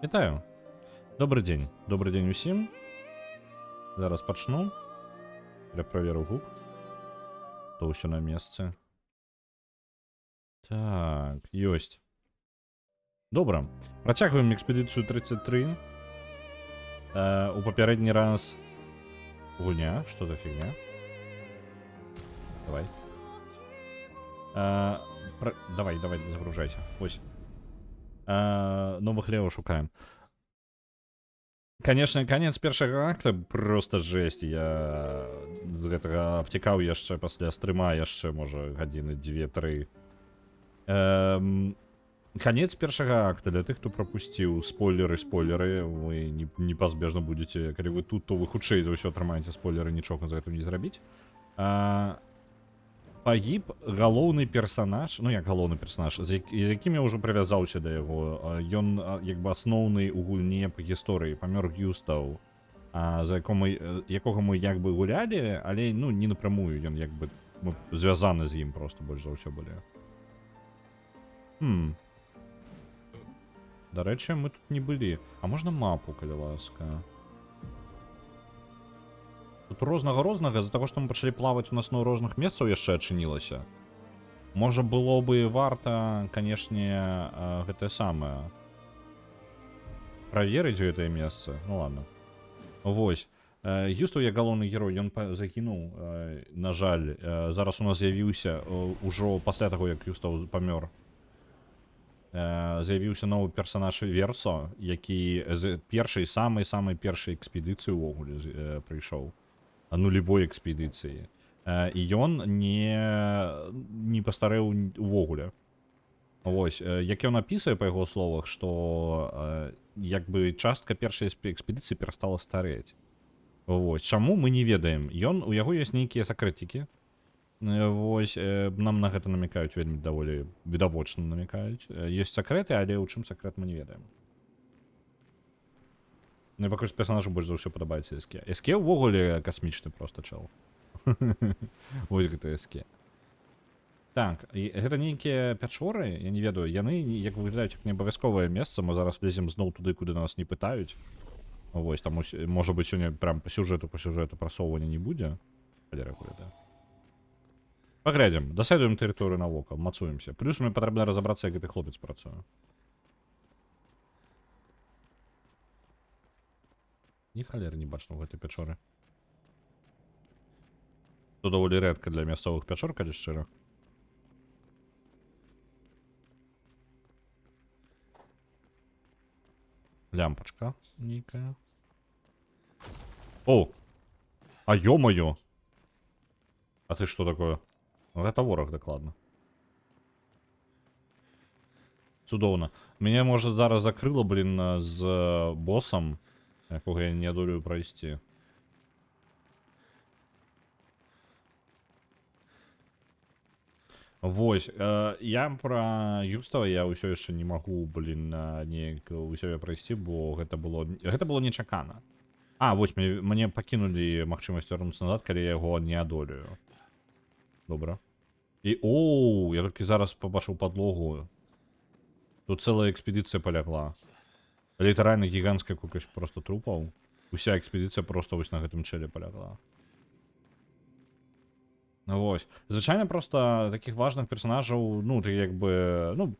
Вітаю. Добрий день усім. Зараз пачну. Я проверю гук. То ўсё на месцы. Так, ёсць. Добра. Працягваем экспедыцыю 33. У папярэдні раз... Гульня? Что за фигня? Давай. Давай, загружайся. Ось. Новых левых шукаем. Конечно, конец першага акта просто жесть. Я з гэтага абцікаў яшчэ пасля стрыма яшчэ, можа, гадзіны 2-3. Конец першага акта, для тых, хто прапусціў спойлеры, вы непазбежна будете, калі вы тут, то вы хутчэй за ўсё атрымаеце спойлеры, нічога за гэта не зрабіць. Пагіб галоўны персанаж, ну як галоўны персанаж, з якім я ўжо прывязаўся да яго. Ён як бы асноўны ў гульне па гісторыі, памёр Гюстаў, за якога мы як бы гулялі, але ну не напрамую, ён як бы мы звязаны з ім просто больш за ўсё былі. Дарэчы, мы тут не былі. А можна мапу, калі ласка? Тут рознага з-за таго, што мы пачалі плаваць, у нас на розных месцаў яшчэ адчынілася. Можа было бы варта, канешне, гэтае самае праверыць гэтае месца. Ну ладно. Вось. Гюстаў, як галоўны герой, ён загінуў, на жаль. Зараз у нас з'явіўся ужо пасля таго, як Гюстаў памёр. З'явіўся новы персанаж Версо, які з першай, самай першай экспедыцыі ўвогуле прыйшоў. Нулевой экспедыцыі. І ён не пастарэў увогуле. Вось. Як ён апісвае па яго словах, што як бы частка першай экспедыцыі перастала старэць. Вось. Чаму, мы не ведаем. У яго ёсць нейкія сакрэцікі. Вось. Нам на гэта намякаюць вельмі даволі відавочна намякаюць. Ёсць сакрэты, але ў чым сакрэт мы не ведаем. Ну, пакуль з персонажу больш за ўсё падабаецца СК. СК ўвогуле касмічны просто чел. Вось гэта СК. Так, гэта нейкія пячоры, я не ведаю, яны як выглядаюць як неабавязковае месца, мы зараз лезем зноў туды, куды нас не пытаюць. Вось, там, можа быць, сёння прям па сюжэту прасоўвання не будзе. Паглядзім, даследуем тэрыторыю навокал, мацуемся. Плюс мне патрэбна разабрацца, як гэты хлопец працуе. Ні халер не бачно в гэтай пячоры. То даволі рэдка для мясцовых пячор, калі шчыра. Лямпачка нейкая. О! А ё-маё! А ты што такое? Гэта вораг дакладна. Цудоўна. Мяне, можа, зараз закрыла, блин, з босам, якога я не адолею прайсці. Вось, я пра Гюстава я ўсё яшчэ не магу, блин, неяк у сябе прайсці, бо гэта было нечакана. Вось, мне пакінулі магчымасць вярнуцца назад, калі я яго не адолею. Добра. І, я толькі зараз пабачыў падлогу. Тут цэлая экспедыцыя палягла. Літаральна гігантская колькасць просто трупаў. Уся экспедыцыя просто вось на гэтым чэле палягла. Вось. Звычайна просто такіх важных персонажаў, ну, ты як бы, ну,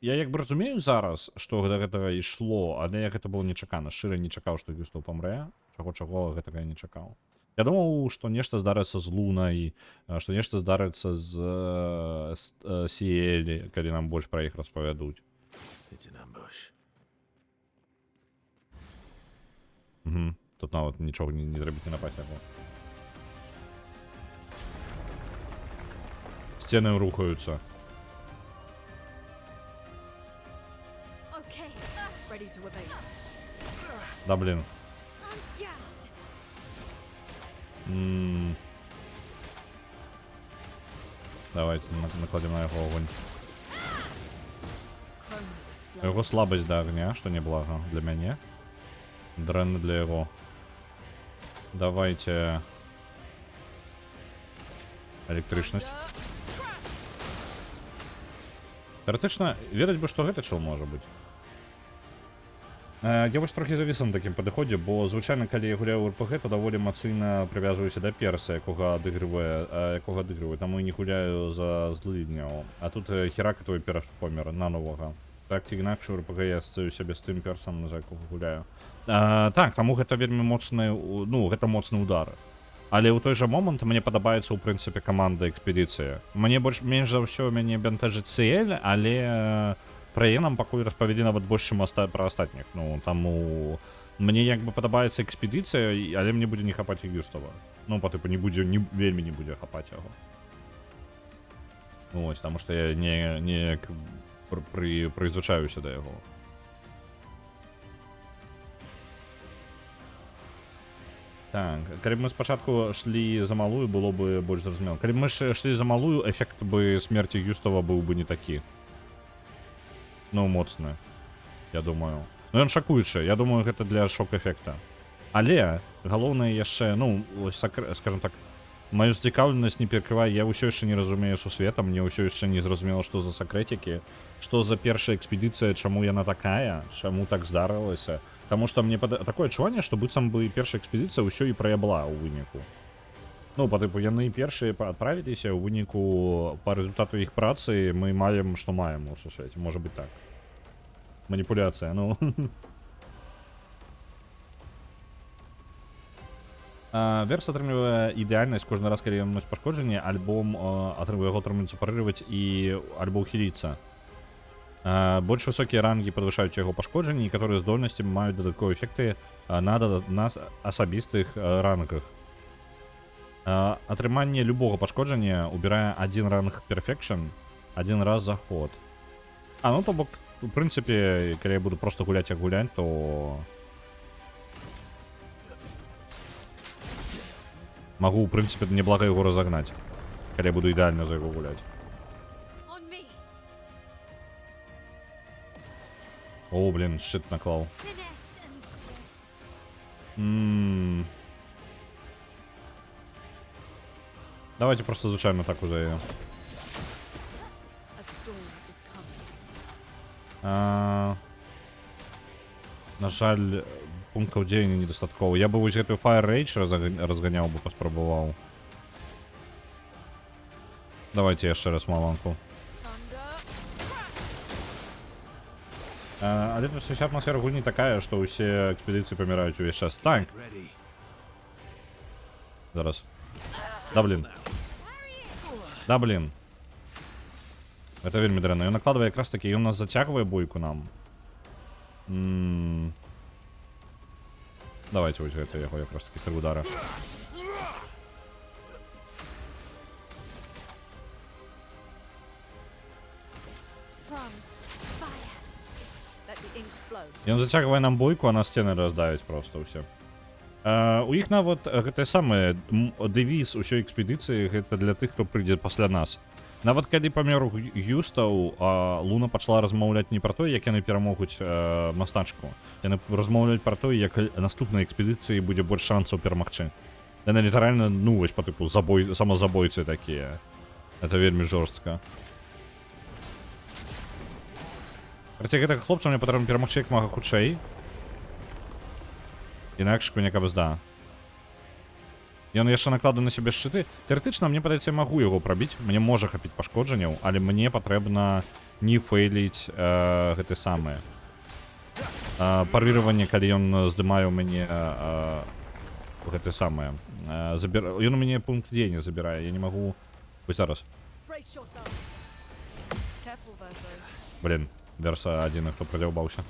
я як бы разумею зараз, што да гэтага ішло, але гэта было нечакана. Шчыра не чакаў, што Гюстаў памрэ. Чаго гэтага не чакаў. Я думаў, што нешта здарыцца з Лунай, што нешта здарыцца з Сіэлі, калі нам больш пра іх распавядуць. Тут нават нічога не зрабіць, не напасть яго. Сцены рухаюцца. Да, блин. Давайте накладем на яго огонь. Яго слабасць да агня, што неблага для мяне. Дрэнна для яго. Давайте электрычнасць. Тэоретычна, ведаць бы, што гэта чел можа быць. Я вось трохі завіс на такім падыходзе, бо звычайна калі я гуляю ў РПГ, то даволі эмацыйна прывязваюся да перса, якога адыгрываю, таму і не гуляю за злыдняў. А тут херака твой перс помер на новага. Так ці інакш у РПГ я асацыюю сябе з тым персам, за якога гуляю. Так, таму гэта вельмі моцны, ну, гэта моцны удар. Але ў той жа момант мне падабаецца ў прынцыпе каманда экспедыцыя. Мне менш за ўсё мяне бянтэжыць CL, але пра яе нам пакуль распавялі нават больш, чым пра астатніх. Ну, таму мне як бы падабаецца экспедыцыя, але мне будзе не хапаць Юстава. Ну, па тыпу, вельмі не будзе хапаць яго. Ну, ось, таму што я неяк прызвычаюся да яго. Так, калі б мы спачатку шлі за малую, было бы больш зразумела. Калі б мы шлі за малую, эфект бы смерці Юстава быў бы не такі. Ну, моцны, я думаю. Ну, ён шакуючы, я думаю, гэта для шок-эфекта. Але, галоўнае яшчэ, ну, скажем так, маю зацікаўленасць не перакрывае, я ўсё яшчэ не разумею сусвета, мне ўсё яшчэ не зразумела, што за сакрэцікі, што за першая экспедыцыя, чаму яна такая, чаму так здарылася. Таму што мне такое адчуванне, што быццам бы першая экспедыцыя ўсё і праябла ў выніку. Ну, па тыпу, яны першыя адправіліся, ў выніку па рэзультату іх працы мы маем, што маем у сусвеце, можа быць так. Маніпуляцыя, ну. Верс атрымлівае ідэальнасць кожны раз, калі ён носіць пашкоджанне, альбом яго атрымліваецца парырваць і альбо ўхіліцца. Больш высокія рангі падвышаюць яго пашкоджанні, некаторыя здольнасці маюць дадатковыя эфекты на асабістых рангах. Атрыманне любога пашкоджання убірае один ранг Perfection один раз за ход. Ну, то бок, у прынцыпе, калі я буду просто гуляць як гуляць, то магу, у прынцыпе, неблага яго разагнаць, калі я буду ідэальна за яго гуляць. О, блин, шит наклал. Давайте просто звычайно так уже ее. На жаль, пунктаў дзеяння недастаткова. Я бы вось гэтую Fire Rage разганяў бы, паспрабаваў. Давайте яшчэ раз маланку. Але вся атмасфера гульні такая, што ўсе экспедыцыі паміраюць увесь час. Так. Зараз. Да блин. Да блин. Это вельмі дрэнна. Ён накладвае якраз такі, ён нас зацягвае бойку нам. Давайте вось гэта яго якраз такі 3 удара. Ён зацягвае нам бойку, а на сцены раздавіць просто ўсе. У іх нават гэтае самае дэвіз усёй экспедыцыі, гэта для тых, хто прыйдзе пасля нас. Нават калі памёр Юстаў, Луна пачала размаўляць не пра то, як яны перамогуць мастачку. Яны размаўляюць пра то, як наступнай экспедыцыі будзе больш шансаў перамагчы. Яны літаральна, ну вось па тыпу самазабойцы такія. Это вельмі жорстка. Праця гэтага хлопца мне патрэбна перамагчы як мага хутчэй. Інакш коня кабзда. Ён яшчэ накладае на сябе шчыты. Тэарэтычна, мне падаецца, я магу яго прабіць. Мне можа хапіць пашкоджанняў, але мне патрэбна не фейліць гэты самае. Парыраванне, калі ён здымае ў мяне гэты самае. Ён у мяне пункт дзеяння забірае. Я не магу... Вось зараз. Блин. Верса один, хто придявбався.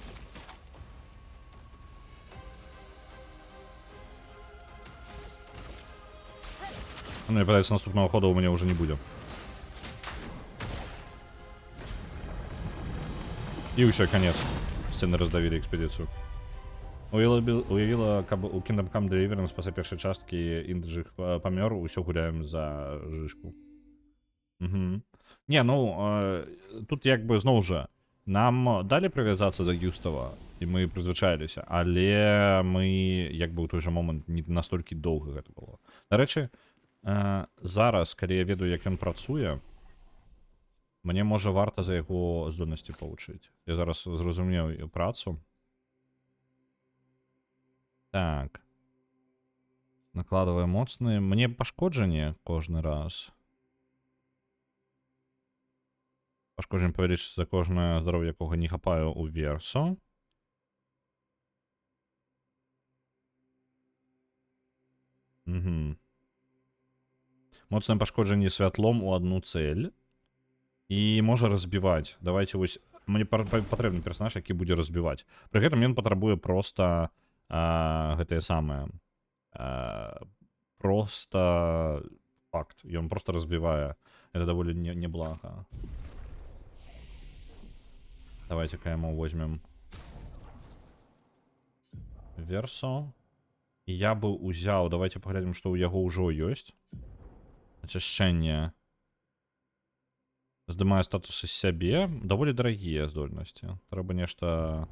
Мне падаецца, наступного хода у меня уже не будет. И все, конец. Стены раздавили экспедицию. Уявіла, каб у Kingdom Come Deliverance пасля першай часткі індджых памёр, усё гуляем за жышку. Не, ну, тут як бы зноў жа. Нам далі прывязацца за Юстава, і мы прызвычаіліся, але мы, як бы ў той жа момант, не настолькі доўга гэта было. Дарэчы, зараз, калі я ведаю, як ён працуе, мне можа варта за яго здольнасці павучыць. Я зараз зразумеў працу. Так. Накладываю моцные. Мне пашкоджанне кожны раз. Пашкоджанне павялічыцца за кожнае здароўе, якога не хапаю у версу. Угу. Моцнае пашкоджанне святлом у одну цель. І можа разбіваць. Давайте вось... Мне патрэбны персонаж, які будзе разбіваць. Пры гэтым ён патрабуе проста гэтае самае. Просто факт. Ён просто разбівае. Это даволі неблага. Давайте-ка яму возьмем версу. І я бы узяў... Давайте паглядзім, што ў яго ўжо ёсць. Ачышчэнне. Здымаю статусы сябе. Даволі дарагія здольнасці. Трэба нешта...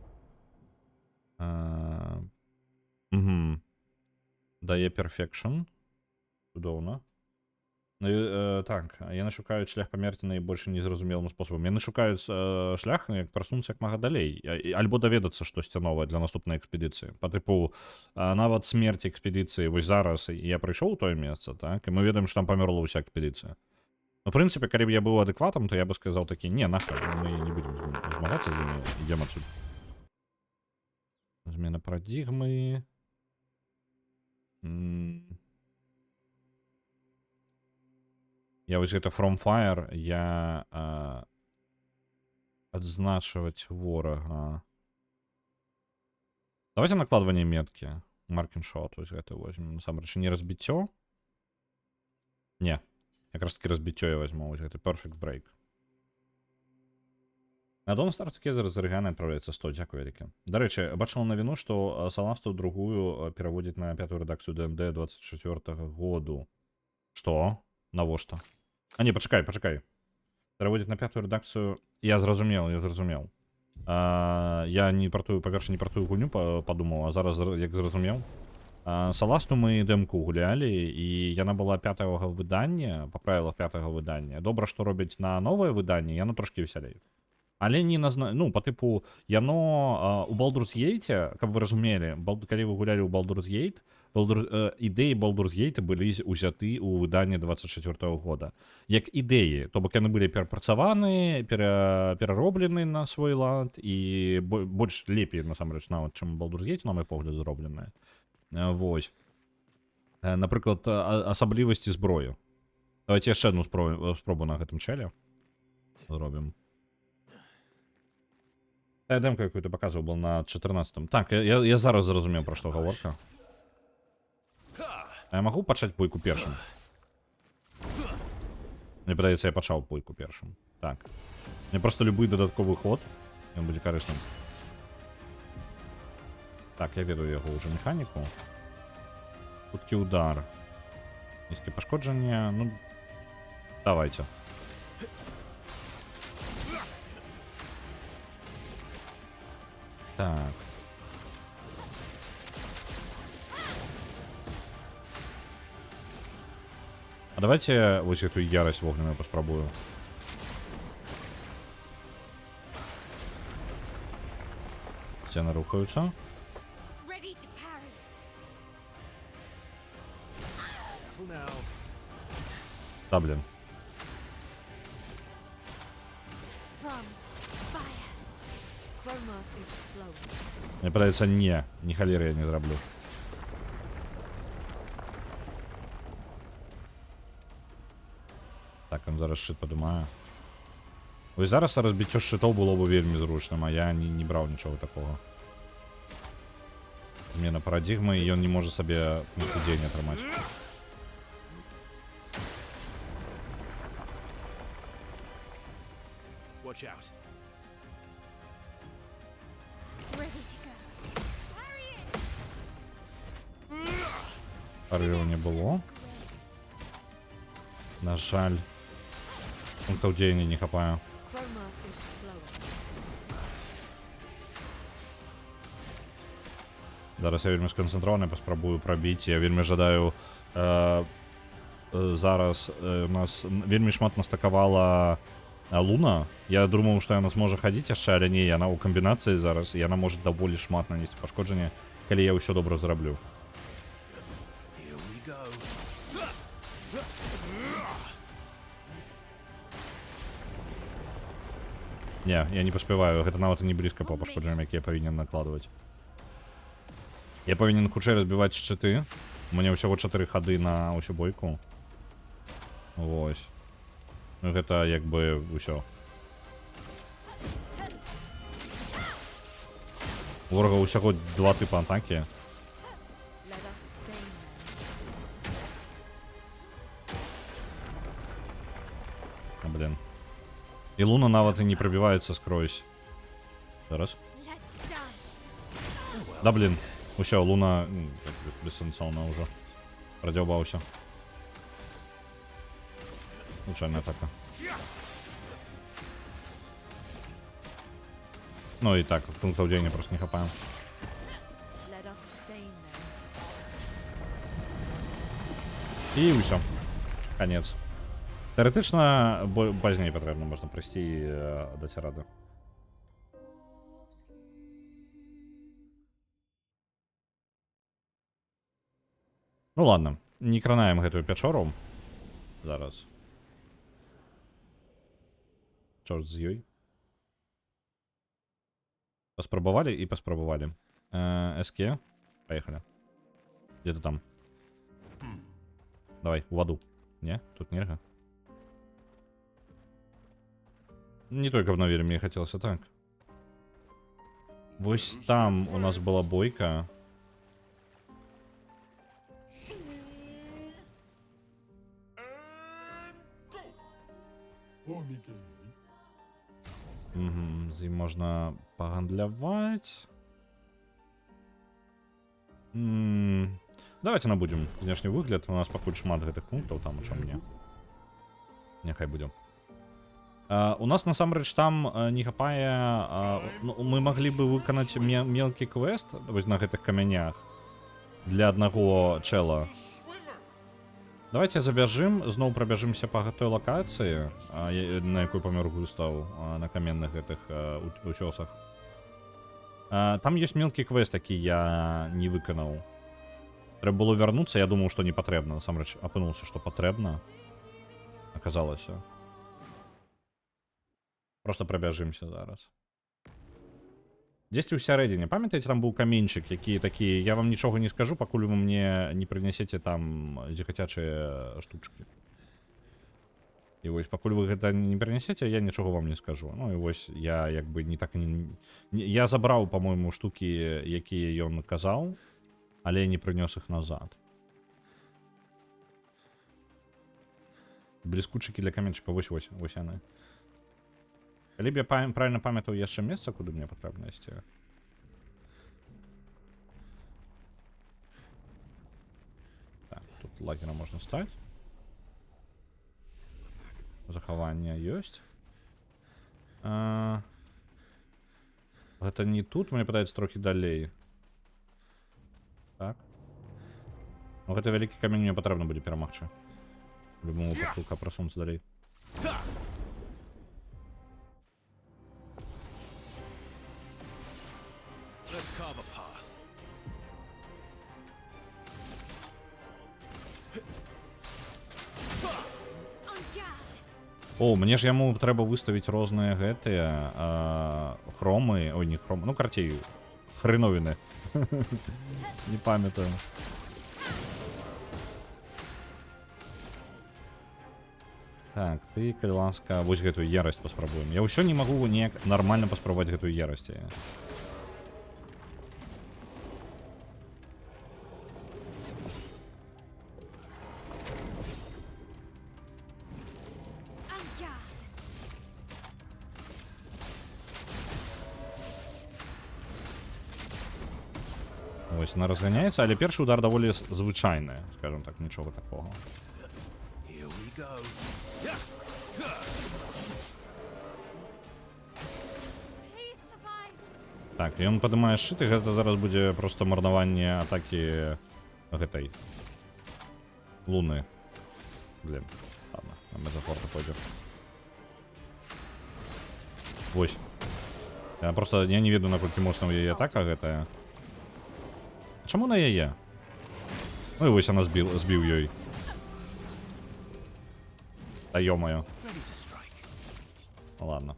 Угу. Дае перфекшн. Цудоўна. Так, яны шукаюць шлях памерці найбольш незразумелым спосабам. Яны шукаюць шлях, як праснуцца як мага далей. Альбо даведацца штосьці новае для наступнай экспедыцыі. Па тыпу, нават смерць экспедыцыі, вось зараз я прыйшоў у тое месца, так, і мы ведаем, што там памерла ўся экспедыцыя. Ну, в прынцыпе, калі б я быў адэкватам, то я бы сказаў такі, не, нахуй, мы не будзем змагацца з імі, ідзем адсюль. Змена парадігмы. Я вось гэта From Fire, я адзначваць ворага. Давайте накладванне меткі. Marking shot, вось гэта возьмем. Насамрэч, не разбіццё? Не. Якраз таки разбіццё я возьму. Вось гэта Perfect Break. На дом старту кезер з арыгана адпраўляецца 100. Дзякую вялікі. Дарэчы, бачыла навіну, што Саласту другую пераводзіць на 5-ю рэдакцыю ДНД 24-го году. Што? Навошта? А не, пачакай. Пераводзіць на 5-ю рэдакцыю. Я зразумеў. Я не пра тую, па-перша, не пра тую гульню падумаў, а зараз, як зразумеў. Саласту мы дэмку гулялі, і яна была 5-го выдання, па правілах 5-го выдання. Добра, што робяць на новае выданне, яно трошкі весялей. Але не ну, па тыпу, яно у Baldur's Gate, каб вы разумелі, калі вы гулялі ў Baldur's Gate, ідэі Baldur's Gate былі узяты ў выданні 24-го года. Як ідэі, то бок яны былі перапрацаваны, перароблены на свой лад, і больш лепей, насамрэч, нават, чым Baldur's Gate, на мой погляд, зробленыя. Вось. Напрыклад, асаблівасці зброю. Давайте яшчэ одну спробу на гэтым чэле зробім. Дэмка, якую ты паказваў, был на 14-м. Так, я зараз зразумеў, пра што гаворка. А я магу пачаць бойку першым? Мне падаецца, я пачаў бойку першым. Так. Мне проста любы дадатковы ход, ён будзе карысным. Так, я ведаю яго ўжо механіку. Хуткі удар. Нізкі пашкоджанне, ну... Давайте. Так. А давайте вот эту ярость огненную попробую. Стены рухаются. Да, блин. Мне подается не холеры я не зроблю. Так, он зараз шит падымае. Вось зараз разбіццё шчытоў было бы вельмі зручным, а я не браў нічога такого. Змена парадігмы, і ён не можа сабе дзень атрымаць. Парыва не было. На жаль. Пунктаў дзеяння не хапаю. Зараз я вельмі сканцэнтраваны, паспрабую прабіць. Я вельмі жадаю... зараз нас вельмі шмат настакавала Луна. Я думаў, што яна зможа хадзіць яшчэ, але не, яна ў камбінацыі зараз. Яна можа даволі шмат нанесці пашкоджання. калі я ўсё добра зраблю. Не, я не паспяваю, гэта нават і не блізка па пашкоджанням, які я павінен накладваць. Я павінен хутчэй разбіваць шчыты. У мяне ўсяго 4 хады на ўсю бойку. Вось. Ну гэта як бы ўсё. У ворага ўсяго 2 тыпа атакі. А, блин. І Луна нават і не прабіваецца скрозь. Зараз. Да, блин. Усё, Луна бессенсоўна ўжо. Прадзяўбаўся. Случайная атака. Ну і так, пунктаў дзеяння просто не хапаем. І ўсё. Конец. Тэарэтычна, пазней патрэбна, можна прыйсці і даць раду. Ну ладно, не кранаем гэтую пячору. Зараз. Чорт з ёй. Паспрабавалі і паспрабавалі. СК. Поехали. Где ты там? Давай, у воду. Не? Тут нельга. Не только обновили, мне хотелось так. Вось там у нас была бойка. Угу, з ім можна пагандляваць. Давайте набудем внешний выгляд. У нас пакуль шмат гэтых пунктаў, там у чым мне. Няхай будем. У нас насамрэч там не хапае. Ну, мы маглі бы выканаць мелкі квест вось на гэтых камянях для аднаго чэла. Давайте забяжым, зноў прабяжымся па гэтай лакацыі, на якой памёр Густаў, на каменных гэтых утёсах. Там ёсць мелкі квест, які я не выканаў. Трэба было вярнуцца, я думаў, што не патрэбна. Насамрэч апынуўся, што патрэбна. Аказалася. Просто прабяжымся зараз. Дзесьці ў сярэдзіне. Памятаеце, там быў каменьчык, які такі, я вам нічога не скажу, пакуль вы мне не прынясеце там зіхацячыя штучкі. І вось, пакуль вы гэта не прынясеце, я нічога вам не скажу. Ну і вось, я як бы не так не... Я забраў, па-мойму, штукі, якія ён казаў, але я не прынёс іх назад. Бліскучыкі для каменьчыка, вось яны. Калі б я правильно памятаў яшчэ месца, куды мне патрэбна ісці. Так, тут лагера можна стаць. Захаванне ёсць. Гэта не тут, мне падаецца трохі далей. Так. Ну гэта вялікі камень мне патрэбна будзе перамагчы. В любому выпадку, каб прасунуцца далей. О, мне ж яму трэба выставіць розныя гэтыя хромы, ой, не хромы, ну карцей, хреновіны. Не памятаю. Так, ты, калі ласка, вось гэтую ярасць паспрабуем. Я ўсё не магу неяк нармальна паспрабаваць гэтую ярасць. Ось, она разганяецца, але першы удар даволі звычайны, скажем так, нічога такого. Так, ён падымае шчыт, і гэта зараз будзе просто марнаванне атакі гэтай Луны. Блин, ладно, на мезофорта пойдем. Вось. Я не ведаю, наколькі моцна ў яе атака гэтая. Чому на яє? Ну і ось вона збив її. Та йо-моє. Ну ладно.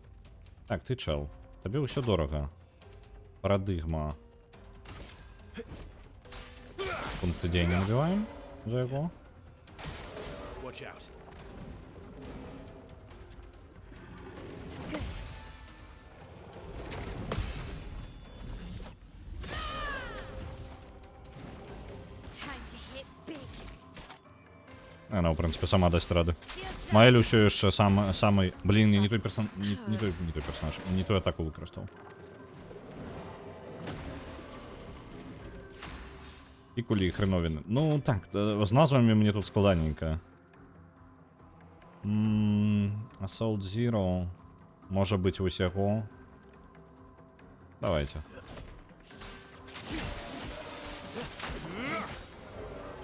Так, ти чел. Тобі усе дорого. Парадигма. Пункты денег набиваем за его. Она, в принципе, сама даст рады. Маэль все еще самый... Блин, я не той персон... Не той персонаж. Не ту атаку використав. І кулі хреновіни. Ну так, з назвами мені тут складненько. Assault Zero. Може бути усього. Давайте.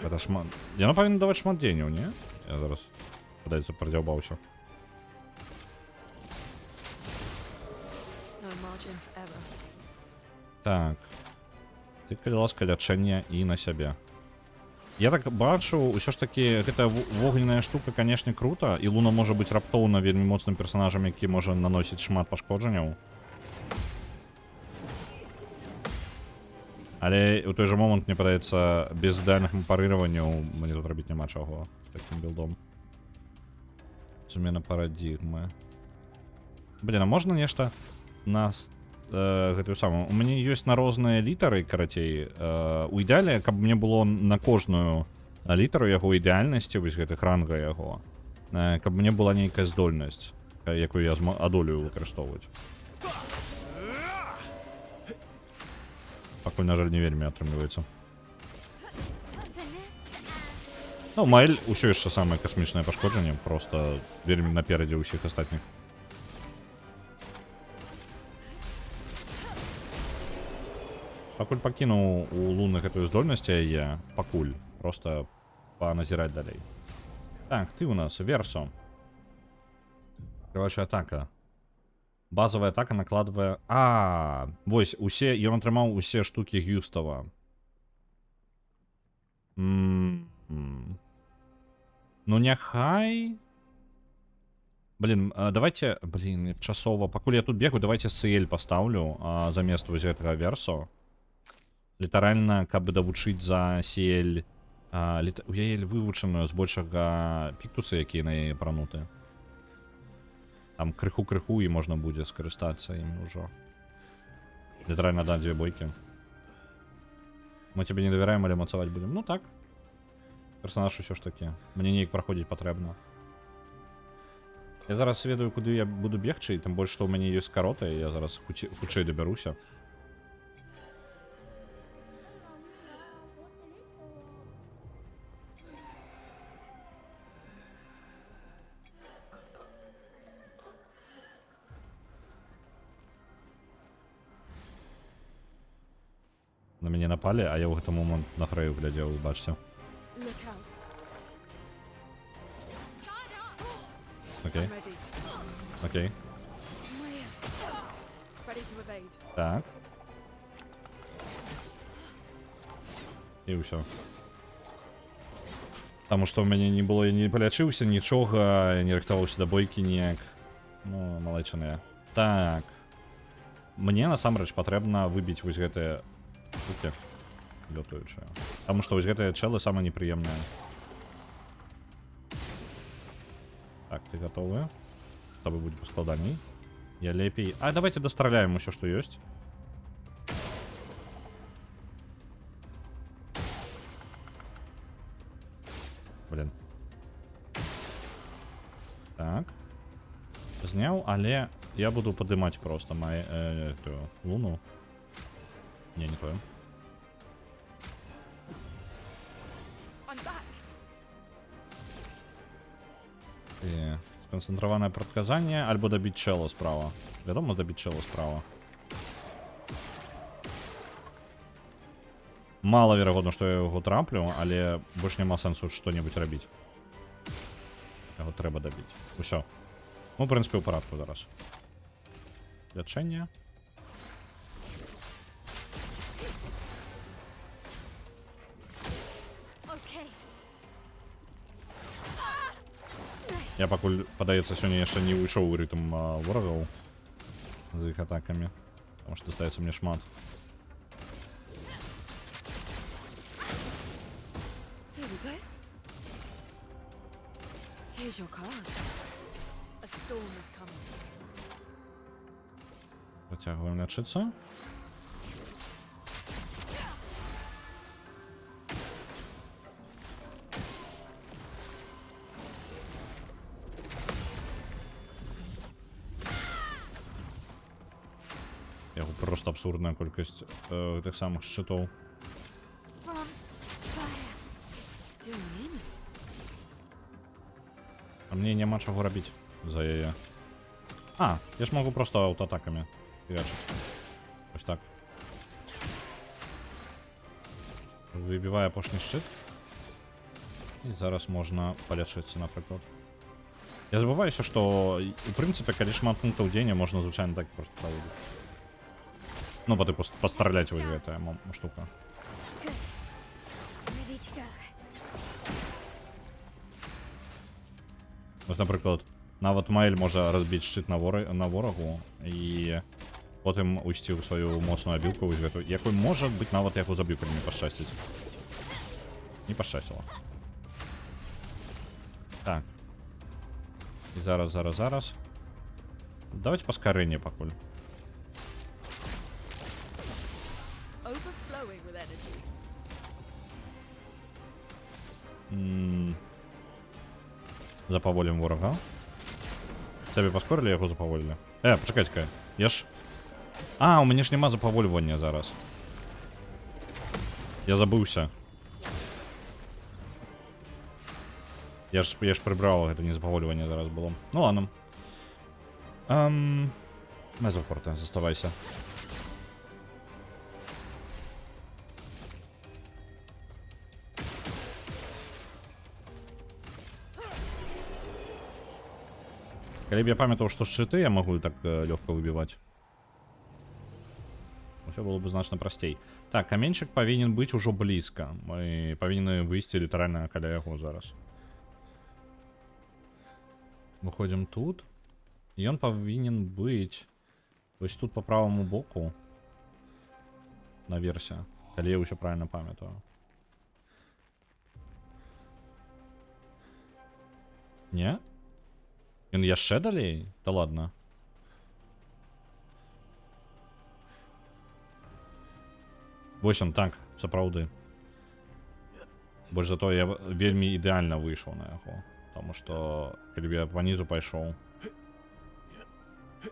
Это шмат. Я повинен давати шмат денег, ні? Я зараз, подається, продявбався. Так. Тільки, будь ласка, лячення і на себе. Я так бачу, усё ж таки, гэта вогняная штука, конечно, круто, і Луна може бути раптоўна вельмі моцным персонажем, які може наносіць шмат пашкоджанняў. Але у той же момент, мне падаецца, без ідеальных парыраванняў мне тут рабіць няма чаго з таким білдом. Замена парадигмы. Блин, а можна нешта на гэтую самую... У мяне ёсць на розныя літары, карацей. У ідэале, каб мне было на кожную літару яго ідэальнасці, вось гэтых ранга яго, каб мне была нейкая здольнасць, якую я адолею выкарыстоўваць. Пакуль, на жаль, не вельмі атрымліваецца. Ну, Маэль усё яшчэ самае касмічнае пашкоджанне, просто вельмі наперадзе ўсіх астатніх. Пакуль пакінуў у Луны гэтую здольнасць яе, пакуль, просто паназіраць далей. Так, ты у нас, Версо. Короче, атака. Базовая атака накладывае... Вось, усе... Ён атрымаў усе штукі Гюстава. Ну, няхай... Блин, давайте... Блин, часова... Пакуль я тут бегаю, давайте CL поставлю замест вось гэтага Версо. Літаральна, каб давучыць за CL... У яе вывучаную збольшага піктусы, якія на яе апрануты. Там крыху-крыху, і можна будзе скарыстацца імі ўжо. Літаральна, да, 2 бойкі. Мы тебе не давяраем, але мацаваць будем. Ну так. Персонаж усё ж такі. Мне неяк праходзіць патрэбна. Я зараз ведаю, куды я буду бегчы, і тым больш, што ў мяне ёсць карота, і я зараз хутчэй дабяруся. На мяне напалі, а я ў гэты момант на грэю глядзеў, бачце. Окей. Окей. Так. І ўсё. Таму што ў мяне не было, я не палячыўся, нічога, не рыхтаваўся да бойкі ніяк. Ну, малайчаныя. Так. Мне насамрэч патрэбна выбіць вось гэтыя штуки лётаючыя. Таму што вось гэтыя чэлы самыя непрыемныя. Так, ты готовы? С тобой будет поскладаней. Я лепей... давайте достраляем еще, что есть. Блин. Так. Знял, але я буду поднимать просто мою эту Луну. Не то. Сконцентроване предказання, альбо добить чело справа. Вядомо, добить чело справа. Маловероятно, що я його траплю, але більш нема сенсу що-небудь робити. Його треба добити. Усё. Ну, в принципі, у порядку зараз. Лечення. Я пакуль, падаецца, сёння яшчэ не ўйшоў у рытм ворагаў з іх атакамі, таму што даставіцца мне шмат. Here we go. Here's your card. A storm is coming. Працягваем лячыцца. Яго просто абсурдная колькасць гэтых самых шчытоў. From fire. Doing in. А мне няма чаго рабіць за яе. А, я ж могу просто аўтаатакамі фігачыць. Ось так. Выбівае апошні шчыт. І зараз можна палячыцца, напрыклад. Я забываюся, што у прынцыпе, калі шмат пунктаў дзеяння, можна звычайна так просто праводзіць. Ну, па тыпу пастраляць вось гэтая штука. Good. Ready to go. Вось, напрыклад, нават Майль можа разбіць шчыт на ворагу і потым уйсці ў сваю моцную абілку вось гэту, якой можа быць нават яго забіў, калі не пашчасціць. Не пашчасціла. Так. І зараз. Давайте паскарэнне пакуль. Overflowing with energy. Запаволім ворага. Цябе паскорылі, яго запаволілі. Пачакайце-ка. Я ж... А, у мяне ж няма запавольвання зараз. Я забыўся. Я ж прыбраў, гэта не запавольванне зараз было. Ну ладно. Мезофорте, заставайся. Калі б я памятаў, што шчыты я магу так лёгка выбіваць. Усё было бы значна прасцей. Так, каменьчык павінен быць ужо блізка. Мы павінны выйсці літаральна каля яго зараз. Выходзім тут. Ён павінен быць вось тут па праваму боку. Наверсе. Калі я ўсё правільна памятаю. Не? Ён яшчэ далей? Да ладно. Вось он так, сапраўды. Больш за то я вельмі ідэальна выйшаў на яго. Таму што, калі б я панізу пайшоў.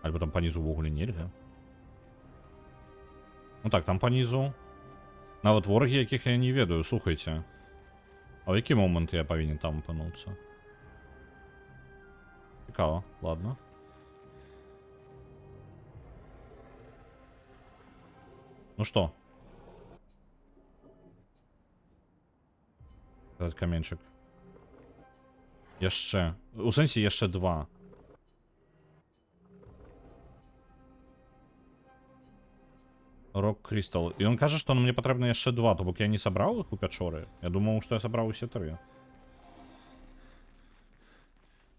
Альбо там панізу ўвогуле нельга. Ну так, там панізу. Нават ворагі, якіх я не ведаю, слухайце. А ў які момант я павінен там апынуцца? Цікава, ладно. Ну што? Этот каменчик. Яшчэ. У сэнсе яшчэ два. Рок Крыстал. І ён кажа, што мне патрэбна яшчэ два, то бок я не сабраў іх у пячоры. Я думаў, што я сабраў усе тры.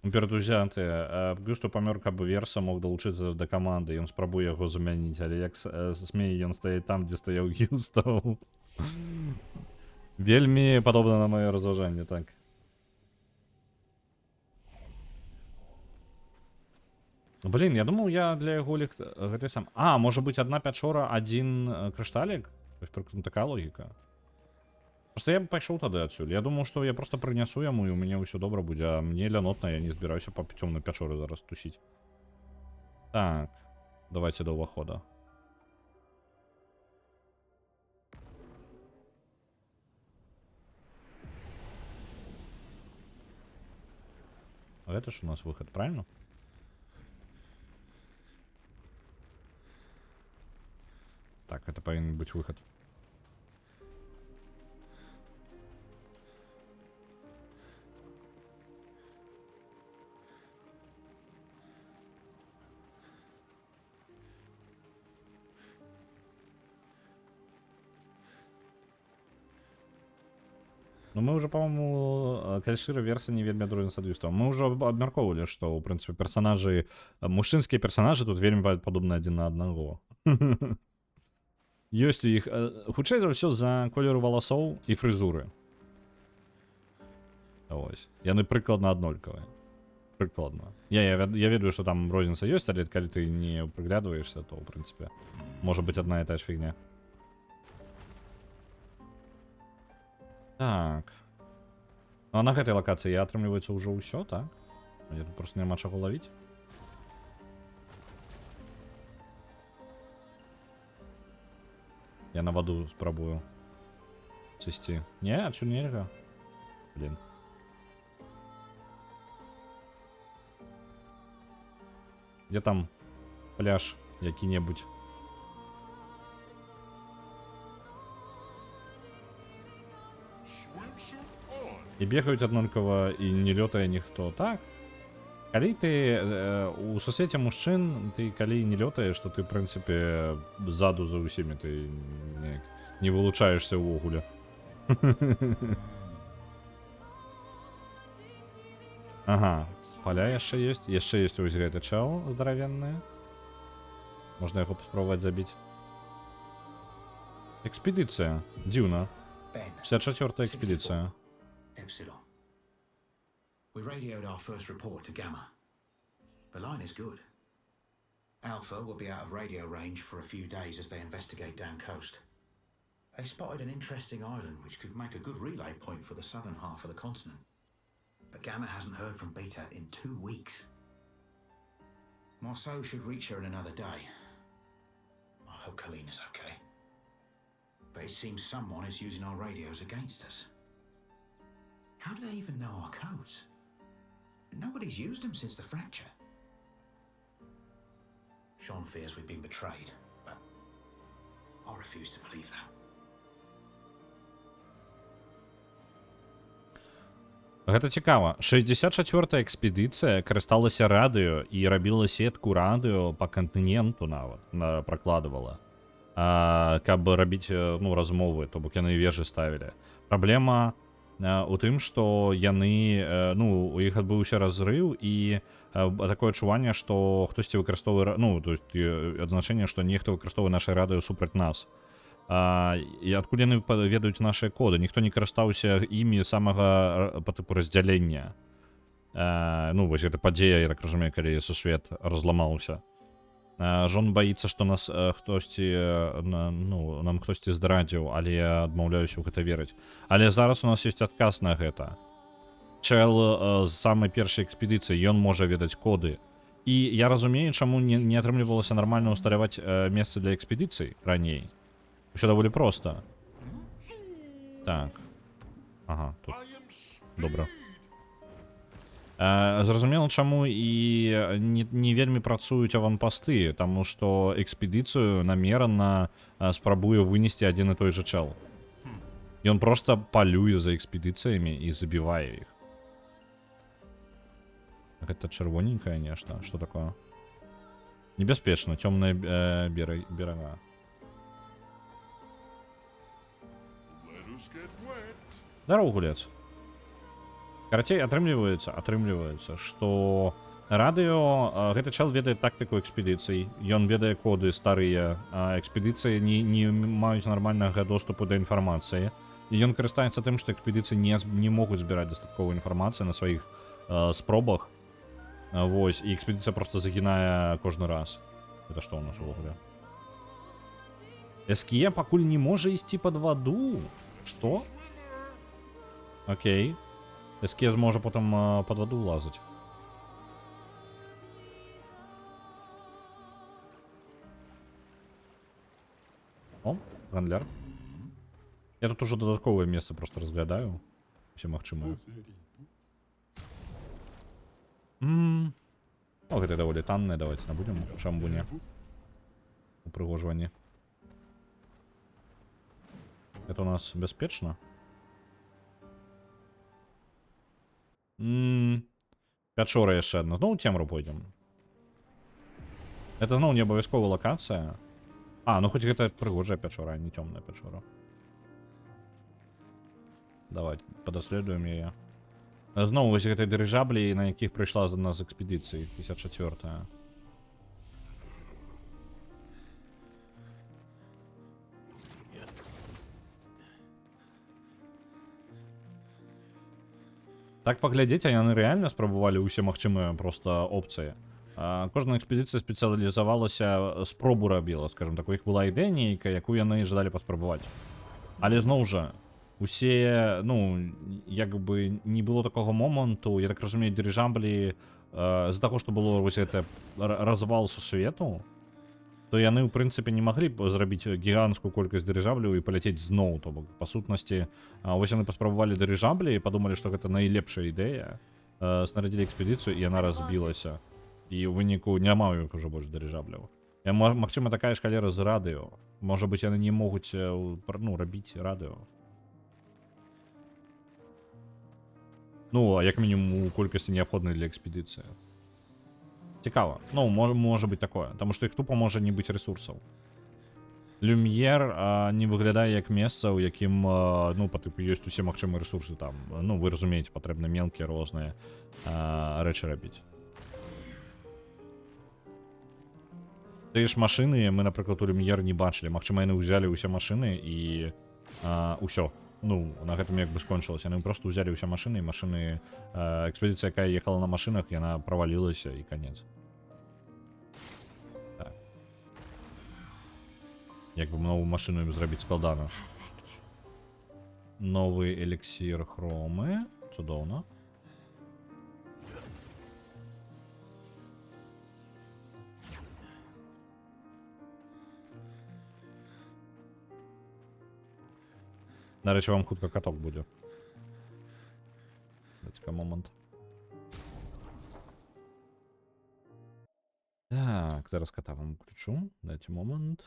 Перадузяты. Густу памёр, каб Верса мог далучыцца да каманды. Ён спрабуе яго замяніць, але як смее ён стаіць там, дзе стаяў Гюстаў. Вельмі падобна на маё разважанне, так. Блін, я думаў, я для яго гэты сам... А, можа быць, адна пячора, адзін крышталік? Такая логіка. Просто я б пайшоў тады адсюль. Я думаў, што я просто прынясу яму, і у мяне ўсё добра будзе, а мне лянотна, я не збіраюся па цёмнай пячоры зараз тусіць. Так, давайте да ўвахода. Гэта ж у нас выход, правильно? Так, это павінен быць выход. Ну, мы уже, по-моему, кальшира версия не вельмі адрозніваецца садыўства. Мы уже абмяркоўвалі, што, ў прынцыпе, персанажы, мужчынскія персанажы тут вельмі падобны адзін на аднаго. Ёсць у іх, хутчэй за ўсё, за колеру валасоў і фрызуры. Ось. Яны прыкладна аднолькавыя. Прыкладна. Я ведаю, што там розніца ёсць, але калі ты не прыглядваешся, то, ў прынцыпе, можа быць адна і тая ж фігня. Так. А на гэтай лакацыі атрымліваецца ўжо ўсё, так? Мне тут просто няма чаго лавіць. Я на ваду спрабую сысці. Не, адсюль нельга. Блин. Где там пляж які-небудзь? І бегаюць аднолькава і не лётае ніхто. Так. Калі ты у сусвеце мужчын, ты калі не лётаеш, то ты, в прынцыпе, ззаду за ўсімі ты не вылучаешься ўвогуле. Ага, поля яшчэ ёсць. Яшчэ ёсць вось гэты чел здаравенны. Можна яго паспрабаваць забіць. Экспедыцыя. Дзіўна. 64-я экспедыцыя. Epsilon. We radioed our first report to Gamma. The line is good. Alpha will be out of radio range for a few days as they investigate down coast. They spotted an interesting island which could make a good relay point for the southern half of the continent. But Gamma hasn't heard from Beta in 2 weeks. Marceau should reach her in another day. I hope Colleen is okay. But it seems someone is using our radios against us. How do they even know our codes? Nobody's used them since the fracture. Sean fears we've been betrayed, but I refuse to believe that. Гэта цікава. 64-я экспедыцыя карысталася радыё і рабіла сетку радыё па кантыненту нават, пракладывала. Каб рабіць, ну, размовы, то бок яны вежы ставілі. Праблема у тым, што яны, ну, у іх адбыўся разрыў і такое адчуванне, што хтосьці выкарыстоўвае, ну, то есть адзначэнне, што нехта выкарыстоўвае наша радыё супраць нас. І адкуль яны ведаюць нашыя коды? Ніхто не карыстаўся імі самага па тыпу раздзялення. Ну, вось гэта падзея, я так разумею, калі сусвет разламаўся. Жон баіцца, што нас хтосьці, ну, нам хтосьці здрадзіў, але я адмаўляюся ў гэта верыць. Але зараз у нас ёсць адказ на гэта. Чэл з самай першай экспедыцыі, ён можа ведаць коды. І я разумею, чаму не атрымлівалася нармальна ўсталяваць месцы для экспедыцый раней. Усё даволі проста. Так. Ага, тут. Добра. Зразумела, чаму і не вельмі працуюць аванпасты, таму што экспедыцыю намерана спрабуе вынесці адзін і той жа чел. Ён проста палюе за экспедыцыямі і забівае іх. Гэта чырвоненькае нешта. Што такое? Небяспечна, цёмныя берага. Здароў, гулец. Карацей, атрымліваецца, што радыё, гэты чел ведае тактыку экспедыцый, ён ведае коды старыя, а экспедыцыі не маюць нармальнага доступу да інфармацыі, і ён карыстаецца тым, што экспедыцыі не могуць збіраць дастатковую інфармацыю на сваіх спробах. Вось, і экспедыцыя проста загінае кожны раз. Гэта што ў нас увогуле? Эскія пакуль не можа ісці пад ваду. Што? Окей. Эскез можа потом под ваду лазать. О, гандляр. Я тут уже додатковое место просто разглядаю. Все магчымае. О, гэта даволі таннае, давайте набудем шамбуне. Упрыгожванне. Это у нас бяспечна? Пячора яшчэ адна. Зноў цемру пойдзем. Это зноў не абавязкова лакацыя. Ну хоць гэта прыгожая пячора, а не цёмная пячора. Давайте падаследуем яе. Зноў вось гэтай дырыжаблі, на якіх прыйшла з нас экспедыцыі 54-я. Так паглядзець, а яны рэальна спрабавалі ўсе магчымыя проста опцыі. Кожная экспедыцыя спецыялізавалася, спробу рабіла, скажем так, у іх была ідэя нейкая, якую яны жадалі паспрабаваць. Але зноў жа, усе, ну, як бы не было такога моманту, я так разумею, дырыжаблі з-за таго, што было вось гэта развал сусвету, то яны, ў прынцыпе, не маглі б зрабіць гіганцкую колькасць дырыжабляў і паляцець зноў, то бок, па сутнасці, вось яны паспрабавалі дырыжаблі і падумалі, што гэта найлепшая ідэя, снарадзілі экспедыцыю, і яна разбілася. І ў выніку няма ў іх ужо больш дырыжабляў. Магчыма, такая ж халера з радыё. Можа быць, яны не могуць, ну, рабіць радыё. Ну, а як мінімум у колькасці неабходнай для экспедыцыі. Цікава. Ну, можа быць такое, таму што іх тупа можа не быць рэсурсаў. Люм'ер не выглядае як месца, у якім, ну, па тыпу, ёсць усе магчымыя рэсурсы там. Ну, вы разумееце, патрэбна мелкія розныя рэчы рабіць. Тыя ж машыны мы, напрыклад, у Люм'ер не бачылі. Магчыма, яны ўзялі ўсе машыны і ўсё. Ну, на гэтым як бы скончылася. Яны проста ўзялі ўсе машыны, і машыны... экспедыцыя, якая ехала на машынах, яна правалілася, і канец. Так. Як бы новую машыну ім зрабіць складана. Новы эліксір хромы. Цудоўна. Нарэчы, вам хутка каток будзе. Дайте-ка момент. Так, зараз кота вам включу. Дайте момент.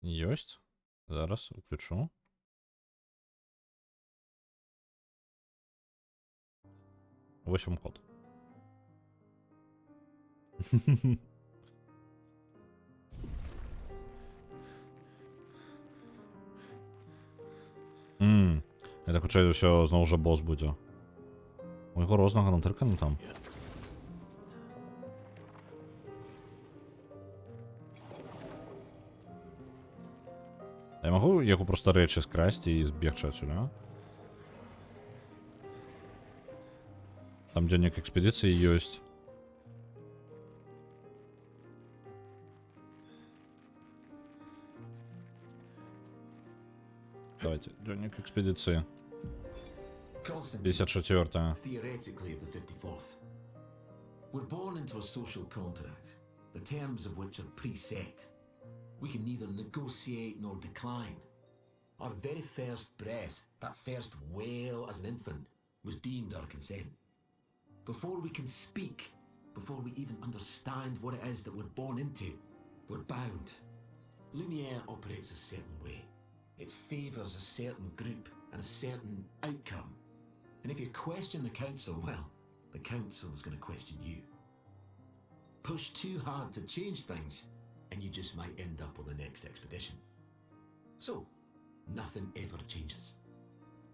Ёсць. Зараз включу. Вось вам код. Я так хутчэй за ўсё зноў жа босс будзе. У яго рознага натыркана там. Я могу яго просто рэчы скрасці і збегчы адсюль, а? Там дзённік экспедыцыі ёсць. Давайте, дзённік экспедыцыі. 54-я. Theoretically of the 54th. We're born into a social contract, the terms of which are preset. We can neither negotiate nor decline. Our very first breath, that first wail as an infant, was deemed our consent. Before we can speak, before we even understand what it is that we're born into, we're bound. Lumiere operates a certain way. It favours a certain group and a certain outcome. And if you question the council, well, the council is going to question you. Push too hard to change things, and you just might end up on the next expedition. So, nothing ever changes.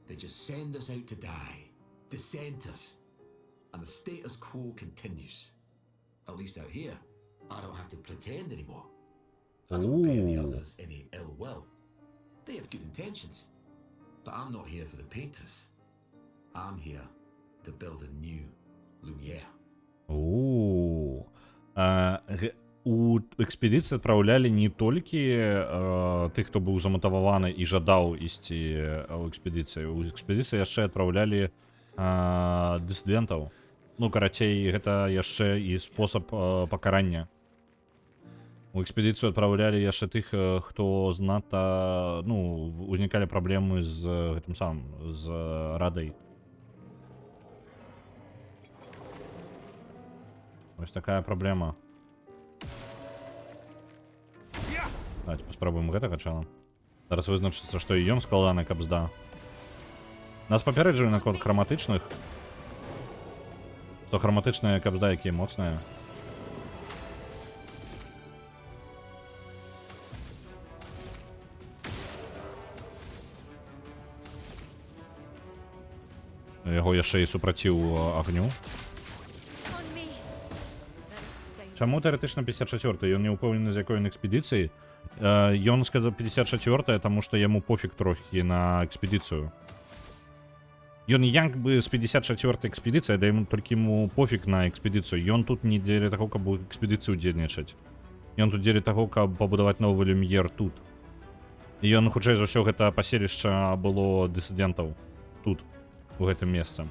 They just send us out to die, dissent us, and the status quo continues. At least out here, I don't have to pretend anymore. I don't bear the others any ill will. They have good intentions, but I'm not here for the painters. I'm here to build a new Lumiere. У экспедыцыі адпраўлялі не толькі тых, хто быў заматаваны і жадаў ісці ў экспедыцыю. У экспедыцыі яшчэ адпраўлялі дысідэнтаў. Ну, карацей, гэта яшчэ і спосаб пакарання. У экспедыцыю адпраўлялі яшчэ тых, хто зната, ну, узнікалі праблемы з гэтым самым, з радай. Ось такая праблема. Давайте паспрабуем гэтага чала. Зараз вызначыцца, што і ён складаны, каб зда. Нас папярэджвалі наконт храматычных. Што храматычныя кабзда, якія моцныя. Яго яшчэ і супраціў агню. On me. Let us stay. Чаму тэоретычна 54-й? Ён не ўпэўнены, з якой ён экспедыцыі. Ён сказаў 54-я, таму што яму пофіг трохі на экспедыцыю. Ён як бы з 54-й экспедыцыі, да яму толькі яму пофіг на экспедыцыю. Ён тут не дзеля таго, каб у экспедыцыю удзельнічаць. Ён тут дзеля таго, каб пабудаваць новы люм'ер тут. І ён, хутчэй за ўсё, гэта паселішча было дысідэнтаў тут, у гэтым месцы.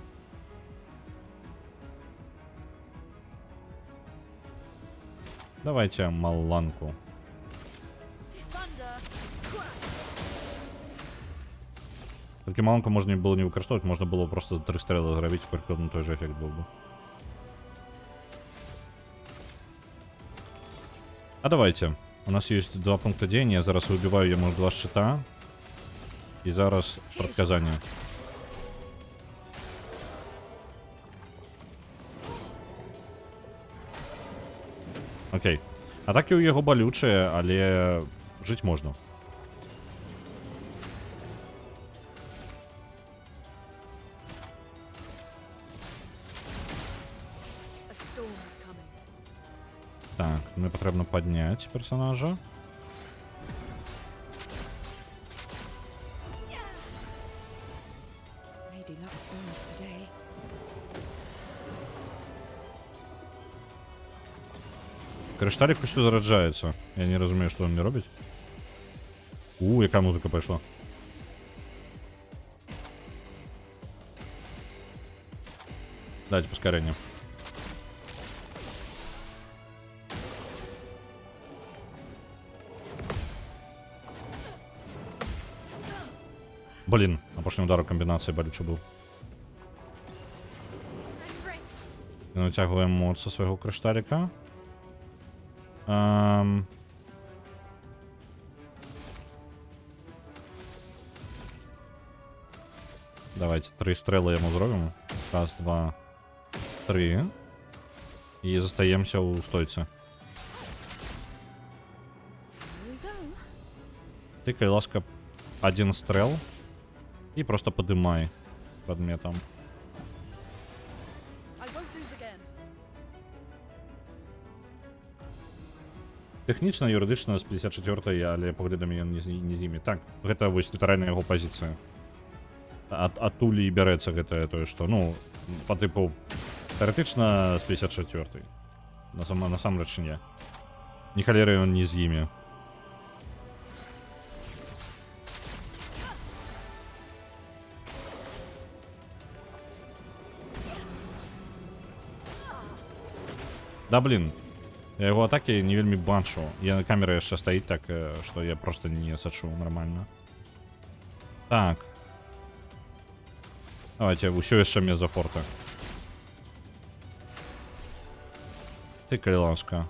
Давайте маланку. Thunder. Толькі маланку можна было не выкарыстоўваць, можна было просто 3 стрэлы зрабіць, прыкладна той же эфект быў бы. А давайте. У нас есть 2 пункта дзеяння, я зараз выбіваю яму 2 шчыта. І зараз прадказанне. Окей. Атакі ў яго балючыя, але жыць можна. A storm is coming. Так, мне патрэбна падняць персонажа. Lady loves storms today. Крышталік усё зараджаецца. Я не разумею, што ён мне робіць. Яка музыка пайшла. Дайте паскарэнне. Блін, апошні удар у камбінацыі балючы быў. I'm ready. Натягиваем мод со своего кришталика. Давайте 3 стрелы ему зробим. Раз, два, 3. И застаемся у стойца. Here we go. Тыкай ласка 1 стрел. И просто подымай предметом. I won't lose again. Тэхнічна, юрыдычна з 54-й, але поглядамі ён не з імі. Так, гэта вось літаральна яго пазіцыя. Адтуль і бярэцца гэтае тое, што, ну, па тыпу, тэоретычна з 54-й. Насамрэч не. Ні халеры ён не з імі. Да блин, яго атакі не вельмі баншу. Я камера яшчэ стаіць так, што я просто не сачу нормально. Так. Давайте, ўсё яшчэ мне за форта. Тыкай ласка.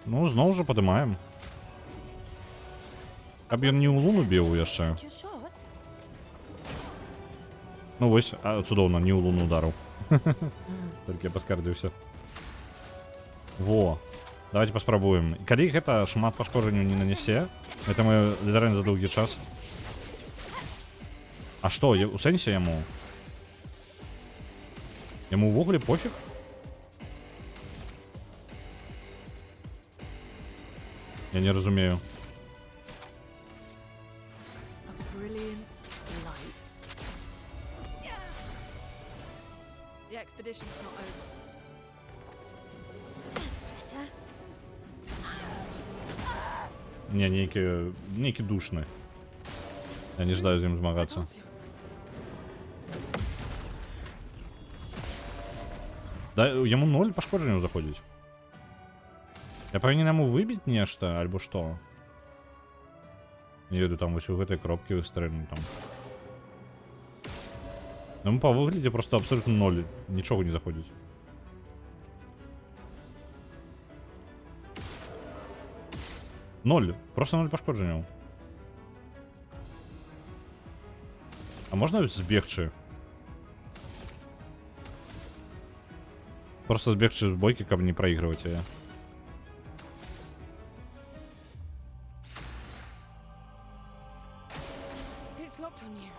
Ну, зноў жа падымаем. Каб ён не ў луну біў яшчэ. Your shot. Ну вось, цудоўна, не ў луну ударыў. Толькі я паскардзіўся. Во. Давайте паспрабуем. Калі гэта шмат пашкоджанняў не нанясе, гэта мы літаральна за доўгі час. А што, у сэнсе яму? Яму ўвогуле пофіг? Я не разумею. A brilliant light. The expedition's not over. That's better. Не, нейкі душны. Я не ждаю з ім змагацца. Да, яму 0 пашкоджанняў заходзіць. Я павінен яму выбіць нешта, альбо што? Не веду, там вось у гэтай кропкі выстрэльну там. Яму па выглядзе просто абсолютно 0. Нічога не заходзіць. 0. Просто 0 пошкодження. А можна збігчи? Просто збігчи з бойки, каб не проігрувати її. It's locked on you.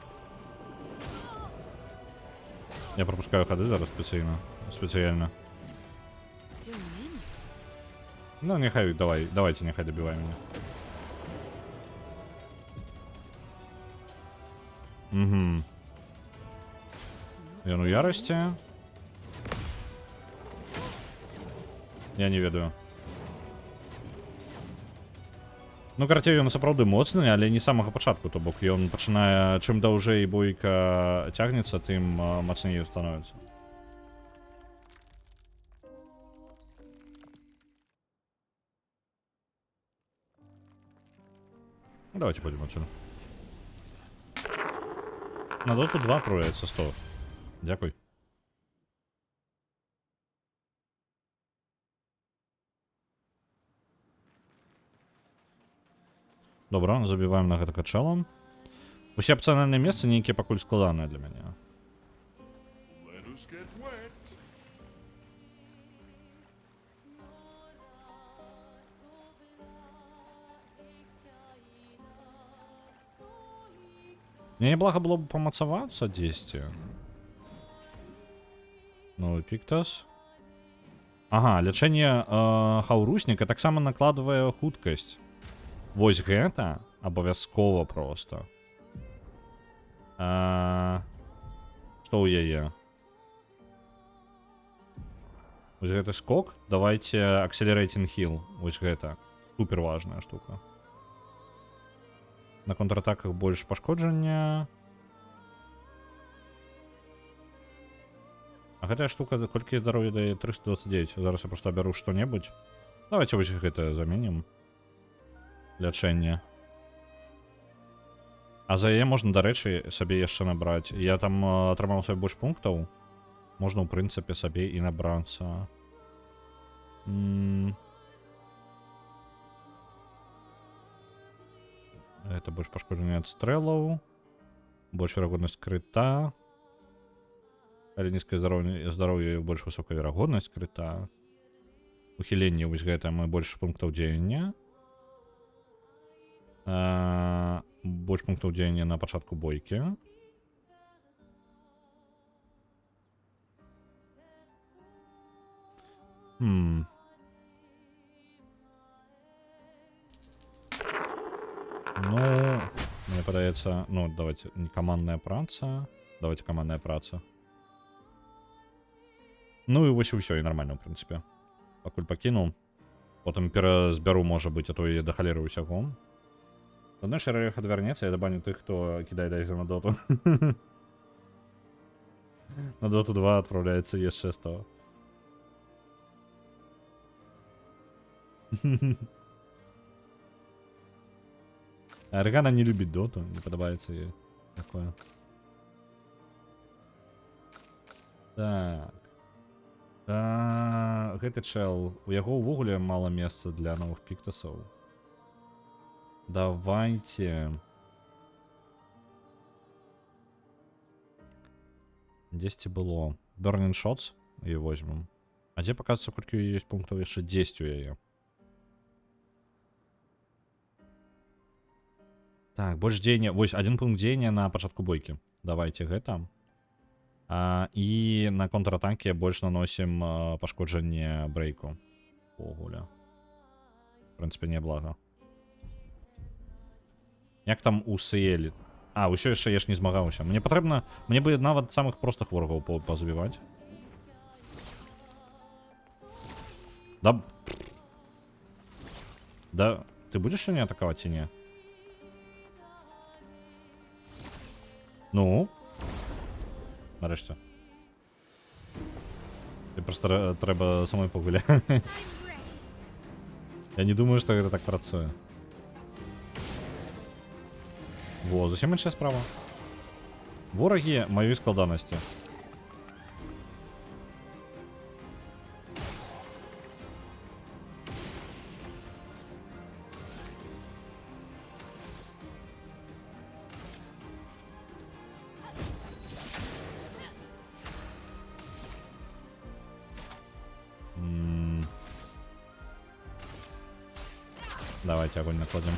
Я пропускаю ходи зараз спеціально. Doing in. Ну, нехай, давайте, нехай добивай меня. Угу. Я ну ярості. Я не ведаю. Ну, карацей, ён сапраўды моцны, але не з самага пачатку, то бок ён пачынае, чым даўжэй бойка цягнецца, тым мацней становіцца. Давайте пойдем отсюда. На доту 2 отправляется 100. Дякую. Добра, забіваем на гэтага чэла. Усе апцыянальныя месцы нейкія пакуль складаныя для мяне. Let us get wet. Мне неблага было бы помацавацца дзесьці. Новый піктас. Ага, лячэнне хаўрусніка таксама накладвае хуткасць. Вось гэта абавязкова проста. Што ў яе? Вось гэты скок. Давайте Accelerating Heal. Вось гэта. Супер важная штука. На контратаках больш пашкоджання. А гэтая штука колькі здароўя дае? 329. Зараз я просто абяру што-небудзь. Давайте вось гэта заменім. Лячэнне. А за яе можна, дарэчы, сабе яшчэ набраць. Я там атрымаў сабе больш пунктаў. Можна, ў прынцыпе, сабе і набрацца. Это больш пашкоджанне ад стрэлаў. Больш верагоднасць крыта. Але нізкае здароўе і больш высокая верагоднасць крыта. Ухіленне, вось гэта, мы больш пунктаў дзеяння. Больш пунктаў дзеяння на пачатку бойкі. Ну, мне падаецца, ну, давайте, не камандная праца. Давайте камандная праца. Ну і вось і ўсё, і нармальна, ў прынцыпе. Пакуль пакінуў. Потым перазбяру, можа быць, а то і да халеры ўсяго. Адной шэрэх адвярнецца, я дабаню тых, хто кідае дайза на доту. На доту 2 адпраўляецца яшчэ 100. Аргана не любіць доту, не падабаецца ёй такое. Так. Гэты чэл, у яго ўвогуле мала месца для новых піктасаў. Давайте. Дзесьці было. Burning Shots і возьмем. А дзе паказваецца, колькі ёсць пунктаў яшчэ 10 у яе. Так, больш дзеяння. Вось, один пункт дзеяння на пачатку бойкі. Давайте гэта. І на контратаке больш наносім пашкоджанне брейку. Огуля. В прынцыпе, неблага. Як там у Сеэлі? Усё яшчэ я ж не змагаўся. Мне патрэбна... Мне бы нават самых простых ворагаў пазабіваць. Да... Да... Ты будзеш сёння атакаваць ці не? Ну? Нарэшце. Ты просто трэба самой пагуляць. Я не думаю, што гэта так працуе. Во, зусім іншая справа. Ворагі маёй складанасці. Давайте огонь накладем.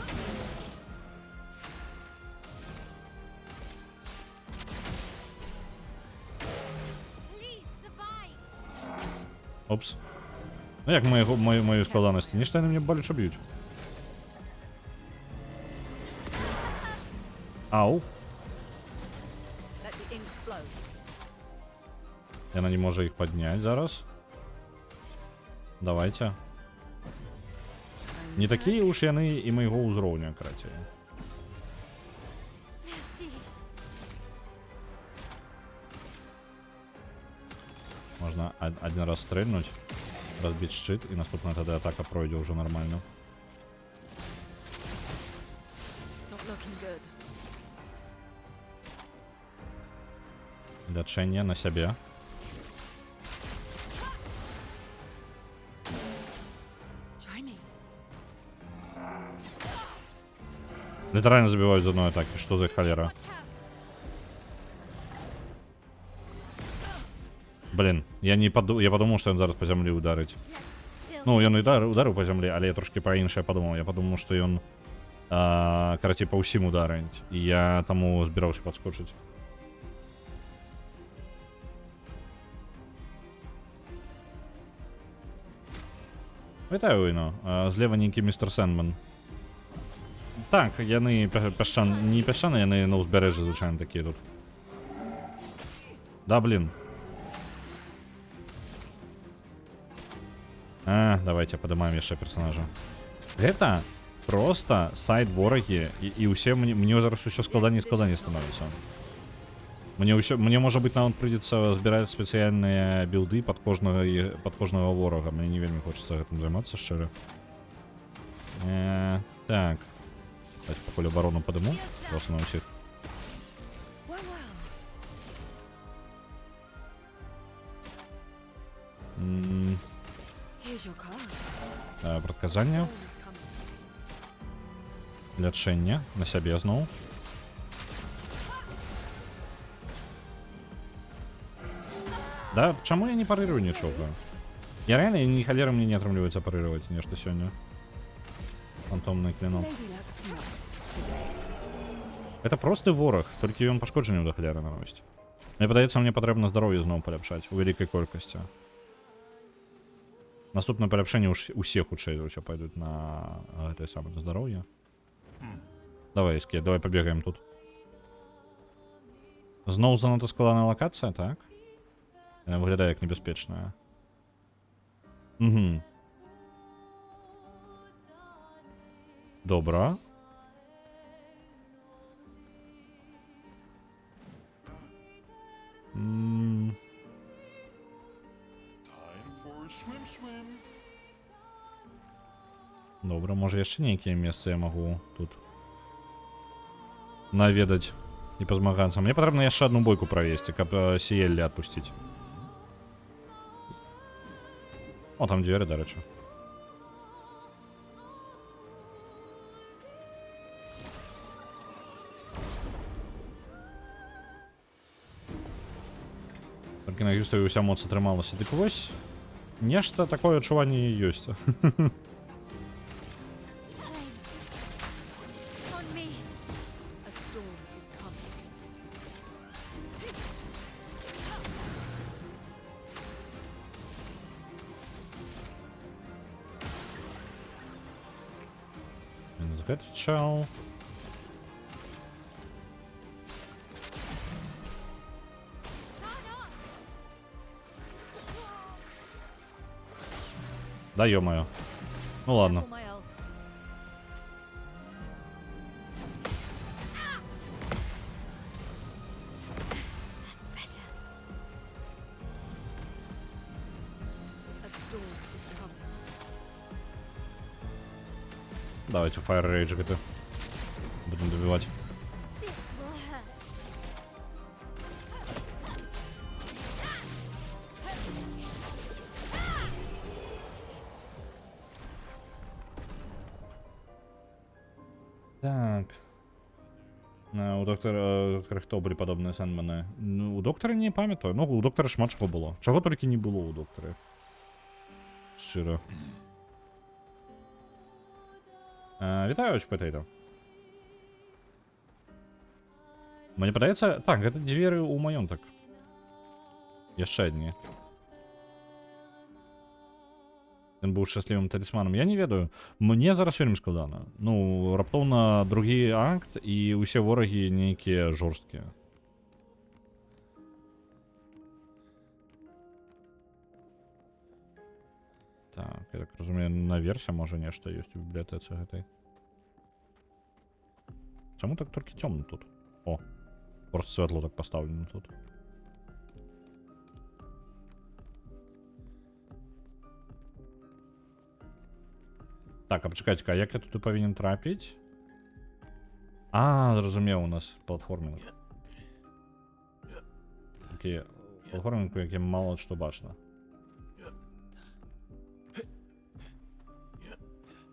Please survive. Опс. Ну як мої складаності? Ніж вони мені більше б'ють. Ау. Let the ink flow. Она не может их поднять зараз. Давайте. Не такие уж яны и моего узроўня, кстати. Merci. Можно один раз стрельнуть, разбить щит, и наступная тогда атака пройдет уже нормально. Not looking good. Лечение на себе. Try me. Литерально забивают из одной атаки. Что за холера? Watch out. Блин, я подумал, что он зараз по земле ударить. Let's spill. Ну, ён ударив по землі, але я трошки про інше подумав. Я подумав, що ён, короче, по усім ударить. І я тому збирався підскочити. Вітаю, Іно. Зліва нейкий містер Сендмен. Так, яны не пясчаны, яны на узбережжі, звичайно, такі тут. Да, блин. Давайте поднимаем еще персонажа. Это просто сайт вороги, и усе мне зараз все складанее становится. Мне может быть нам придется збирать специальные билды под кожного ворога. Мне не вельми хочется этим заниматься, щиро. Так. Давайте по полю оборону подниму. Просто на всех. Well, well. Here's your card. Предказання. Storm is coming. Лячэнне на сябе зноў. Да, чаму я не парырую нічога? Я реально ні халеры мне не атрымліваецца парыраваць нешта сёння. Фантомны клинок. Maybe that's not today. Это просты вораг, толькі ён пашкоджанняў да халеры наносіць. Мне падаецца, мне патрэбна здароўе зноў паляпшаць у вялікай колькасці. Наступное поляпшение усе хутчэй ўсё пойдут на этой самой здоровье. Давай, Скет, давай побегаем тут. Зноў занадта складаная локація, так? Яна выглядае як небяспечная. Угу. Добра. Time for a swim. Добра, можа яшчэ нейкія месцы я магу тут наведаць і пазмагацца. Мне патрэбна яшчэ одну бойку правесці, каб Сіеллі адпусціць. О, там дзверы, дарэчы. Толькі на Гюставе ўся моц атрымалася. Дык вось, нешта такое адчуванне і ёсць. Flames. On me. A storm is coming. Мінус гэты чаў. Да ё-моё. Ну ладно. For my ult. That's better. A storm is coming. Давайте Fire Rage гэты. Будем добивать. This will hurt. Так. У доктора хто былі падобныя Сэндманы? Ну, у доктара не памятаю. Ну, у доктара шмат чаго было. Чаго толькі не было у доктара. Шчыра. Вітаю, Potato. Мені падаецца... Так, гэта дзверы ў маёнтак. Яшчэ адні. Ён быў шчаслівым талісманам. Я не ведаю. Мне зараз вельмі складана. Ну, раптоўна другі акт, і ўсе ворагі нейкія жорсткія. Так, я так разумею, наверсе можа нешта ёсць у бібліятэцы гэтай. Чаму так толькі цёмна тут? О, просто святло так пастаўлена тут. Так, а пачакайце-ка, як я туды павінен трапіць? А, зразумеў, у нас платформінг. Такі платформінг, які мало што бачна.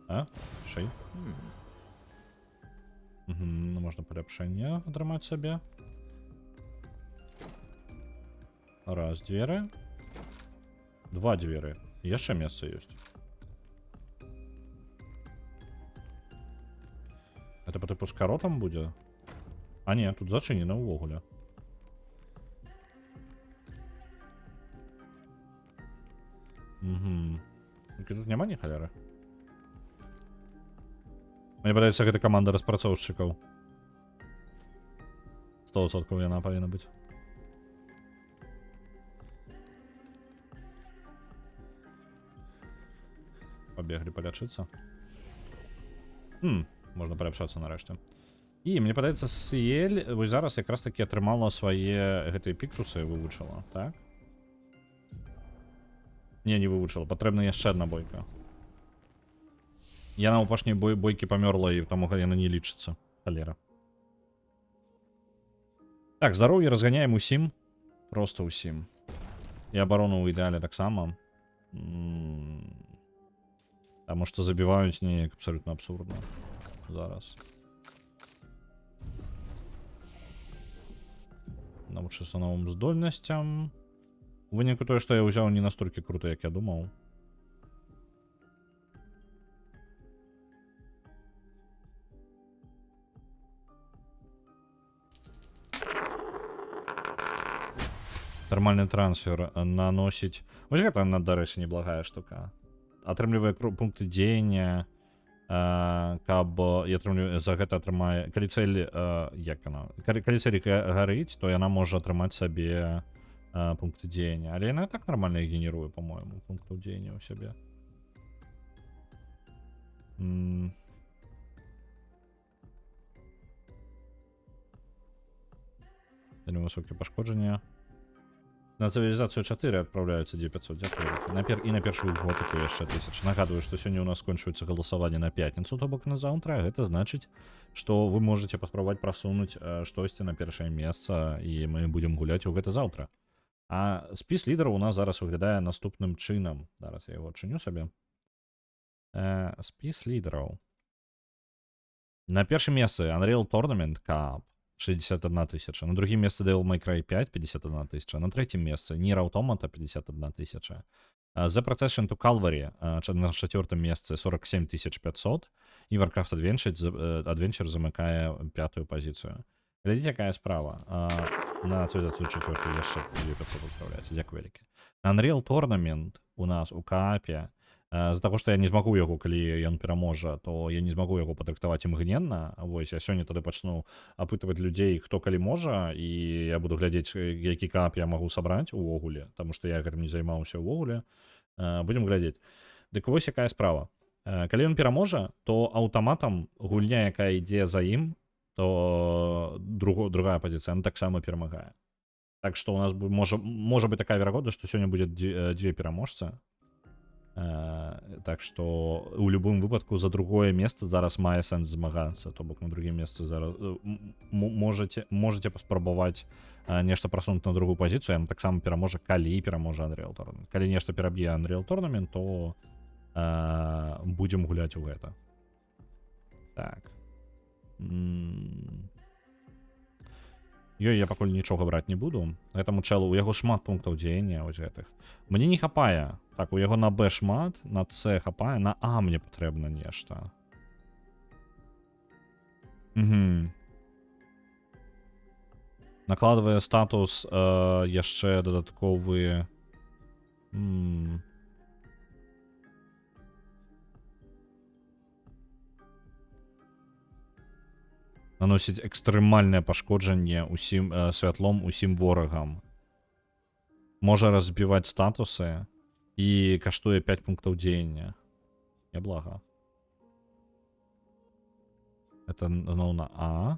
А? Шэй? Угу, ну можна паляпшэнне атрымаць сабе. Раз дзверы. Два дзверы. Яшчэ месца ёсць. Это по типу з каротам будзе? А не, тут зачынена ўвогуле. Угу. Тут няма ні халеры? Мне падаецца, гэта каманда распрацоўшчыкаў. 100% яна павінна быць. Пабеглі палячыцца. Можна паляпшацца нарэшце. І мне падаецца, Сіель вось зараз якраз такі атрымала свае гэтыя піктусы, вывучыла, так? Не вывучыла, патрэбна яшчэ адна бойка. Яна ў апошняй бойкі памёрла, і таму яна не лічыцца. Халера. Так, здароўе разганяем усім. Просто усім. І абарону ў ідэале таксама. Таму што забіваюць неяк абсалютна абсурдна. Зараз. Навучыцца новым здольнасцям. У выніку тое, што я ўзяў, не настолькі круто, як я думаў. Нормальный трансфер наносіць. Вось гэта, дарэчы, неблагая штука. Атрымлівае пункты дзеяння, каб я за гэта атрымаю... Калі цэль... Як яна? Калі цэль гарыць, то яна можа атрымаць сабе пункты дзеяння. Але яна так нармальна генеруе, по-моему, пунктаў дзеяння ў сябе. Вельмі высокія пашкоджання. На цивілізацію 4 адпраўляецца 2500, дзякую. І на першую готыку яшчэ 1000. Нагадую, што сёння ў нас скончваецца галасаванне на пятніцу, то бок на заўтра. Гэта значыць, што вы можаце паспрабаваць прасунуць штосьці на першае месца, і мы будзем гуляць у гэта заўтра. А спіс лідараў у нас зараз выглядае наступным чынам. Зараз я яго адчыню сабе. Спіс лідараў. На першым месцы Unreal Tournament Cup 61 тысяча. На другім месцы Devil May Cry 5 51 тысяча. На третьем месцы Nier Automata 51 тысяча. The Procession to Calvary на четвертом месце 47 500. И Warcraft Adventure замыкае пятую позицию. Глядзіце, якая справа. На цивілізацыю 4 яшчэ 2500 адпраўляецца. Дзякуй вялікі. Unreal Tournament у нас у каапе. З-за таго, што я не змагу яго, калі ён пераможа, то я не змагу яго падрыхтаваць імгненна. Вось, я сёння тады пачну апытваць людзей, хто калі можа, і я буду глядзець, які каап я магу сабраць увогуле, таму што я гэтым не займаўся ўвогуле. Будзем глядзець. Дык вось якая справа. Калі ён пераможа, то аўтаматам гульня, якая ідзе за ім, то другая пазіцыя, она таксама перамагае. Так што у нас можа быць такая верагоднасць, што сёння будзе дзве пераможцы. Так што у любым выпадку за другое месца зараз мае сэнс змагацца, то бок на другім месцы зараз можете паспрабаваць нешта прасунуць на другую пазіцыю, яна таксама пераможа, калі пераможа Unreal Tournament. Калі нешта пераб'е Unreal Tournament, то будзем гуляць у гэта. Так. Я пакуль нічога браць не буду. Гэтаму чэлу, у яго шмат пунктаў дзеяння вось гэтых. Мне не хапае. Так, у яго на Б шмат, на С хапае, на А мне патрэбна нешта. Угу. Накладывае статус яшчэ дадатковы. Наносіць экстрэмальнае пашкоджанне усім святлом усім ворагам. Можа разбіваць статусы і каштуе 5 пунктаў дзеяння. Няблага. Это зноў на А.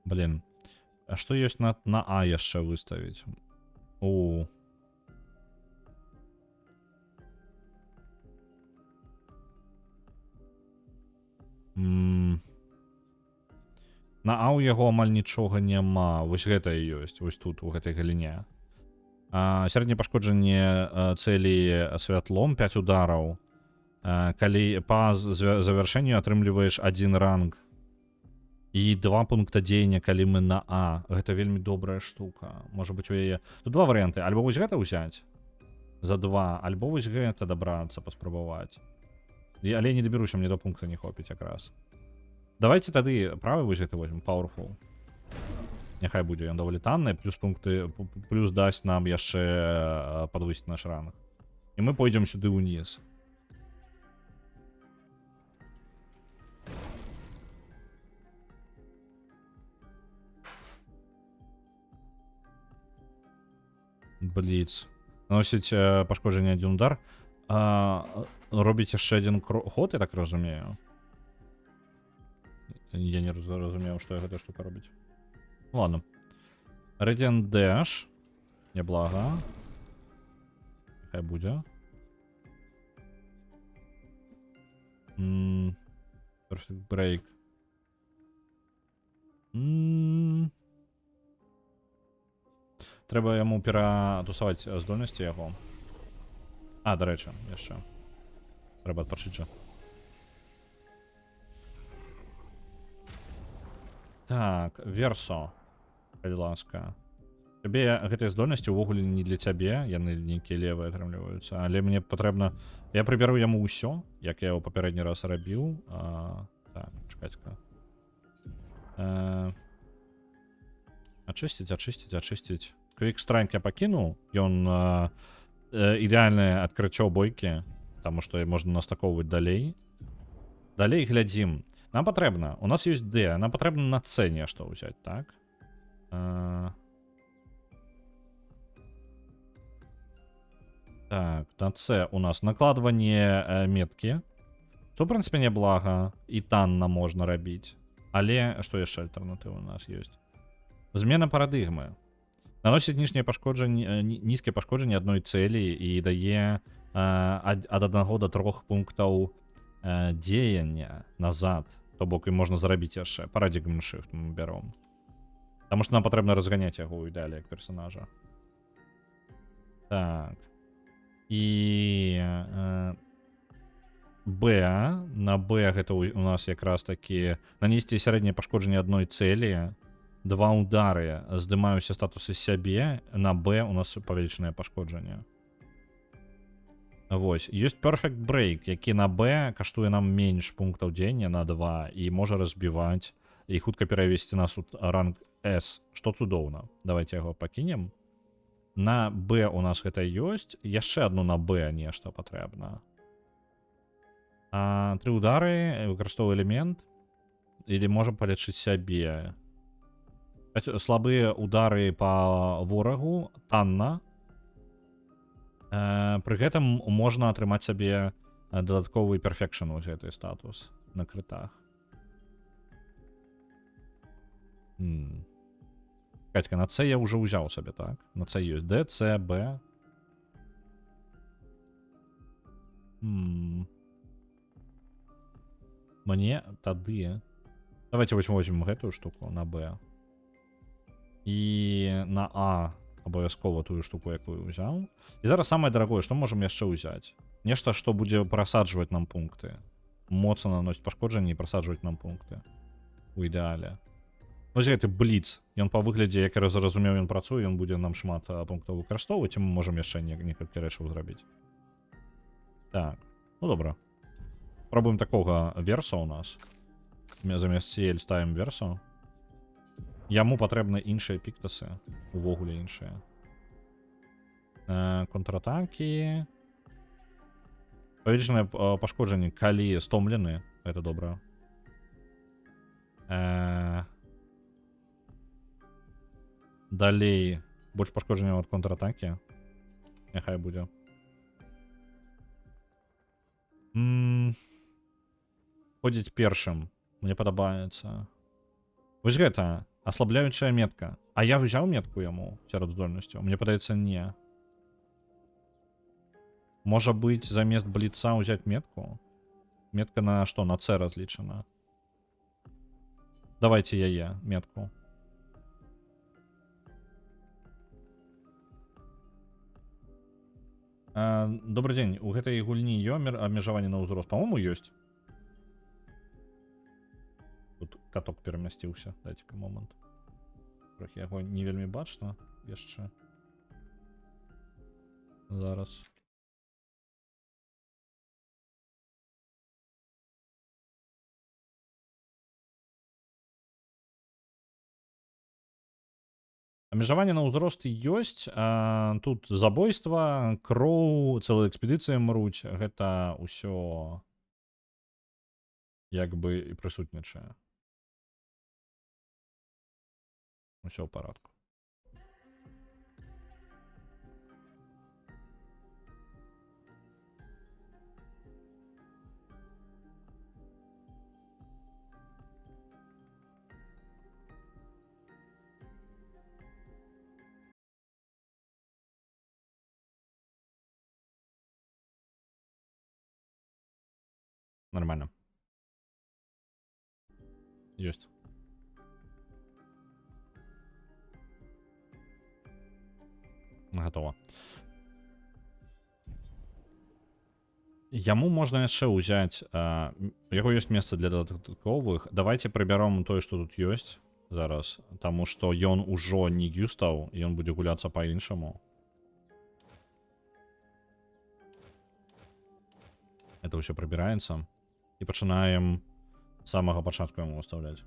Блин. А што ёсць на А яшчэ выставіць? У. На А ў яго амаль нічога няма. Вось гэта і ёсць. Вось тут, у гэтай галіне. Сярэдняе пашкоджанне цэлі святлом 5 удараў. Калі па завяршэнню атрымліваеш 1 ранг. І 2 пункта дзеяння, калі мы на А. Гэта вельмі добрая штука. Можа быць у яе... Тут два варыянты. Альбо вось гэта ўзяць. За 2. Альбо вось гэта дабрацца, паспрабаваць. Але не дабяруся, мне до пункта не хопіць якраз. Давайте тады правы вось гэта возьмем. Powerful. Няхай будзе, ён даволі танны. Плюс пункты... Плюс дасць нам яшчэ падвысіць наш ранг. І мы пойдзем сюды ўніз. Бліц. Наносіць пашкоджанне 1 удар. Робіць яшчэ 1 ход, я так разумею. Я не разумею, што гэта штука робіць. Ладно. Radiant Dash. Няблага. Хай будзе. Perfect Break. Трэба яму ператусаваць здольнасці яго. Дарэчы, яшчэ. Трэба адпачыць жа. Так, Версо. Калі ласка. Табе гэтыя здольнасці ўвогуле не для цябе, яны нейкія левыя атрымліваюцца, але мне патрэбна... Я прыбяру яму ўсё, як я яго папярэдні раз рабіў. Так, чакайце-ка. Ачысціць. Quick Strike я пакінуў, ён ідэальнае адкрыццё бойкі, таму што можна настакоўваць далей. Далей глядзім. Нам патрэбна, у нас ёсць D, нам патрэбна на C нешта ўзяць, так? Так, на C у нас накладванне меткі. Што, в прынцыпе, няблага, і танна можна рабіць. Але што яшчэ альтэрнатыва у нас ёсць? Змена парадыгмы. Наносіць нізкія пашкоджанні адной цэлі і дае ад 1 до 3 пунктаў дзеяння назад. То бок і можна зарабіць яшчэ. Парадыгм shift мы бяром. Таму што нам патрэбна разганяць яго ў ідэале як персонажа. Так. І Б. На Б гэта у нас якраз такі нанесці сярэдняе пашкоджанне адной цэлі. 2 удары, здымаюся статусы сябе, на Б у нас павелічанае пашкоджанне. Вось, ёсць Perfect Break, які на Б каштуе нам менш пунктаў дзеяння на 2 і можа разбіваць і хутка перавесці нас у ранг S, што цудоўна. Давайте яго пакінем. На Б у нас гэта ёсць, яшчэ адну на Б нешта патрэбна. 3 удары, выкарыстоўвае элемент, или можам палечыць сябе. Слабыя удары па ворагу, танна. Пры гэтым можна атрымаць сабе дадатковы перфекшн вось гэты статус на крытах. Катька, на С я уже ўзяў сабе, так? На С ёсць D, C, B. Мне тады... Давайте возьмем гэтую штуку на Б. І на А абавязкова тую штуку, якую ўзяў. І зараз самае дарагое, што можам яшчэ ўзяць? Нешта, што будзе прасаджваць нам пункты. Моцна наносіць пашкоджанні і прасаджваць нам пункты. У ідэале. Вось гэты бліц. Ён па выглядзе, як я зразумеў, ён працуе, ён будзе нам шмат пунктаў выкарыстоўваць, і мы можам яшчэ некалькі рэчаў зрабіць. Так. Ну добре. Пробуємо такого верса у нас. Ми замість CL ставимо версу. Йому потрібні інші піктаси. Увогуле інші. Контратаки. Повеличне пошкодження, коли стомлені. Это добре. Далей. Больше пошкодження від контратаки. Нехай буде. Ходить першим. Мне подобається. Вось гэта, ослабляючая метка. А я взял метку яму сярод здольнасцю? Мне падаецца, не. Можа быць, замест бліца ўзяць метку? Метка на што? На С разлічана. Давайте яе, метку. Добрый дзень. У гэтай гульні абмежаванне на ўзрост? По-моему, ёсць. Тут каток перамясціўся. Дайце-ка момант. Трохі яго не вельмі бачна яшчэ. Зараз. Абмежаванне на ўзрост ёсць. Тут забойства, кроў, цэлая экспедыцыя мруць. Гэта ўсё як бы і прысутнічае. Усё ў парадку. Нормально. Ёсць. Готово. Яму можна яшчэ ўзяць. Яго ёсць месца для дадатковых. Давайте прыбяром тое, што тут ёсць зараз. Таму што ён ужо не гюстаў, і ён будзе гуляцца па-іншаму. Это ўсё прыбіраецца. І пачынаем з самага пачатку яму ўстаўляць.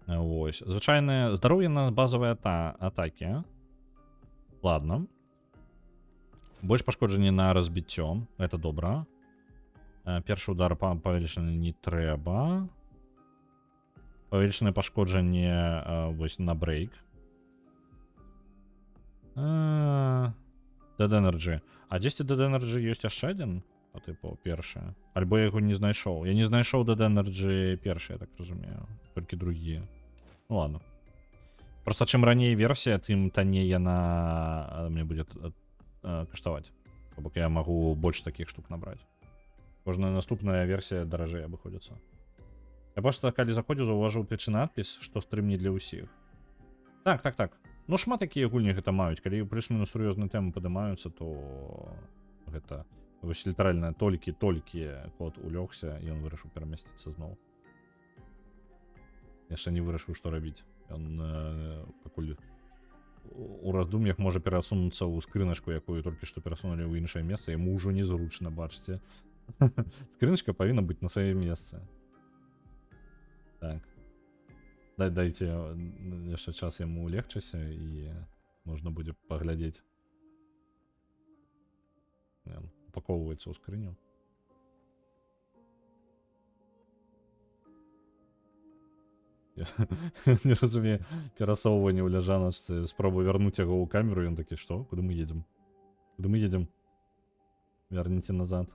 Вось. Звычайнае здароўе на базавыя атакі. Ладно. Больш пашкоджанне на разбіццё. Это добра. Першы удар павелічаны не трэба. Павелічанае пашкоджанне вось на брейк. Dead Energy. А дзесьці Dead Energy ёсць яшчэ адзін? По типу першы. Альбо я яго не знайшоў. Я не знайшоў Dead Energy першы, я так разумею. Толькі другія. Ну ладно. Просто чым раней версія, тым танней яна мне будзе каштаваць. Бок я магу больш такіх штук набраць. Кожная наступная версія даражэй абыходзіцца. Я просто калі заходзіў, заўважыў першы надпіс, што стрым не для ўсіх. Так. Ну шмат якія гульні гэта маюць. Калі плюс-мінус сур'ёзныя тэмы падымаюцца, то гэта вось літаральна толькі код улёгся, і ён вырашыў перамясціцца зноў. Яшчэ не вырашыў, што рабіць. Ён пакуль у раздум'ях можа перасунуцца ў скрыначку, якую толькі што перасунулі ў іншае месца, яму ўжо незручна, бачце. Скрыначка павінна быць на сваё месца. Так. Дайце яшчэ час яму улегчыся, і можна будзе паглядзець. Ён упаковваецца ў скрыню. Я не разумею перасоўванне ў ляжаначцы. Спробую вярнуць яго ў камеру, ён такі, што? Куды мы едзем? Куды мы едзем? Вярніце назад.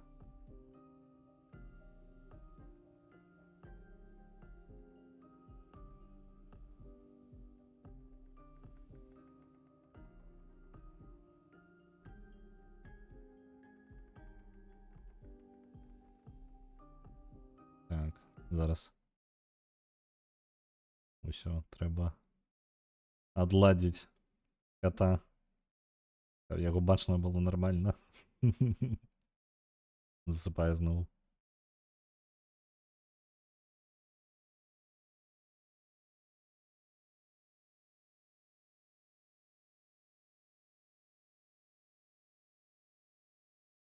Так, зараз. Усё, трэба адладзіць кота. Яго бачна было нармальна. Засыпае зноў.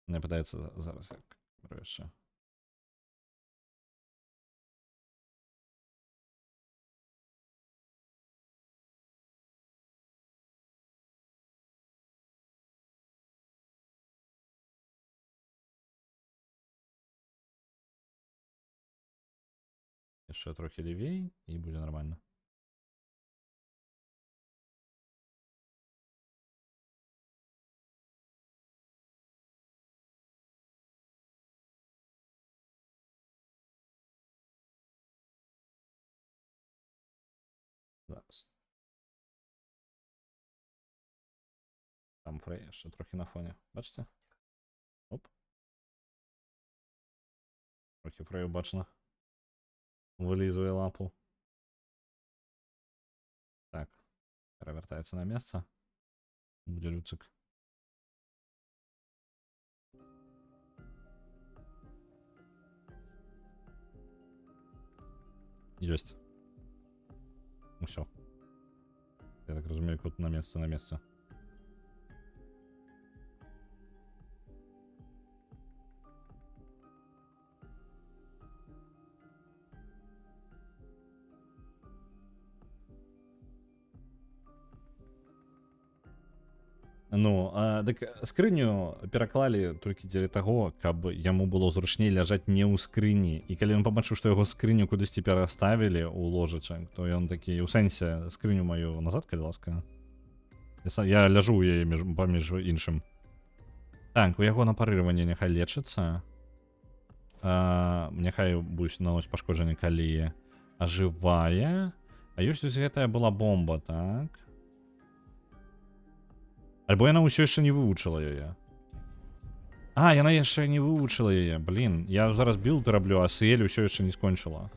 Не питається зараз як ще. Ще трохи лівій і буде нормально. Зараз. Там Фрей ще трохи на фоні. Бачите? Оп. Трохи Фрею бачно. Вилізує лапу. Так. Перевертається на місце. Буде Люцик. Есть. Ну все. Я так розумію, кут на місце, на місце. Ну, так скрыню пераклалі толькі дзеля таго, каб яму было зручней ляжаць не ў скрыні. І калі ён пабачыў, што яго скрыню кудысьці пераставілі ў ложачак, то ён такі, у сэнсе, скрыню маю назад, калі ласка. Я ляжу ў яе паміж іншым. Так, у яго на парырванне няхай лечыцца. Няхай будуць наносіць пашкоджанне, калі ажывае. А ёсць вось гэтая была бомба, так? Альбо яна ўсё яшчэ не вывучыла яе. Яна яшчэ не вывучыла яе. Блін, я зараз білд раблю, а Сиэль ўсё яшчэ не скончыла.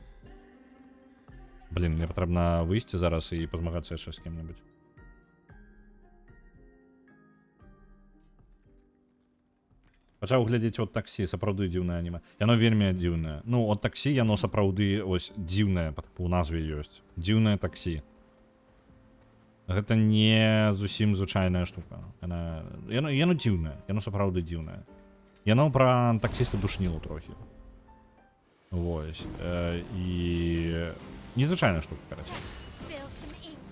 Блін, мне патрэбна выйсці зараз і пазмагацца яшчэ з кім-небудзь. Пачаў глядзець от таксі, сапраўды дзіўнае аніме. Яно вельмі дзіўнае. Ну, от таксі яно сапраўды ось дзіўнае, у назве ёсць. Дзіўнае таксі. Гэта не зусім звычайная штука. Яно дзіўнае, яно сапраўды дзіўнае. Яно пра таксіста душніло трохі. Вось. І незвычайная штука, карацей. Spill some ink.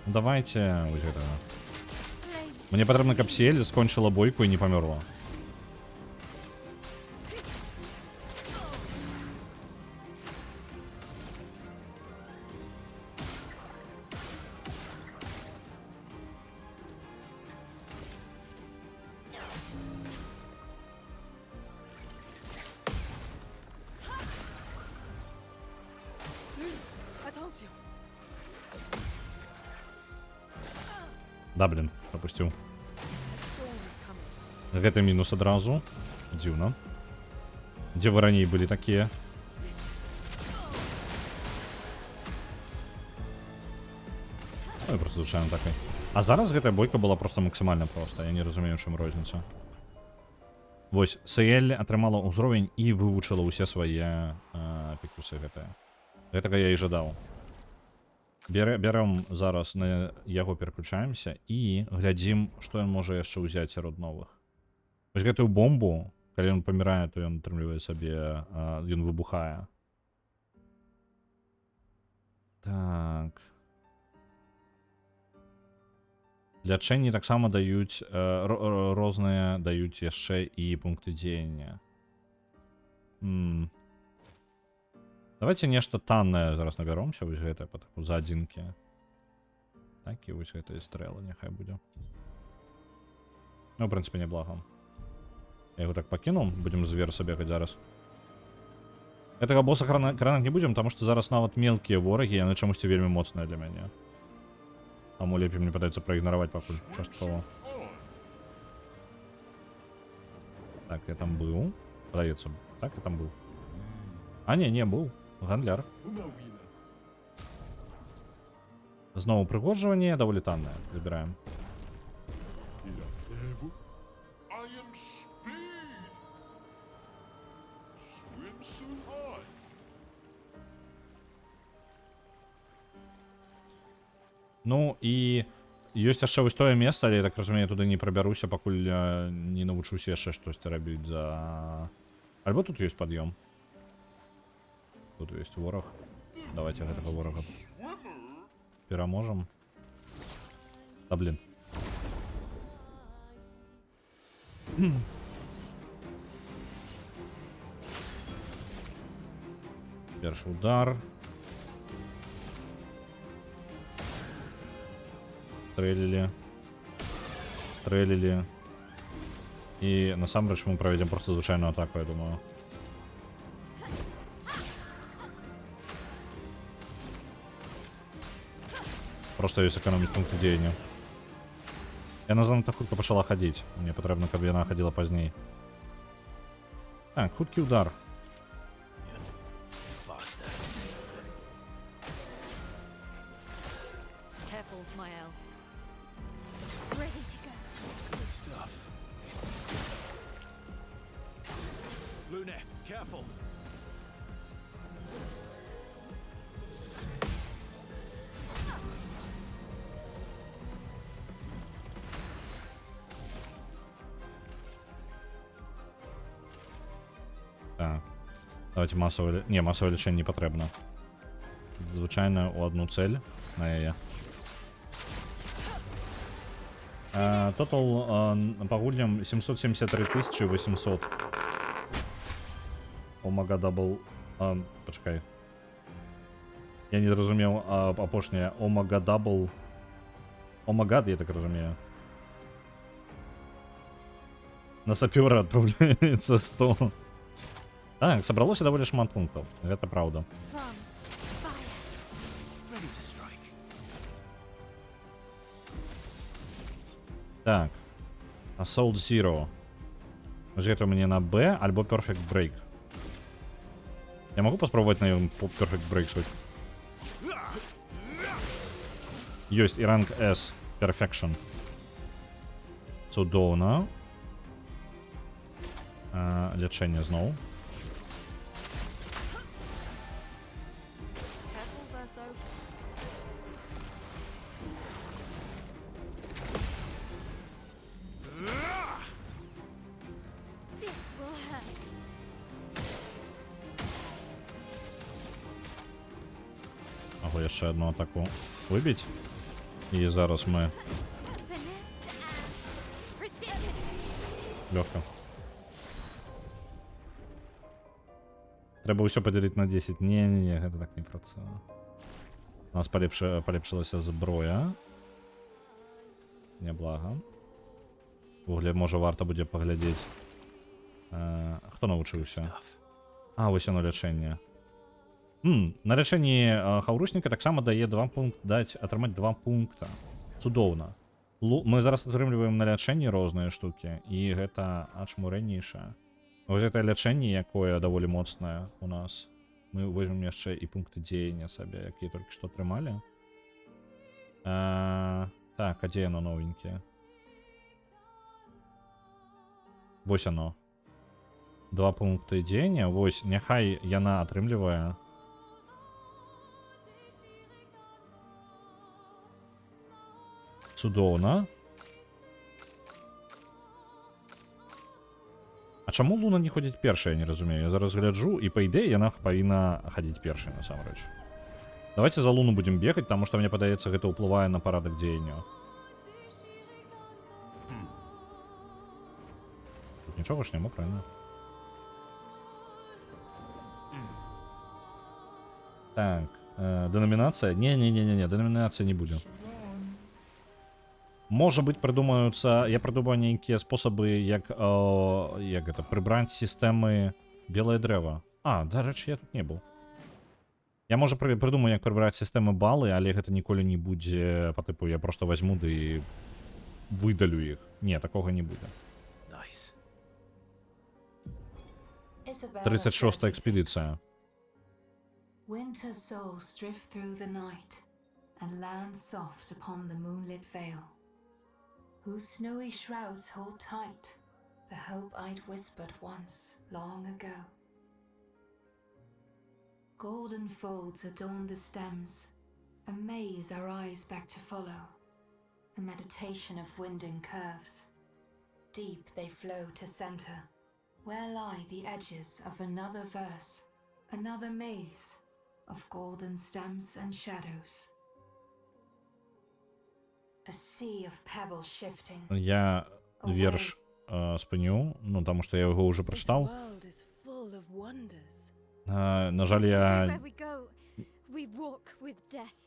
Давайте вось гэта. Flames. Мне патрэбна, каб Сиэль скончыла бойку і не памёрла. Attention. Да, блін, пропустив. A storm is coming. Гэта мінус адразу. Дзіўна. Дзе вы раней былі такія? Ой, просто звычайна такай. А зараз гэтая бойка была просто максімальна проста. Я не разумею, чым розніца. Вось, Сиэль атрымала ўзровень і вывучыла ўсе свае пікусы гэтыя. Гэтага я і жадаў. Бярем зараз на яго пераключаемся і глядзім, што ён можа яшчэ ўзяць сярод новых. Вось гэтую бомбу, калі ён памірае, то ён атрымлівае сабе, ён выбухае. Так. Лячэнні таксама даюць, розныя даюць яшчэ і пункты дзеяння. Давайте нешта таннае зараз набяромся, вось гэта за адзінкі. Так, і вось гэтыя стрэлы няхай будзе. Ну, в прынцыпе, неблаго. Я яго так пакінуў, будзем з верса бегаць зараз. Гэтага боса кранаць не будзем, таму што зараз нават мелкія ворагі, яны чамусьці вельмі моцныя для мяне. Таму лепей мне падаецца праігнараваць пакуль часткова. Так, я там быў. Падаецца, так, я там быў. А, не быў. Гандляр. Знову прыгожванне, даволі таннае. Забіраем. I am speed. Swim so high. Ну і Ёсць яшчэ вось тое месца, але я так разумею, туды не прабяруся, пакуль не навучуся яшчэ штосьці рабіць за... Альбо тут ёсць пад'ём. Тут ёсць вораг. Давайте гэтага ворага пераможам. А, блин. Першы удар. Стрелили. Стрелили. И насамрэч мы проведем просто звычайную атаку, я думаю. Просто ёсць экономіць пункты дзеяння. Яна занадта хутка пачала хадзіць. Мне патрэбна, каб яна хадзіла пазней. Так, хуткі удар. Careful, Mael. Ready to go. Good stuff. Lune, careful. Так. Давайте массовое... Не, массовое лечение не потребно. Звычайно у одну цель на яе. Тотал по гульням 773 800. Омага дабл... Почекай. Я не зразумеў апошняе. Омага дабл... Омагад, я так разумею. На сапёра отправляется 100. Так, собралося даволі шмат пунктаў. Гэта правда. From fire. Ready to strike. Так. Assault Zero. Гэта у мяне на Б, альбо Perfect Break. Я могу паспробовать на нем Perfect Break свой? Ёсць і ранг S. Perfection. Цудоўна. Лячэнне зноў. Careful, Verso. This will hurt. Або яшчэ одну атаку выбіць. І зараз мы Finesse and precision. лёгка. Трэба ўсё падзяліць на 10. Не, гэта так не працуе. У нас палепшылася зброя. Няблага. Вугле, можа, варта будзе паглядзець. Хто навучыўся? А, вось яно лячэнне. На лячэнні хаўрусніка таксама дае 2 пункт, даць атрымаць 2 пункта. Цудоўна. Мы зараз атрымліваем на лячэнні розныя штукі, і гэта ачмурэннейшае. Вось гэтае лячэнне, якое даволі моцнае у нас. Мы возьмем яшчэ і пункты дзеяння сабе, якія толькі што атрымалі. Так, а дзе яно новенькие? Вось оно. 2 пункты дзеяння. Вось, няхай яна атрымлівае. Цудоўна. А чаму Луна не ходзіць першая, я не разумею. Я зараз гляджу, і па ідэі яна павінна хадзіць першай, насамрэч. Давайте за Луну будем бегать, таму што мне падаецца, гэта ўплывае на парадак дзеяння. Тут нічога ж няма, правильно? Так, деномінацыя? Не, деномінацыя не будзе. Можа быць, прыдумаюцца... Я прыдумаю нейкія спосабы, як гэта, прыбраць сістэмы белае дрэва. Дарэчы, я тут не быў. Я, можа, прыдумаю, як прыбраць сістэмы балы, але гэта ніколі не будзе па тыпу, я просто возьму ды выдалю іх. Не, такога не будзе. 36-я экспедыцыя. Winter's soul drift through the night and land soft upon the moonlit vale, whose snowy shrouds hold tight the hope I'd whispered once long ago. Golden folds adorn the stems, a maze our eyes back to follow, a meditation of winding curves. Deep they flow to center, where lie the edges of another verse, another maze of golden stems and shadows. A sea of pebbles shifting. Я вірш спиню, ну, тому що я його вже This прочитав. world is full of wonders. На жаль, я Everywhere we go, we walk with death.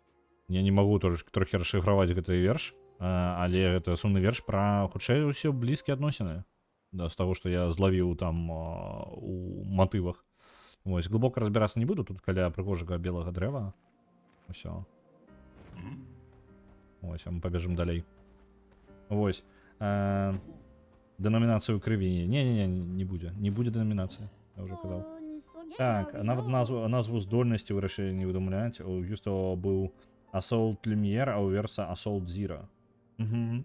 не магу трохі расшифраваць гэты верш, але гэта сумны верш пра хутчэй усё блізкія адносіны, да, з таго, што я злавіў там у матывах. Вось, глыбока разбірацца не буду, тут каля прыгожага белага дрэва. Усё. Вось, а мы пабежым далей. Вось. Дэнамінацыю крыві. Не-не-не, не будзе. Не будзе дэнамінацыі, я ўжо казаў. Так, нават назву здольнасці вырашылі не выдумляць. У Юста быў Assault Lumiere, а у Верса Assault Zero. Угу.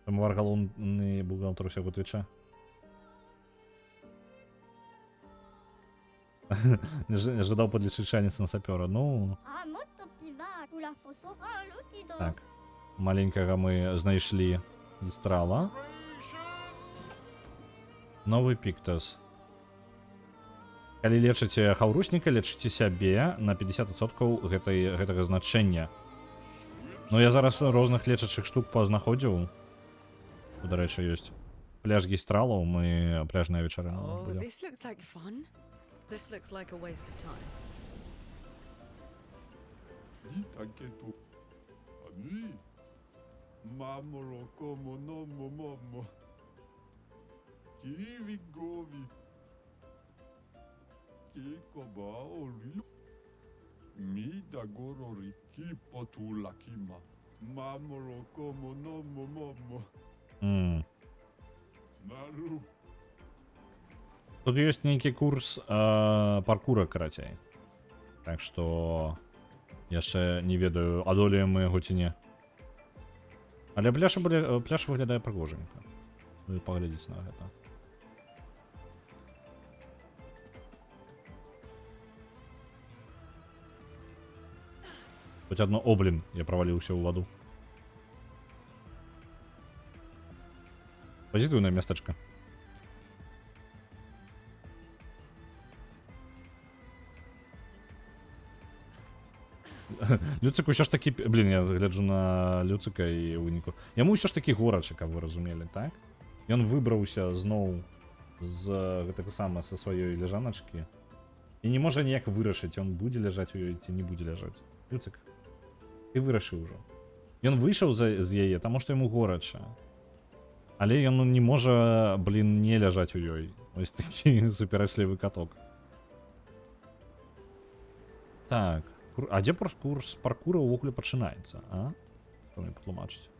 Там варгалоўны бухгалтер усяго твіча. Не жадаў падлічыць шанец на сапёра. Ну, так. Маленькага мы знайшлі Лістрала. Новы Піктас. Калі лечыце хаўрусніка, лечыце сябе на 50% гэтага значэння. Ну, я зараз розных лечачых штук пазнаходзіў. Дарэчы, ёсць пляж Гістралаў, мы пляжная вечарына Oh, будзе. this looks like fun. This looks like a waste of time. Tanketo. Ani. Mamolo como no momo. Kiwi govi. Kiko ba oli. Mi da goro riki potula kima. Mamolo como no momo. Naru. Тут ёсць нейкі курс паркура, карацей. Так што яшчэ не ведаю, адолеем мы яго ці не. Але пляж выглядае прыгожанька. Вы паглядзіце на гэта. Хоць адно, о, блін, я праваліўся ў ваду. Пазітыўнае мястэчка. Люцик ўсё ж такі, блін, я гляджу на Люцика і выніку. Яму ўсё ж такі горача, каб вы разумелі, так? Ён выбраўся зноў з гэтага сама са сваёй ляжаначкі і не можа ніяк вырашыць, ён будзе ляжаць у ёй ці не будзе ляжаць. Люцик, ты вырашыў ужо. Ён выйшаў з яе, таму што яму горача. Але ён не можа, блін, не ляжаць у ёй. Ось такі суперачлівы каток. Так. А дзе курс паркура ўвогуле пачынаецца, а? Што мне патлумачыць?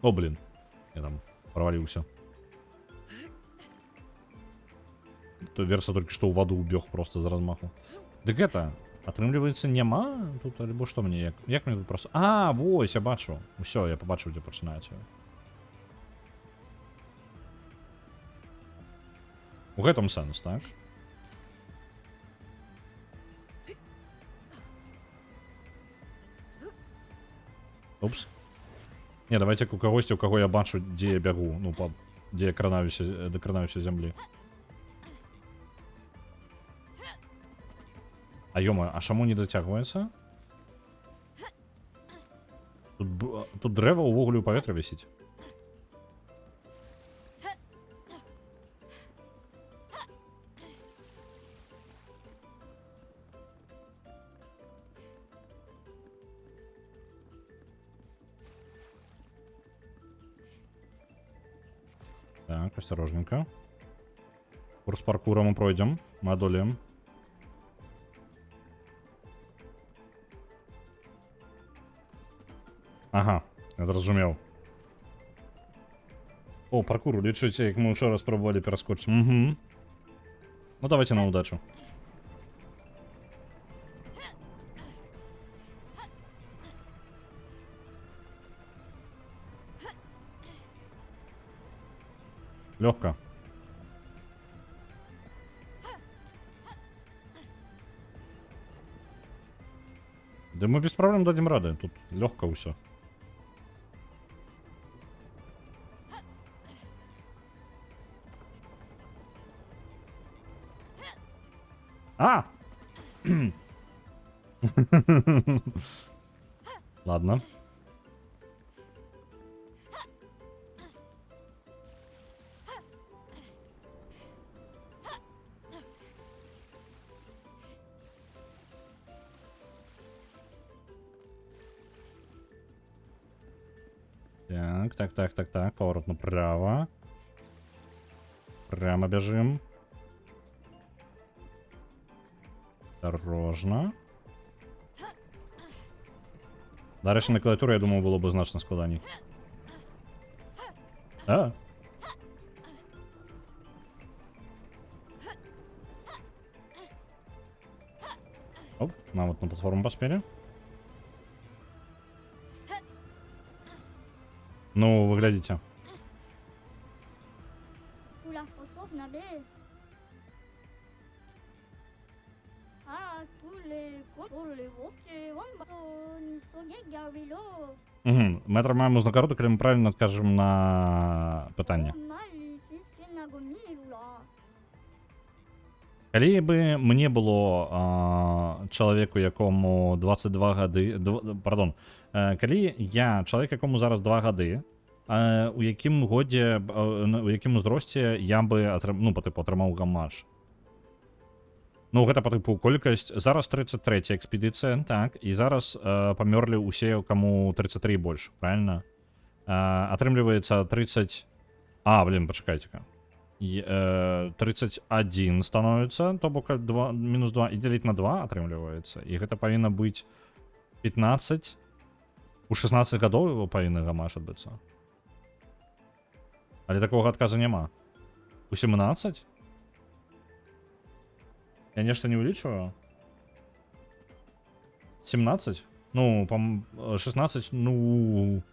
О, блін. Я там праваліўся. То Верса толькі што ў ваду ўбег просто з размаху. Дык гэта... Атрымліваецца, няма тут, альбо што мне, як мне тут просто... А, вось, я бачу. Усё, я пабачыў, дзе пачынаецца. У гэтым сэнс, так? Упс. Не, давайте у кагосьці, у каго я бачу, дзе я бягу. Ну, дзе я дакранаюся зямлі. А ёма, а чаму не дацягваецца? Тут дрэва ўвогуле ў паветры вісіць. Так, осторожненько. Курс паркура мы пройдем, мы одолеем. Ага, я зразумеў. О, паркур, лічыце, як мы ўчора спрабавалі пераскочыць. Угу. Ну давайте на удачу. Легко. Да мы без проблем дадим рады. Тут легко все. А! Ладно. Так. Поворот направо. Прямо бежим. Осторожно. Дальше на клавиатуру, я думаю, было бы значно складаней. А? Оп, нам вот на платформу поспели. Ну, вы глядите. Oula, Fossof, Nabel. Ah, tous les вообще, он не соге Гавило. Угу. Ми отримаємо з нагороду, коли ми правильно відкажемо на питання. Малі фісфі на гомілула. Коли би мені було чоловіку, якому 22 годи, пардон, коли я, чоловік, якому зараз 2 годи, у якому годі, у якому зрості я би отримав гамаш. Ну, гэта по типу колькасць. Зараз 33 экспедиция, так, і зараз померли усе, кому 33 и больше, правильно? Отрымливается 30... блин, почекайте-ка. 31 становится, то бок минус 2, и делить на 2 отрымливается. И гэта повинно быть 15. У 16 годов его повинно гамаш отбыться. Але такого отказа нема. У 17? Я нечто не увеличиваю. 17? Ну, 16, ну,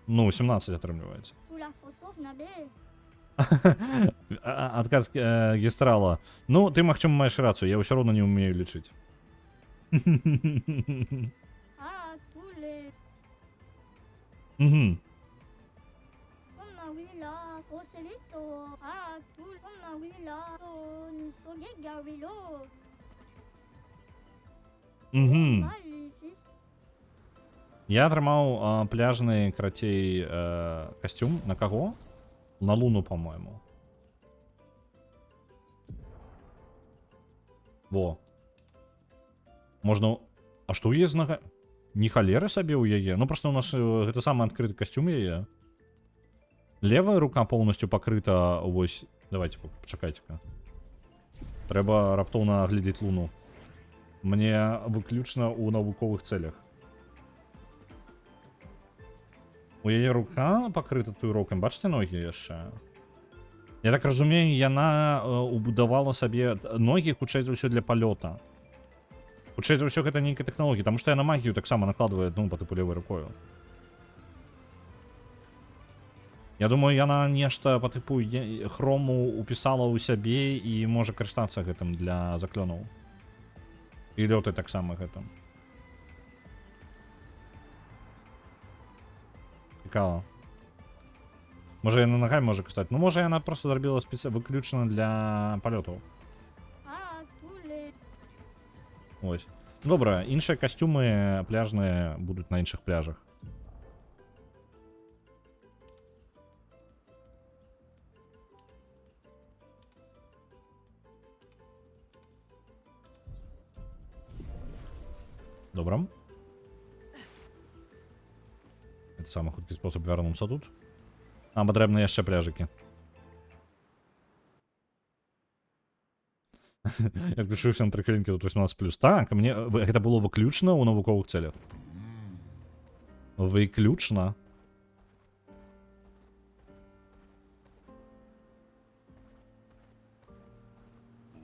17 отрымливается. Oula, Fossof, Nabel. Отказ Гестрала. Ну, ты, Махчум, маешь рацию, я все равно не умею лечить. Ah, tous les... Угу. Willa, Foselito. Ah, tous Willa, ni soge Gavilo. Угу. Малі фісфі. Я отримав пляжний кратей костюм. На кого? На Луну, по-моему. Во. Можно... А что есть на... Не холеры себе у яе? Ну просто у нас это самый открытый костюм яе. Левая рука полностью покрыта. Ось. Давайте, почекайте-ка. Треба раптоўна оглядеть Луну. Мне выключно у навуковых целях. У яе рука покрыта татуіроўкамі. Бачите ноги яшчэ? Я так разумею, яна убудавала сабе ноги, хутчэй за ўсё для палёта. Хутчэй за ўсё гэта нейкая тэхналогія, таму што яна магію таксама накладвае, ну, па тыпу левой рукою. Я думаю, яна нешта па тыпу хрому упісала ў сябе і можа карыстацца гэтым для заклёнаў. І лёты таксама гэтым. Цікава. Можа яна нагамі можа кастаць. Ну можа яна просто зрабіла выключна для палётаў. Ah, tous les... Ось. Добра, іншыя касцюмы пляжныя будуць на іншых пляжах. Добра. Это самый хуткі спосаб вярнуцца тут. Патрэбны яшчэ пляжыкі. Я включыўся на 3 хвілінкі тут 18+. Так, мне гэта было выключна ў навуковых целях. Выключна.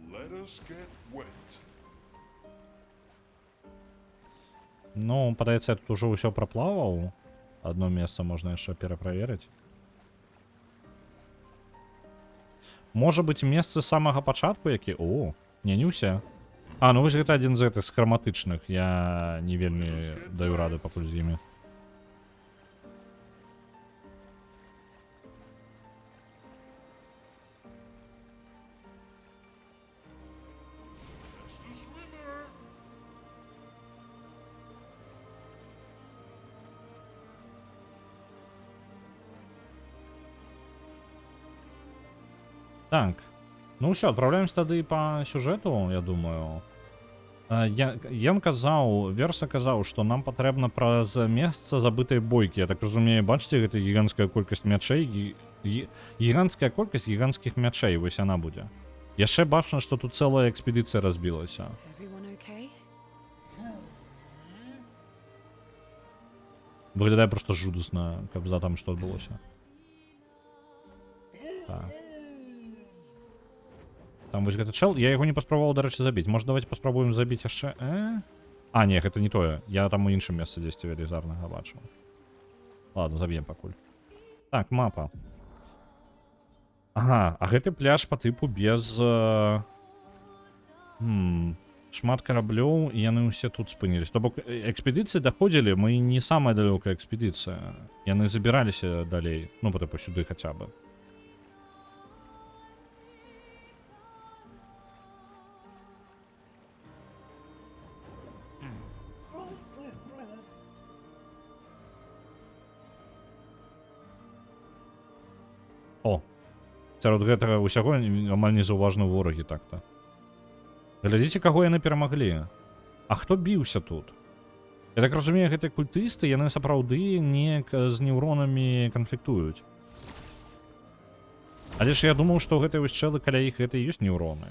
Let us get wet. Ну, падаецца, я тут ужо ўсё праплаваў. Одно месца можна яшчэ пераправерыць. Можа быць месцы з самага пачатку, які... О, не ўсе. А, ну вось гэта адзін з гэтых схраматычных. Я не вельмі даю рады пакуль з імі. That's the swimmer. Так. Ну ўсё, адпраўляемся тады па сюжэту, я думаю. Ён казаў, Верса казаў, што нам патрэбна праз месца забытай бойкі. Я так разумею, бачыце, гэта гіганцкая колькасць мячэй, гіганцкая колькасць гіганцкіх мячэй, вось яна будзе. Яшчэ бачна, што тут цэлая экспедыцыя разбілася. Everyone okay? Выглядае проста жудасна, каб за там што адбылося. Так. Там вось гэты чел, я яго не паспрабаваў, дарэчы, забіць. Можа, давайте паспрабуем забіць яшчэ... А, не, гэта не тое. Я там у іншым месцы дзесьці велізарнага бачу. Ладно, заб'ем пакуль. Так, мапа. Ага, а гэты пляж па тыпу без... Шмат караблёў, і яны ўсе тут спыніліся. То бок, экспедыцыі даходзілі, мы не самая далёкая экспедыцыя. Яны забіраліся далей. Ну, па тыпу сюды хаця бы. О, сярод гэтага ўсяго амаль незаўважны ворагі так-то. Глядзіце, каго яны перамаглі. А хто біўся тут? Я так разумею, гэтыя культысты, яны сапраўды неяк з неўронамі канфліктуюць. Але ж я думаў, што гэтыя вось чэлы каля іх гэта і ёсць неўроны.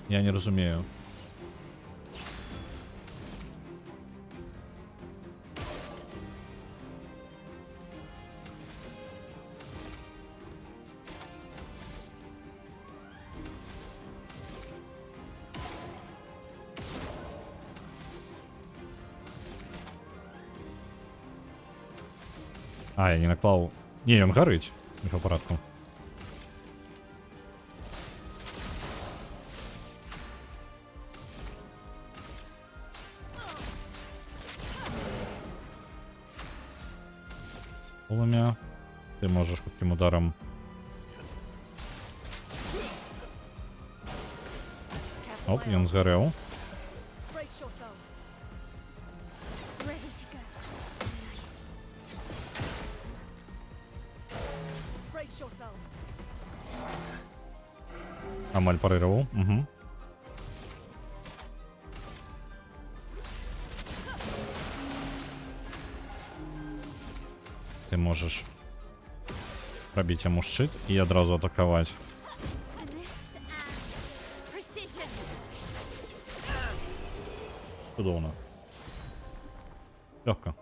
Я не разумею. А, я не наклаў... Не, ён гарыць. Не па парадку. Полымя. Ты можаш хуткім ударам. Оп, ён згарэў. Brace yourselves. Ready to go. Nice. Brace yourselves. Амаль парыраваў. Угу. Ты можаш пробіць яму шчыт і адразу атакаваць. Finesse and precision. Цудоўна. Лёгка.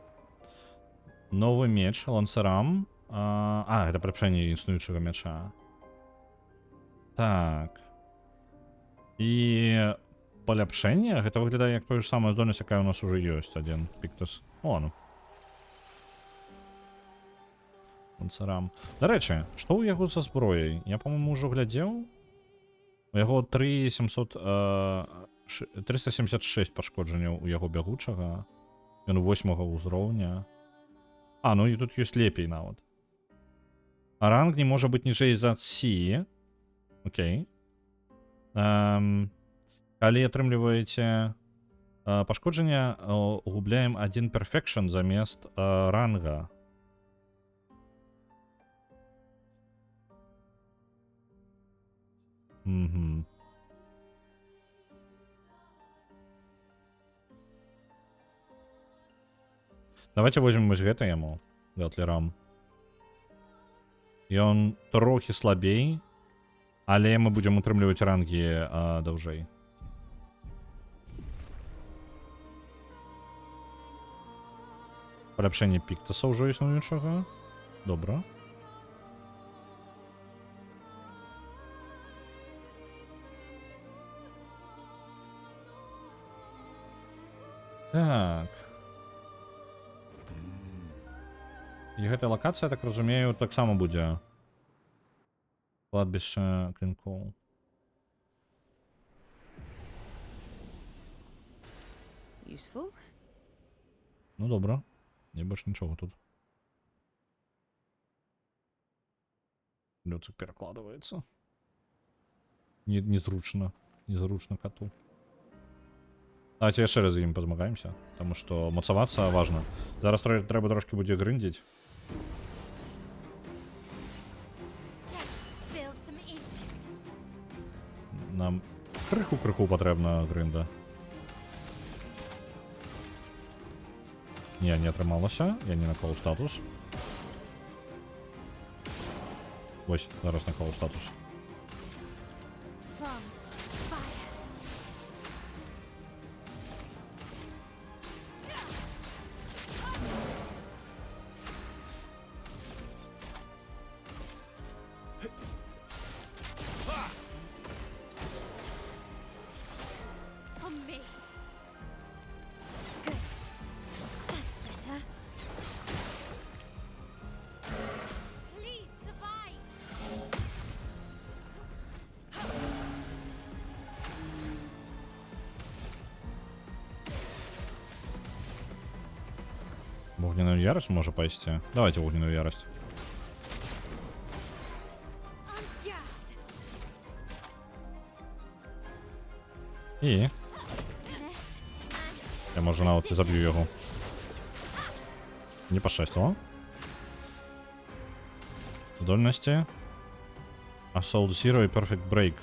Новы меч, лансерам. Гэта прапшэнне існуючага мяча. Так. І паляпшэнне, гэта выглядае як тое ж самая здольнасць, якая у нас уже ёсць адзін піктас. О, ну. Лансерам. Дарэчы, што ў яго са зброяй? Я, па-моему, ўжо глядзеў. У яго 376 пашкоджанняў у яго бягучага. Ён 8-го ўзроўня. А, ну і тут ёсць лепей нават. А ранг не можа быць ніжэй за C. Окей. Калі атрымліваеце пашкоджання, губляем 1 perfection замест ранга. Угу. Давайте возьмем вось гэта яму, гатлерам. Ён трохі слабей, але мы будзем утрымліваць рангі даўжэй. Паляпшэнне піктаса ўжо існуючага. Добра. Так. І гэтая лакацыя, так разумею, таксама будзе Кладбище клинков. Useful. Ну добре. Ні, більш нічого тут. Люцик перекладывается. Незручно. Незручно коту. Давайте ще раз їм позмагаємося, тому що моцуватися важно. Зараз треба трошки буде гриндить. Let's spill some ink. Нам криху потрібна гринда. Ні, не отрималося. Я не наколов статус. Ось, зараз наколов статус. From fire. On me. Good. That's better. Please survive. Вогняную ярость може пасти. Давайте вогняную ярость. On guard. І Finesse я може навіть і заб'ю його. Не пощастило. Здольності. Assault Zero і Perfect Break.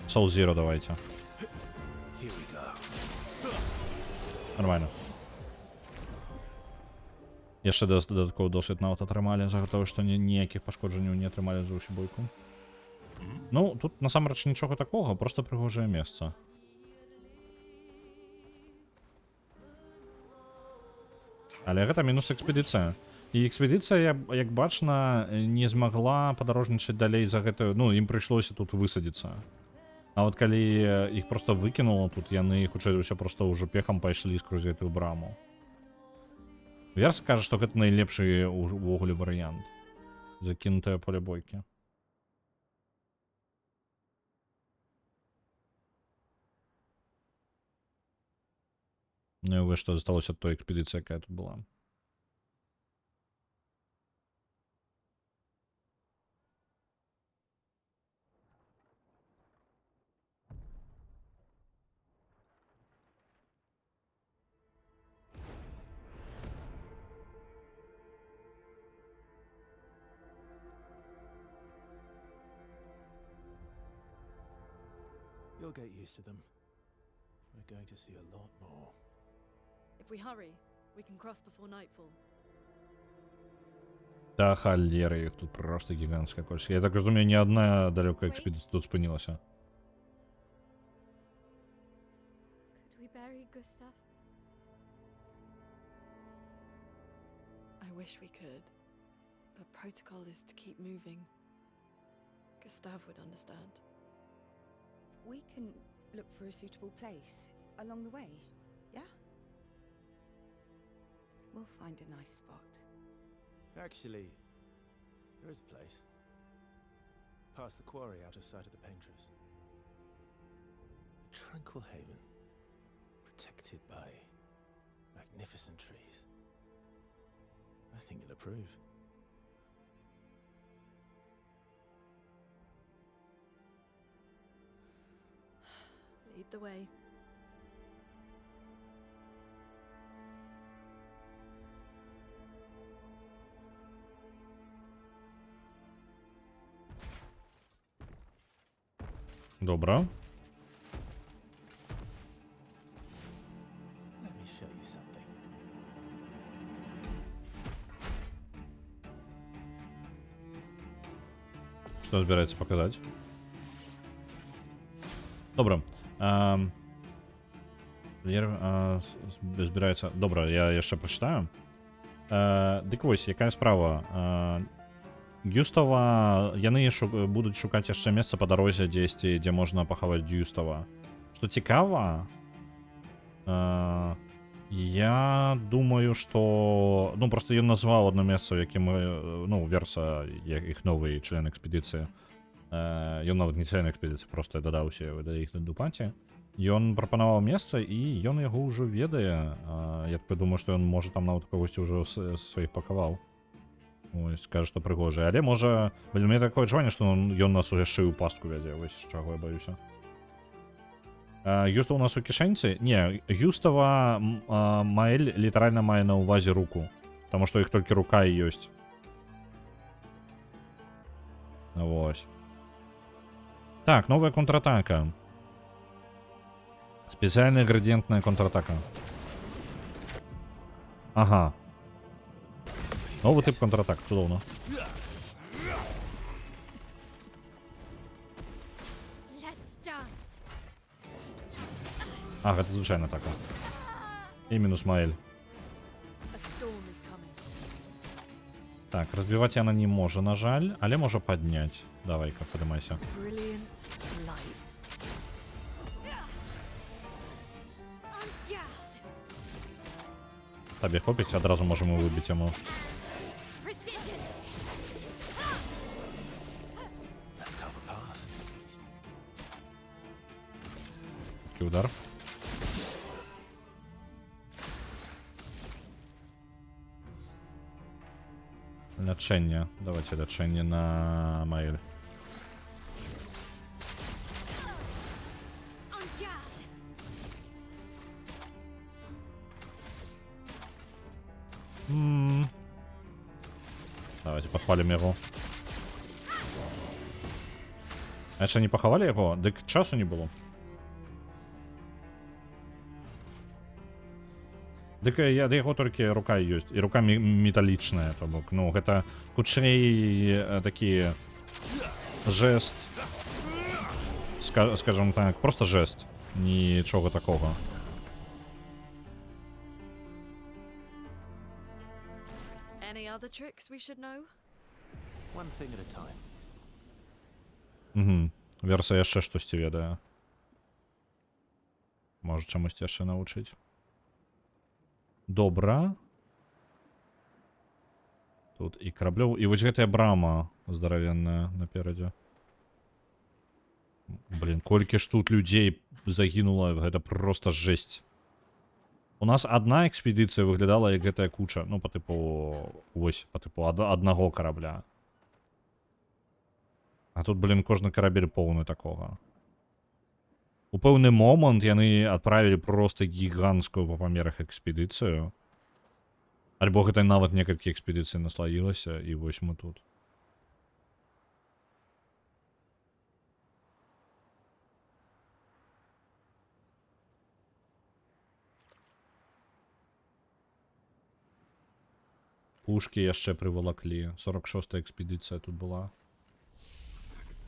Assault Zero давайте. Here we go. Нормально. Яшчэ додатковый досвід нават атрымалі за того, што ніякіх пашкоджанняў не атрымалі за ўсю бойку. Ну, тут насамрэч нічога такога, просто прыгожае месца. Але гэта мінус экспедыцыя. І экспедыцыя, як бачна, не змагла падарожнічаць далей за гэтую, ну, ім прыйшлося тут высадзіцца. А вот калі іх просто выкінула тут, яны хутчэй за ўсё просто ўжо пехам пайшлі скрозь гэтую браму. Верс кажа, што гэта найлепшы увогуле варыянт. Закінутае поле бойкі. Ну і вось што засталося ад той экспедыцыі, якая тут была. You'll get used to them. We're going to see a lot more. If we hurry, we can cross before nightfall. Та халера, їх тут просто гігантська колькість. Я так розумію, ні одна далека експедиція тут спинилася. Could we bury Gustav? I wish we could, but protocol is to keep moving. Gustav would understand. We can look for a suitable place along the way, yeah? We'll find a nice spot. Actually, there is a place. Past the quarry out of sight of the painters. A tranquil haven, protected by magnificent trees. I think you'll approve. Lead the way. Добре. Let me show you something. Що збирається показати? Добре. Збирається. Добре, я ще прочитаю. Дик ось, яка справа. Гюстава, яны будуць шукаць яшчэ месца па дарозе дзесьці, дзе можна пахаваць Гюстава. Што цікава, я думаю, што... Ну, просто ён назваў одно месца, якім, ну, Верса, іх новы член экспедыцыі, Ён нават не цэльна экспедыцыя, просто дадаўся да іх на дупаце. Ён прапанаваў месца, і ён яго ўжо ведае. Я так думаю, што ён можа там нават кагосьці ўжо сваіх пакаваў. Ось, кажа, што прыгожа. Але можа, блин, у мяне такое адчуванне, што ён нас яшчэ ў пастку вядзе, вось з чаго я баюся. Юстава у нас у кішэньцы? Не, Юстава Маэль літаральна мае на ўвазе руку. Таму што іх толькі рука і ёсць. Вось. Так, новая контратака. Специальная градиентная контратака. Ага. Новый тип контратак, цудоўна. А, гэта звычайна атака. І мінус Маэль. A storm is coming. Так, разбивать она не может, на жаль, але може поднять. Давай-ка, поднимайся. Brilliant light. Табе хопить, одразу можемо вибити йому. Такий удар. Лечення. Давайте лечення на Маэль. Давайте похвалим его. А что, не поховали его? Дык часу не было. Дык я да яго толькі рука ёсць. І рука металічная, то бок. Ну, гэта хутчэй такі жест. Скажем так, просто жест. Нічога такого. Any other tricks we should know? One thing at a time. Угу. Верса яшчэ штосьці ведае. Можа чамусь яшчэ навучыць. Добра. Тут і караблёў. І вось гэтая брама здаравенная наперадзе. Блин, колькі ж тут людзей загінула, гэта просто жесть. У нас одна экспедыцыя выглядала як гэтая куча. Ну, по типу... Ось, по типу аднаго карабля. А тут, блин, кожны карабель поўны такога. У пэўны момант яны адправілі просто гіганцкую па памерах экспедыцыю. Альбо гэта нават некалькі экспедыцый наслаілася, і вось мы тут. Пушки яшчэ прывалаклі. 46-я экспедыцыя тут была.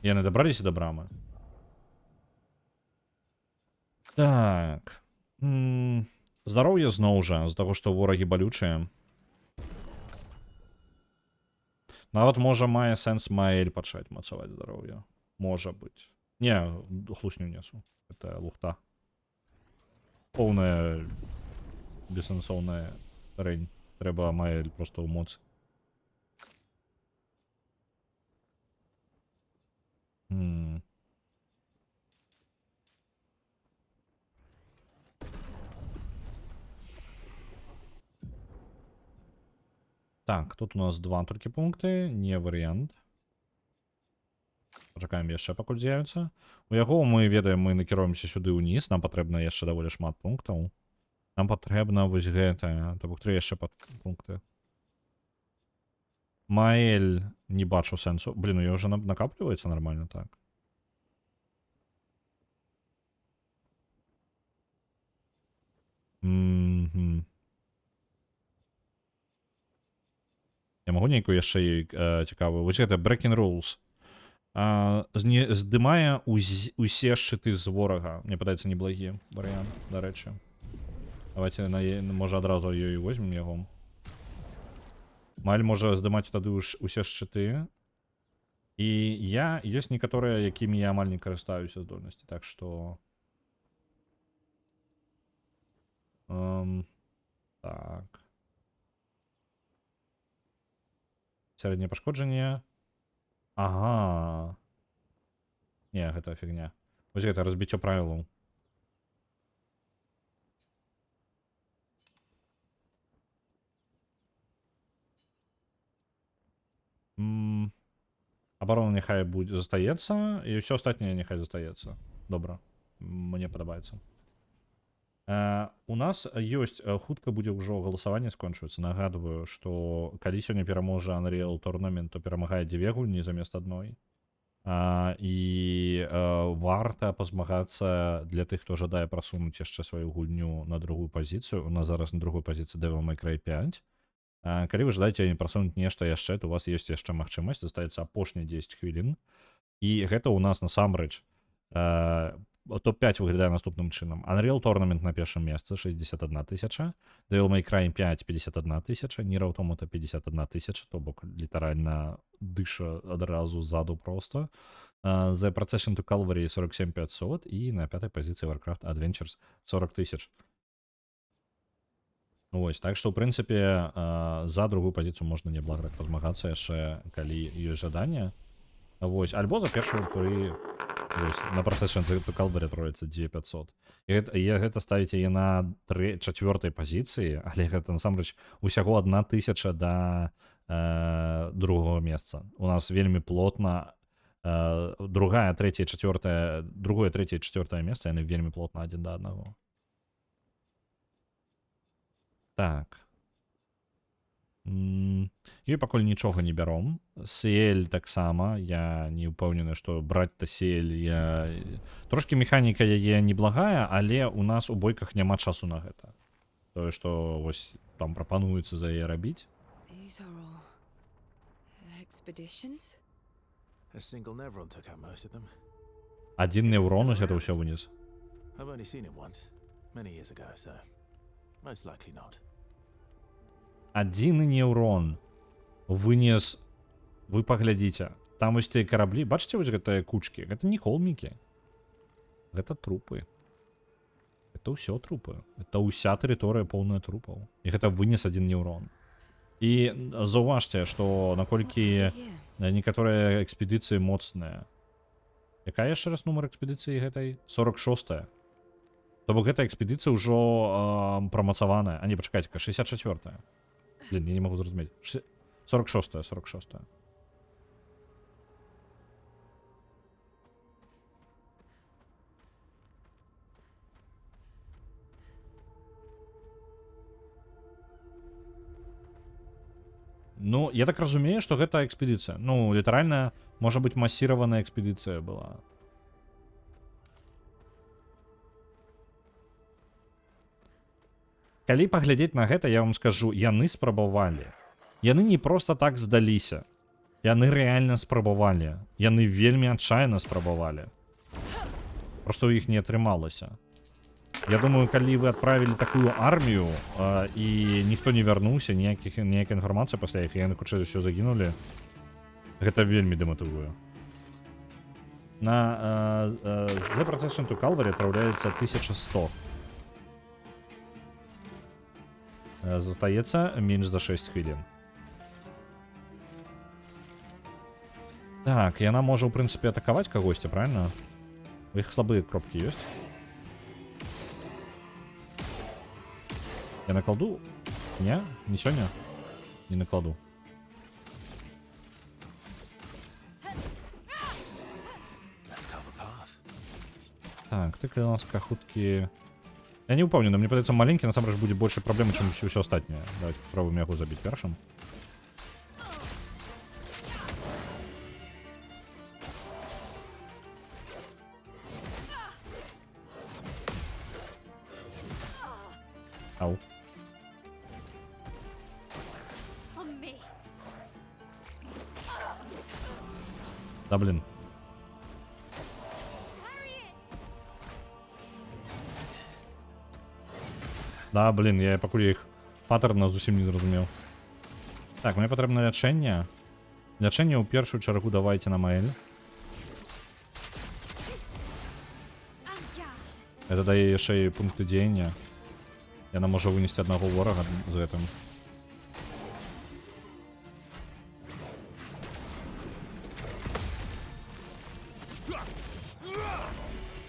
Яны дабраліся да брамы? Так. Здароўе зноў жа, з таго, што ворагі балючыя. Нават можа мае сэнс Маэль пачаць мацаваць здароўе. Можа быць. Не, хлусню несу. Это лухта. Поўная бессэнсоўная рэнь. Трэба Маэль просто ў моц. Так, тут у нас два толькі пункты, не варыянт. Пачакаем яшчэ, пакуль з'явіцца. У яго мы ведаем, мы накіруемся сюды ўніз, нам патрэбна яшчэ даволі шмат пунктаў. Нам патрэбна вось гэта, то бок 3 яшчэ пункты. Маэль не бачу сэнсу. Блин, у яго вже накапліваецца нормально, так. Я магу нейкую яшчэ цікавую. Вось гэта Breaking Rules. Здымае усе шчыты з ворага. Мне падаецца неблагі варыянт, дарэчы. Давайте, можа, адразу ёй возьмем яго. Маэль можа здымаць тады усе шчыты. І ёсць некаторыя, якімі я амаль не карыстаюся здольнасці. Так што... Так... Сярэдняе пашкоджанне. Ага. Не, гэта фігня. Вось гэта разбіццё правілаў. Абарона няхай будзе застаецца, і ўсё астатняе няхай застаецца. Добра. Мне падабаецца. У нас ёсць, хутка будзе ўжо галасаванне скончваецца. Нагадваю, што калі сёння пераможа Unreal Tournament, то перамагае 2 гульні замест адной. І варта пазмагацца для тых, хто жадае прасунуць яшчэ сваю гульню на другую пазіцыю. У нас зараз на другой пазіцыі Devil May Cry 5. Калі вы жадаеце прасунуць нешта яшчэ, то у вас ёсць яшчэ магчымасць, застаецца апошнія 10 хвілін. І гэта ў нас насамрэч топ-5 выглядае наступным чынам. Unreal Tournament на першым месцы 61 000, Devil May Cry 5 51 000, Nier Automata 51 000, то бок літаральна дыша адразу ззаду просто. The Procession to Calvary 47 500 і на пятай пазіцыі Warcraft Adventures 40 000. Вось, так што, ў прынцыпе, за другую пазіцыю можна неблаграк пазмагацца яшчэ, калі ёсць жаданне. Вось, альбо за першую пры... Вось, на Procession to Calvary троіцца 2500. І гэта ставіць яе на 4-й пазіцыі, але гэта, насамрэч, усяго 1000 да другого месца. У нас вельмі плотна другое, трэцяе, чацвёртае месца, яны вельмі плотна адзін да аднаго. Так. І пакуль нічога не бяром. Сіэль таксама. Я не ўпэўнены, што браць-то Сіэль я... Трошкі механіка яе неблагая, але у нас у бойках няма часу на гэта. Тое, што вось там прапануецца за яе рабіць. These are all expeditions? A single Nevron took out most of them. Адзін неврон ось гэта ўсё вынес. I've only seen him once, many years ago, so most likely not. Адзін неўрон вынес, вы паглядзіце, там вось тыя караблі, бачыце вось гэтыя кучкі, гэта не холмікі, гэта трупы, это ўсё трупы, это ўся тэрыторыя поўная трупаў, і гэта вынес адзін неўрон. І заўважце, што наколькі некаторыя экспедыцыі моцныя. Якая яшчэ раз нумар экспедыцыі гэтай? 46-я. То бок гэта экспедыцыя ўжо прамацаваная, а не, пачакайце-ка, 64-я. Блин, я не могу зразумець. 46-я, 46-я. Ну, я так разумею, што гэта экспедыцыя. Ну, літаральна, можа быць, масіраваная экспедыцыя была. Калі паглядзець на гэта, я вам скажу, яны спрабавалі. Яны не проста так здаліся. Яны рэальна спрабавалі. Яны вельмі адчайна спрабавалі. Просто ў іх не атрымалася. Я думаю, калі вы адправілі такую армію, і ніхто не вярнуўся, ніякая інфармацыя пасля іх, яны хутчэй за ўсё загінулі, гэта вельмі дэматывуе. На The Procession to Calvary адпраўляецца 1100. Застаецца менш за 6 хвілін. Так, яна можа, ў прынцыпе, атакаваць кагосьці, правильно? У іх слабыя кропкі ёсць. Я накладу? Не? Не сёння? Не накладу. Так, ты ласка, хуткі... Я не ўпэўнены, мне падаецца, маленькі насамрэч будзе большай праблемы, чым ўсё астатняе. Давайте попробуем яго забіць першым. Ау. Да, блин. Да, блин, я пакуль іх паттерна зусім не зразумеў. Так, мне патрэбна лячэнне. Лячэнне ў першую чаргу давайте на Маэль. Это дае яшчэ і пункты дзеяння. Яна можа вынесці аднаго ворага з гэтым.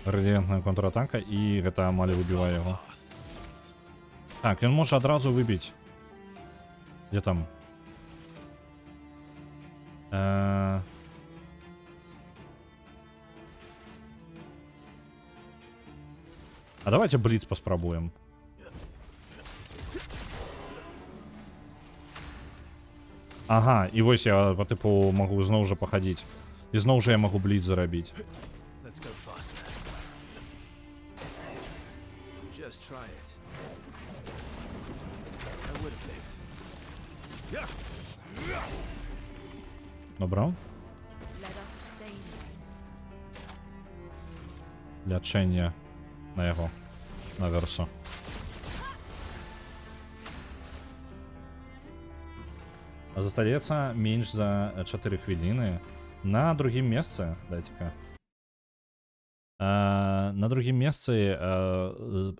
Радиантная контратака, і гэта амаль выбівае яго. Так, ён можа адразу выбіць. Дзе там? А давайте бліц паспрабуем. Ага, і вось я по типу магу зноў жа пахадзіць. І зноў жа я магу бліц зарабіць. Let's go faster. Just try it. I would have lived. Добра. Let us stay here. Лячэнне на яго. На версу. Застаецца менш за 4 хвіліны. На другім месцы, дайце-ка. На другім месцы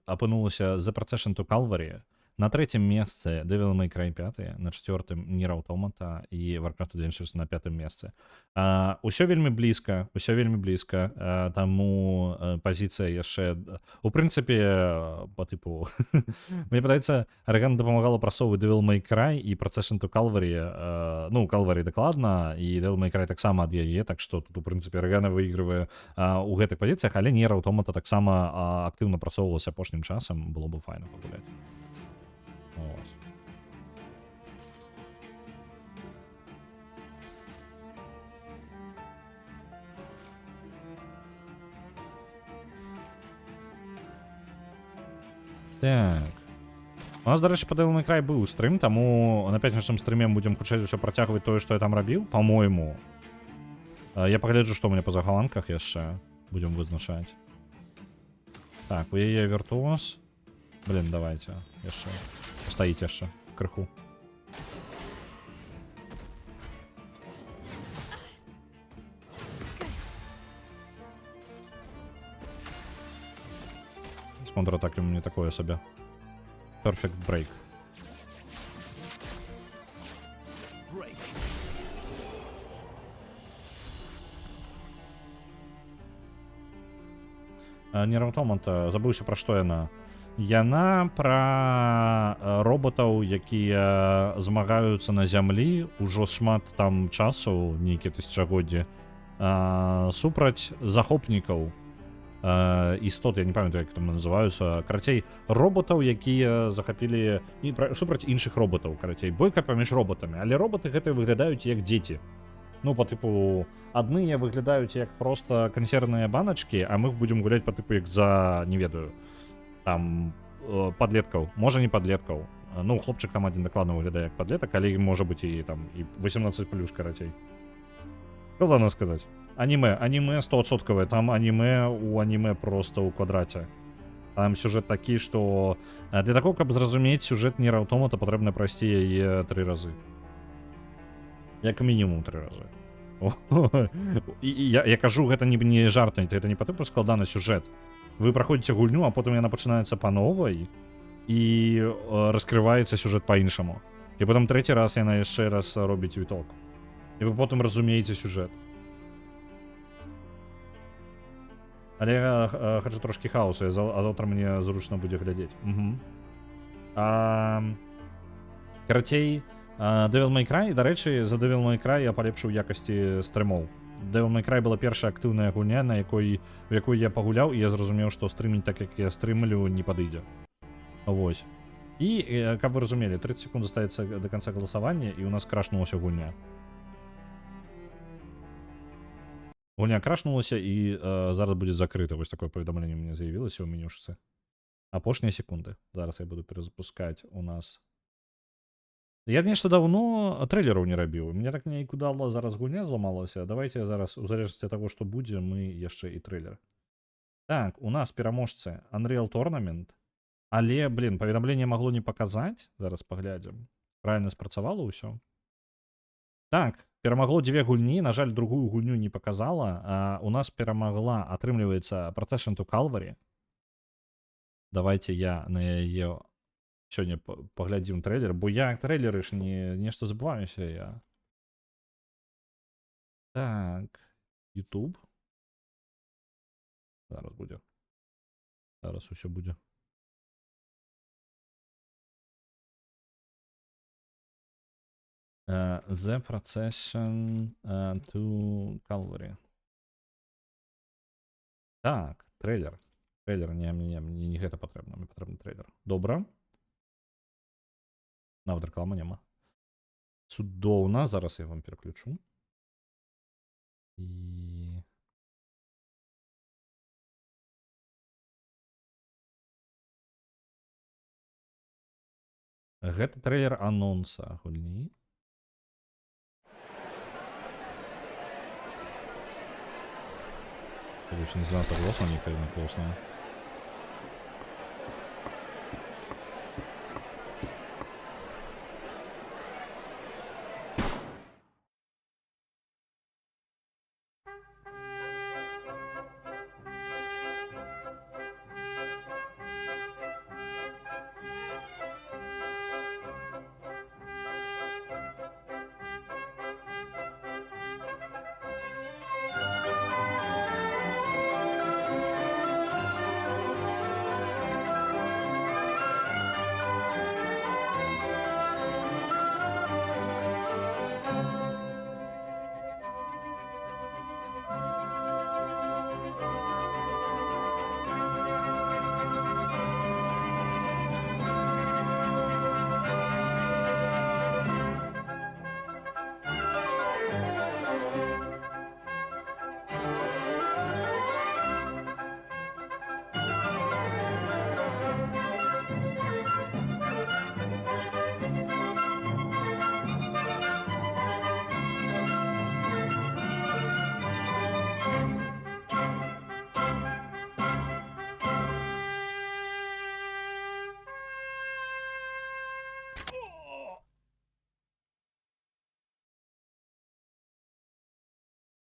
апынулася The Procession to Calvary. На третьем месцы Devil May Cry 5, на четвертым Nier Automata і Warcraft Adventures на пятым месцы. Усё вельмі блізка, таму пазіцыя яшчэ... У прынцыпе, по типу... Мне падаецца, Аргана дапамагала прасоўваць Devil May Cry і Procession to Calvary. Ну, Calvary дакладна, і Devil May Cry таксама ад яе, так што тут, у прынцыпе, Аргана выйгрывае у гэтых пазіцыях, але Nier Automata таксама актыўна прасоўвалася апошнім часам, было бы файна пагуляць. Ось. Так. У нас, до рэчы, па Devil May Cry быў стрым, таму на пятнічным стрыме будзем хутчэй усё працягваць тое, што я там рабіў, па-мойму. Я пагляджу, што ў мяне па захаванках яшчэ будзем вызначаць. Так, у яе віртуоз. Блин, давайте яшчэ. Стаіць яшчэ крыху. З контратаки мне такое сабе. Perfect break. Nier Automata, забыўся пра што яна. Яна пра роботаў, якія змагаюцца на зямлі ўжо шмат там часу, нейкія тысячагоддзі, супраць захопнікаў істот, я не памятаю, як там называюцца, карацей, роботаў, якія захапілі супраць іншых роботаў, карацей, бойка паміж роботамі, але роботы гэтыя выглядаюць як дзеці. Ну, по типу, адныя выглядаюць як проста кансервныя баначкі, а мы іх будзем гуляць по типу як за, не ведаю, там подлеткаў, можа не подлеткаў. Ну, хлопчык там адзін дакладна выглядае як подлетак, але можа быць і там і 18+, карацей. Што ладно сказаць? Аніме 100%, там аніме у аніме просто ў квадраце. Там сюжэт такі, што для таго, каб зразумець сюжэт Nier Automata, патрэбна прайсці яе 3 разы. Як мінімум 3 разы. І я кажу, гэта не жарт, гэта не па тыпу складаны сюжэт. Вы праходзіце гульню, а потым яна пачынаецца па новай і раскрываецца сюжэт па-іншаму. І потым трэці раз яна яшчэ раз робіць віток. І вы потым разумееце сюжэт. Але я хачу трошкі хаосу, а заўтра мне зручна будзе глядзець. Карацей, Devil May Cry, да рэчы, за Devil May Cry я палепшыў якасці стрымоў. Devil May Cry была першая актыўная гульня, у якой я пагуляў, і я зразумеў, што стрыміць так, як я стрымлю, не падыдзе. Вось. І, каб вы разумелі, 30 секунд застаецца да канца галасавання, і у нас крашнулася гульня. Гульня крашнулася, і зараз будзе закрыта. Вось такое паведамленне мне з'явілася ў менюшцы. Апошнія секунды. Зараз я буду перазапускаць у нас. Я нешта даўно трэйлераў не рабіў. Мне так нікуды зараз гульня зламалася. Давайте зараз, у залежнасці ад таго, што будзе, мы яшчэ і трэйлер. Так, у нас пераможцы Unreal Tournament. Але, блин, паведамленне магло не паказаць. Зараз паглядзім. Правильно спрацавала ўсё. Так, перамагло 2 гульні. На жаль, другую гульню не паказала. У нас перамагла, атрымліваецца, Procession to Calvary. Давайте я на яе... Сёння паглядзім трэйлер, бо я трэйлеры ж нешта забываюся я. Так, YouTube. Зараз буде. Зараз усе буде. The Procession to Calvary. Так, трейлер. Трейлер, мені не гэта патрэбна, мне патрэбны трейлер. Добра. Нават рэкламы няма. Цудоўна, зараз я вам пераключу. І... Гэта трейлер анонса гульні. Я не знаю, это классно, не классно.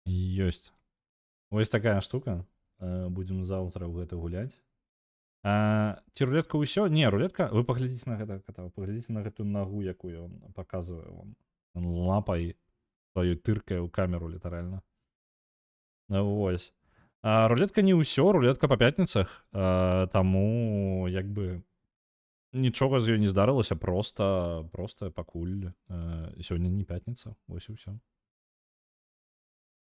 Ёсць. Вось такая штука. Будем заўтра ў гэта гуляць. Ці рулетка ўсё? Не, рулетка. Вы паглядзіце на гэта кота. Паглядзіце на гэтую нагу, якую он паказвае вам. Он лапай сваёй тыркае ў камеру літаральна. Вось. Рулетка не ўсё, рулетка па пятніцах. Таму як бы нічога з ёй не здарылася, просто пакуль сёння не пятніца. Вось і ўсё.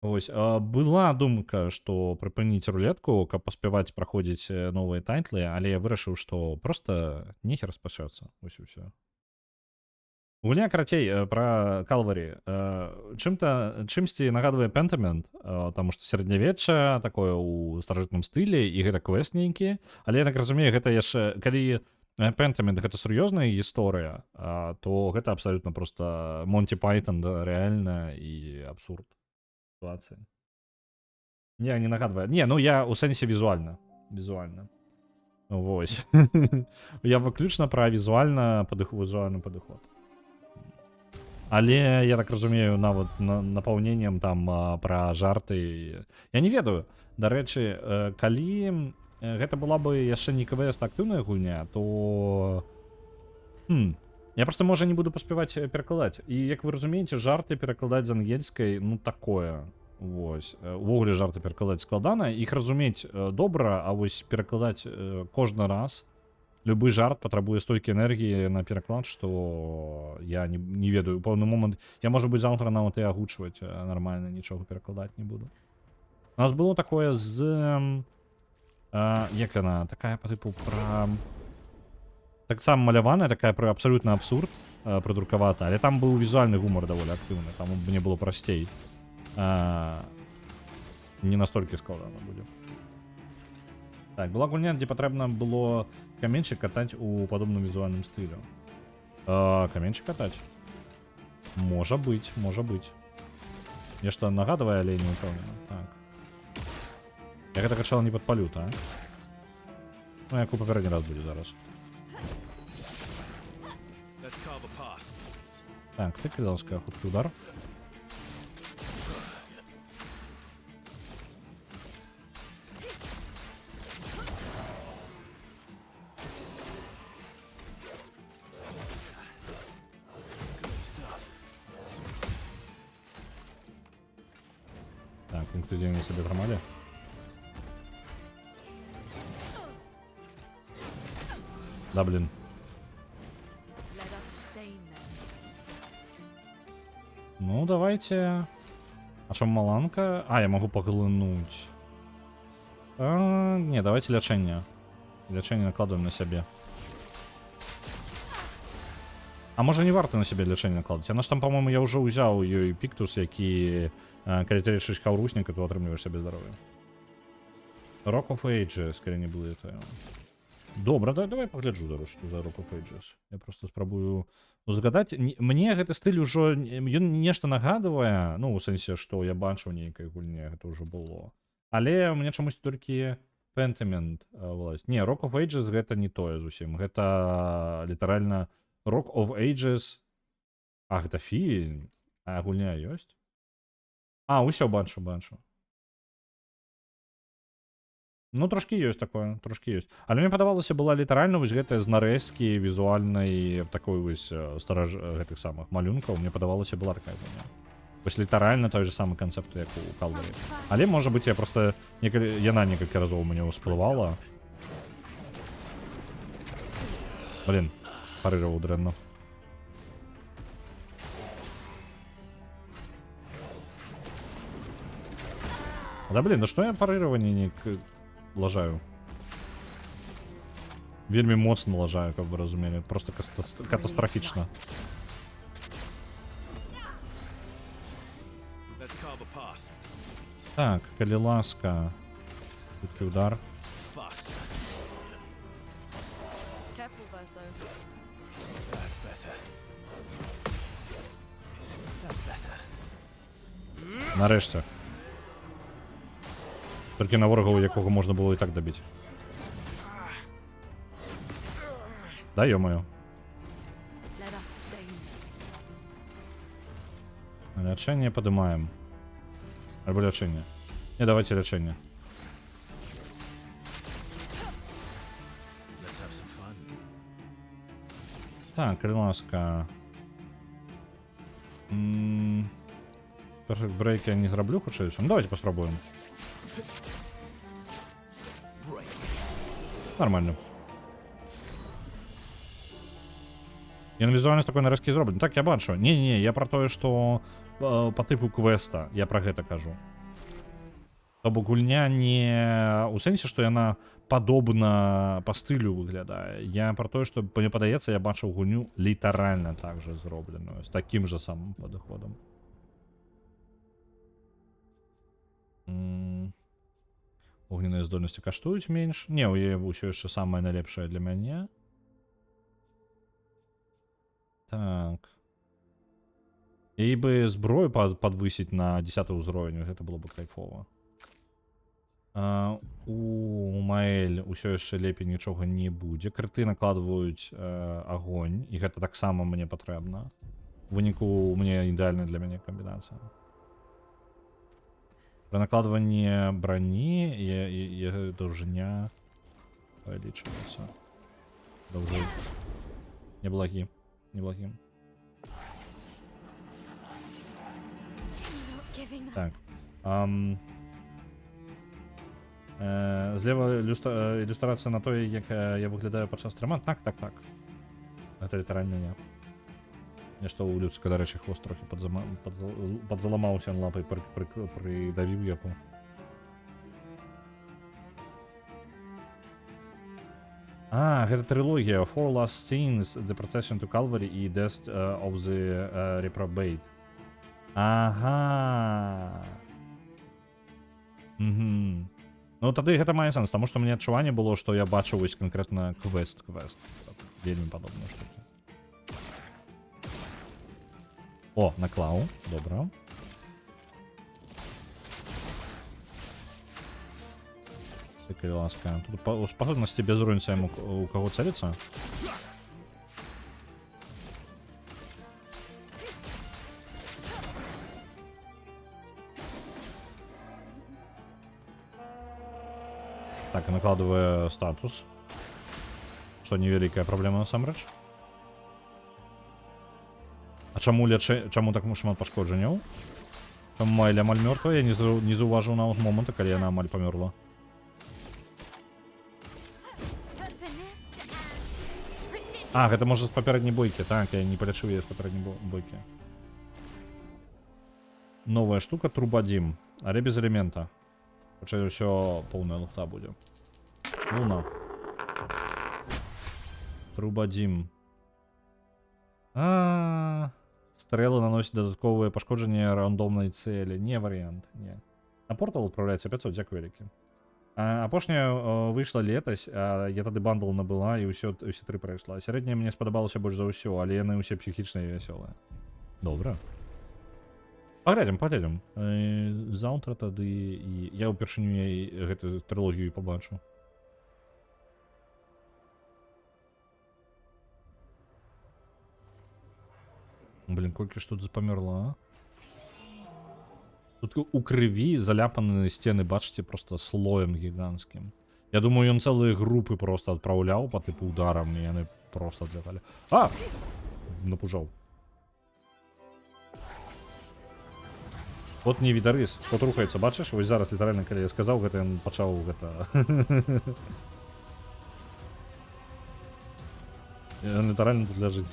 Ось, была думка, што прыпыніць рулетку, каб паспяваць праходзіць новыя тайтлы, але я вырашыў, што просто нехер спасёцца. Вось і ўсё. Гульня, карацей, пра Calvary. Чымсьці нагадвае Pentiment, таму што сярэднявечча такое ў старажытным стылі, і гэта квест нейкі. Але я так разумею, гэта яшчэ... Калі Pentiment гэта сур'ёзная гісторыя, то гэта абсалютна проста Monty Python, да, рэальна, і абсурд. Не, не нагадвае. Не, ну я у сэнсе візуальна. Візуальна. Вось. Я выключна пра візуальны падыход. Але я так разумею, нават напаўненнем там пра жарты. Я не ведаю. Дарэчы, калі гэта была бы яшчэ не квест актыўная гульня, то я просто, можа, не буду паспяваць перакладаць. І, як вы разумееце, жарты перакладаць з ангельскай, ну, такое. Вось. Увогуле жарты перакладаць складана. Іх разумець добра, а вось перакладаць кожны раз. Любы жарт патрабуе столькі энергіі на пераклад, што я не ведаю. У пэўны момант... Я, можа быць, заўтра нават і агучваць нармальна, нічога перакладаць не буду. У нас было такое з... Як яна? Такая па тыпу пра... Так само маляваная, такая про абсолютно абсурд продрукавата, але там быў візуальны гумор даволі актыўны, там мне было прасцей. Не настолькі складана будзе. Так, была гульня, дзе патрэбна было каменчик катаць у падобным візуальным стылю. Каменчик катаць? Можа быць, можа быць. Нешта нагадвае, але не ўпэўнена. Так. Я гэта качала не падпалю, так? Ну, як у папярэдні раз будзе зараз. Так, ты кидалская худкий удар. Так, пункты денег себе тормали. Да, блин. Let us stain them. Ну, давайте. А что, маланка? А, я могу поглынуть. Не, давайте лечение. Лечение накладываем на себе. А може не варто на себе лечение накладывать? Оно ж там, по-моему, я уже взял ее и пиктус, які, коли ти рішиш хаурусника, то отримуєш себе здоров'я. Rock of Ages, скорее не буде то. Добре, давай погляджу зараз, що за Rock of Ages. Я просто спробую згадати. Мені гэты стиль уже ён нешта нагадывае, ну, у сэнсе, што я бачыў нейкай гульні, гэта ўжо было. Але мне чамусь толькі Pentiment вылазіць. Не, Rock of Ages гэта не тое зусім. Гэта літаральна Rock of Ages. А, гэта фільм. А гульня ёсць? А, усё бачу. Ну, трошки ёсць такое, трошки ёсць. Але мне падавалася, была літаральна вось гэтая з нарэзкі візуальнай такой вось гэтых самых малюнкаў. Мне падавалася, была такая гульня. Вось літаральна той же самы канцэпт, як у Calvary. Але, можа быць, я просто... Яна некалькі разоў у мяне ўсплывала. Блин, парыраваў дрэнна. Да блин, да што я парыраванне не лажаю? Вельмі моцна лажаю, каб вы разумелі. Просто катастрафічна. Так, калі ласка. Хуткі удар. Careful, Verso. That's better. That's better. Нарэшце. Толькі на ворагу, якога можна было і так дабіць. Да, ё-моё. Let us stain them. Лячэнне падымаем. Альбо лячэнне. Не, давайте лячэнне. Let's have some fun. Так, калі ласка. Perfect Break я не зраблю, хутчэй. Ну, давайте паспрабуем. Нормально. Ён візуальна такой нарэзкі зроблены. Так, я бачу. Не, я про тое, што по типу квеста. Я про гэта кажу. То бок гульня не у сэнсе, што яна падобна па стылю выглядае. Я про тое, што мне падаецца, я бачыў гульню літаральна так же зробленую, з такім же самым падыходам. Огненныя здольнасці каштуюць менш. Не, у яе ўсё яшчэ самае найлепшае для мяне. Так. І бы зброю падвысіць на 10 ўзровень, гэта было бы кайфова. У Маэль усё яшчэ лепей нічога не будзе. Крыты накладваюць агонь, і гэта таксама мне патрэбна. У выніку мне ідэальная для мяне камбінацыя. При накладывании брони и должня увеличивается. Должен. Неблаги. Так. Злева иллюстрация на то, як я выглядаю падчас стрима. Так. Это литерально не. Нешта ў людска, дарэчы, хвост трохі падзаламаўся лапай, придавіў яку. Гэта трилогія. Four Last Scenes, The Procession to Calvary і Death of the Reprobate. Ага. Ну, тады гэта мае сэнс, таму што мне адчуванне было, што я бачыў вось канкрэтна квест. Вельмі падобную штуку. О, наклаў, добра. Так, ласка. Тут у способности без разницы у кого целится. Так, накладываю статус. Что невеликая проблема насамрэч. А чаму так шмат пашкоджанняў? Чаму Маэль амаль мёртвая? Я не заўважыў нават моманта, калі яна амаль памёрла. А, гэта можа з папярэдняй бойкі, так, я не палічыў яе з папярэдняй бойкі. Новая штука Трубадзім, але без элемента. Хутчэй ўсё поўная лухта будзе. Луна. Трубадзім. Стрэлы наносяць дадатковыя пашкоджанні рандомнай цэлі. Не варыянт, не. На портал адпраўляецца 500, дзякуй вялікі. Апошняя выйшла летась, я тады бандл набыла і ўсе 3 прайшла. Сярэдняя мне спадабалася больш за ўсё, але яны ўсе псіхічныя і вясёлыя. Добра. Паглядзім. Заўтра тады і я ўпершыню гэтую трылогію пабачу. Блин, колькі ж тут памерла. Тут у крыві заляпаны сцены, бачыце, просто слоем гіганцкім. Я думаю, ён цэлыя групы просто адпраўляў па тыпу ударам, і яны просто адляталі. Напужаў. Вот не відарыс, вот рухаецца, бачыш? Вось зараз літаральна, калі я сказаў гэта, ён пачаў гэта... Ён літаральна тут ляжыць.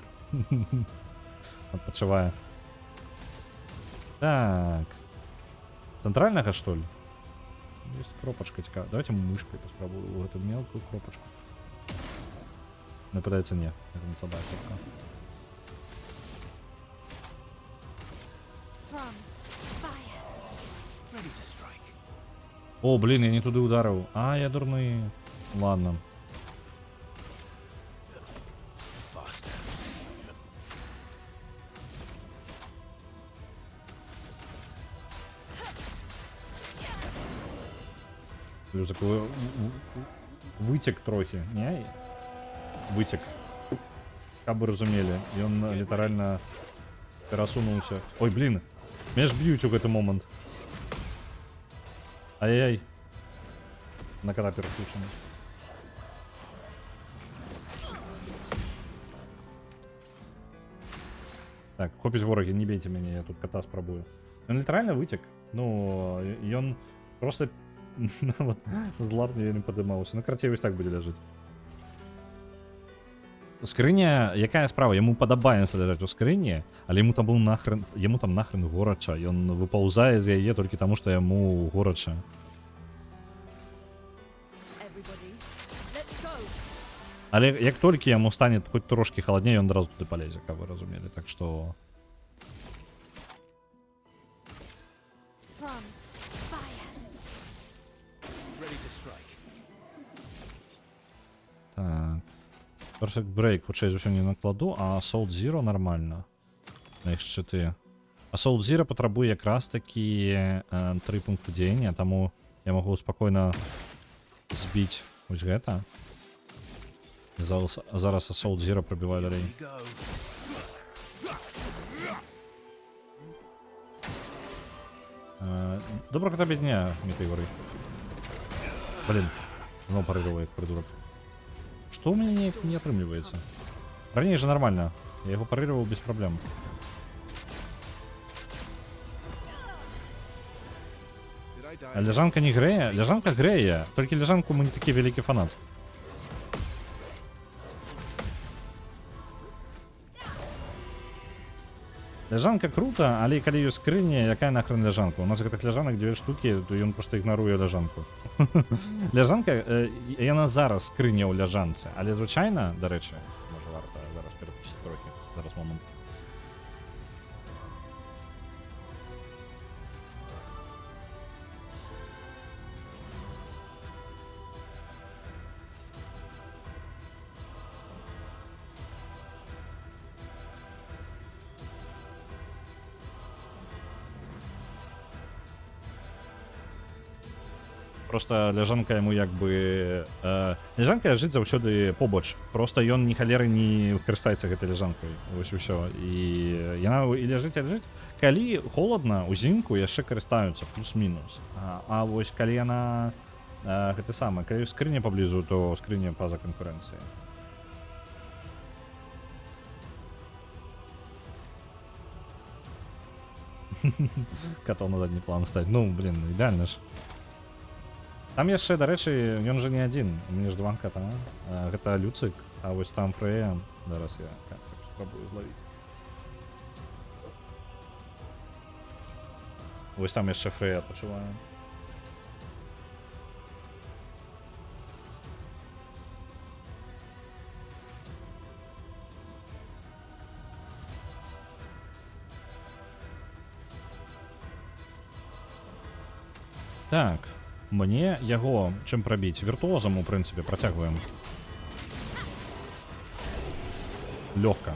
Адпачывае. Так. Цэнтральнага, што ли? Есть кропачка цікава. Давайте мышкой паспрабую гэту мелкую кропачку. Мне падаецца, не. Гэта не слабая кропка. О, блин, я не туды ударыў. Я дурны. Ладно. Такой вытек трохи, не? Вытек. Как бы разумели. И он литерально перасунулся. Ой, блин. Меня ж бьют в этот момент. Ай-яй. На кота переключено. Так, хопить вороги, не бейте меня, я тут кота спробую. Он литерально вытек. Ну, и он просто... Вот, з лапні я не падымаўся. Ну, карацей, вось так будзе ляжыць. Скрыня, якая справа? Яму падабаецца ляжаць у скрыні, але яму там нахрен горача. Ён выпаўзае з яе толькі таму, што яму горача. Але як толькі яму стане хоць трошкі халадней, ён адразу туды палезе, каб вы разумелі. Так што... Так. Perfect Break, хутчэй за ўсё не накладу, а Assault Zero нормально. На іх шчыты. Assault Zero патрабуе якраз такі 3 пункты дзеяння, таму я магу спакойна збіць вось гэта. Зараз Assault Zero прабівае далей. Добрага табе дня, Метэйгоры. Блин, зноў парырывае, як придурок. Что у меня не отрымливается? Ранее же нормально. Я его парировал без проблем. А лежанка не грея? Лежанка грея. Только лежанку мы не такие великий фанат. Лежанка круто, але калі ёсць скрыня, якая нахрен лежанка? У нас гэтых лежанак 2 штукі, то ён просто ігнаруе лежанку. Лежанка, яна зараз скрыня ў ляжанцы, але звычайна, дарэчы, можа варта зараз перапусціць трохі, зараз момант. Просто ляжанка яму як бы... Ляжанка ляжыць заўсёды побач. Просто ён ні халеры не карыстаецца гэтай ляжанкай. Вось і ўсё. І яна і ляжыць, і ляжыць. Калі холодна, узімку яшчэ карыстаюцца, плюс-мінус. А вось калі яна... Гэта сама, калі скрыня паблізу, то скрыня па-за канкурэнцыяй. Катаў на задні план стаць. Ну, блин, ідэальна ж. Там яшчэ, дарэчы, ён жа не адзін, у мяне ж 2 ката. Гэта Люцык, а вось там Фрэя Зараз я так, спробую зловити. Ось там ще Фрея почуває. Так, мені його чим пробити? Віртуозом, у принципі, протягуємо. Легко.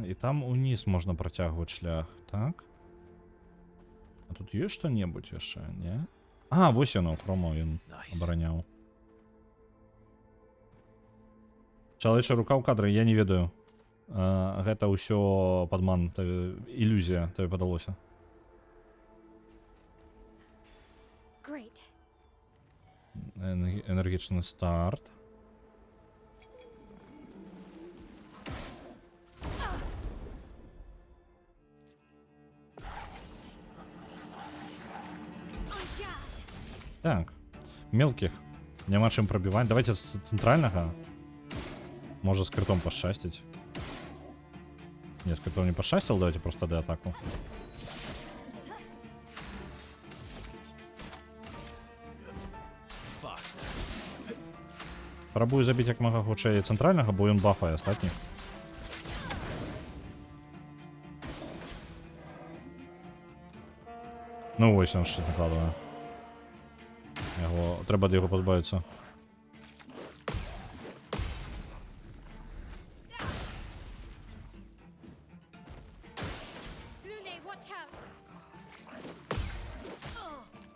І там униз можна протягувати шлях, так? А тут є що-небудь ще, ні? А, ось воно, Хромо він обороняв. Чалавечая рука ў кадры, я не ведаю. Гэта ўсё падман, ілюзія, табе падалося. Great. Энергічны старт. Так, мелких. Няма чым прабіваць. Давайте з цэнтральнага. Можа з крытом пашчасціць. Не, з крытом не пашчасціл, давайте просто ды атаку. Спрабую забіць як мага хутчэй цэнтральнага, бо ён бафае астатніх. Ну вось ён шчыт накладвае. Яго... Трэба ад яго пазбавіцца.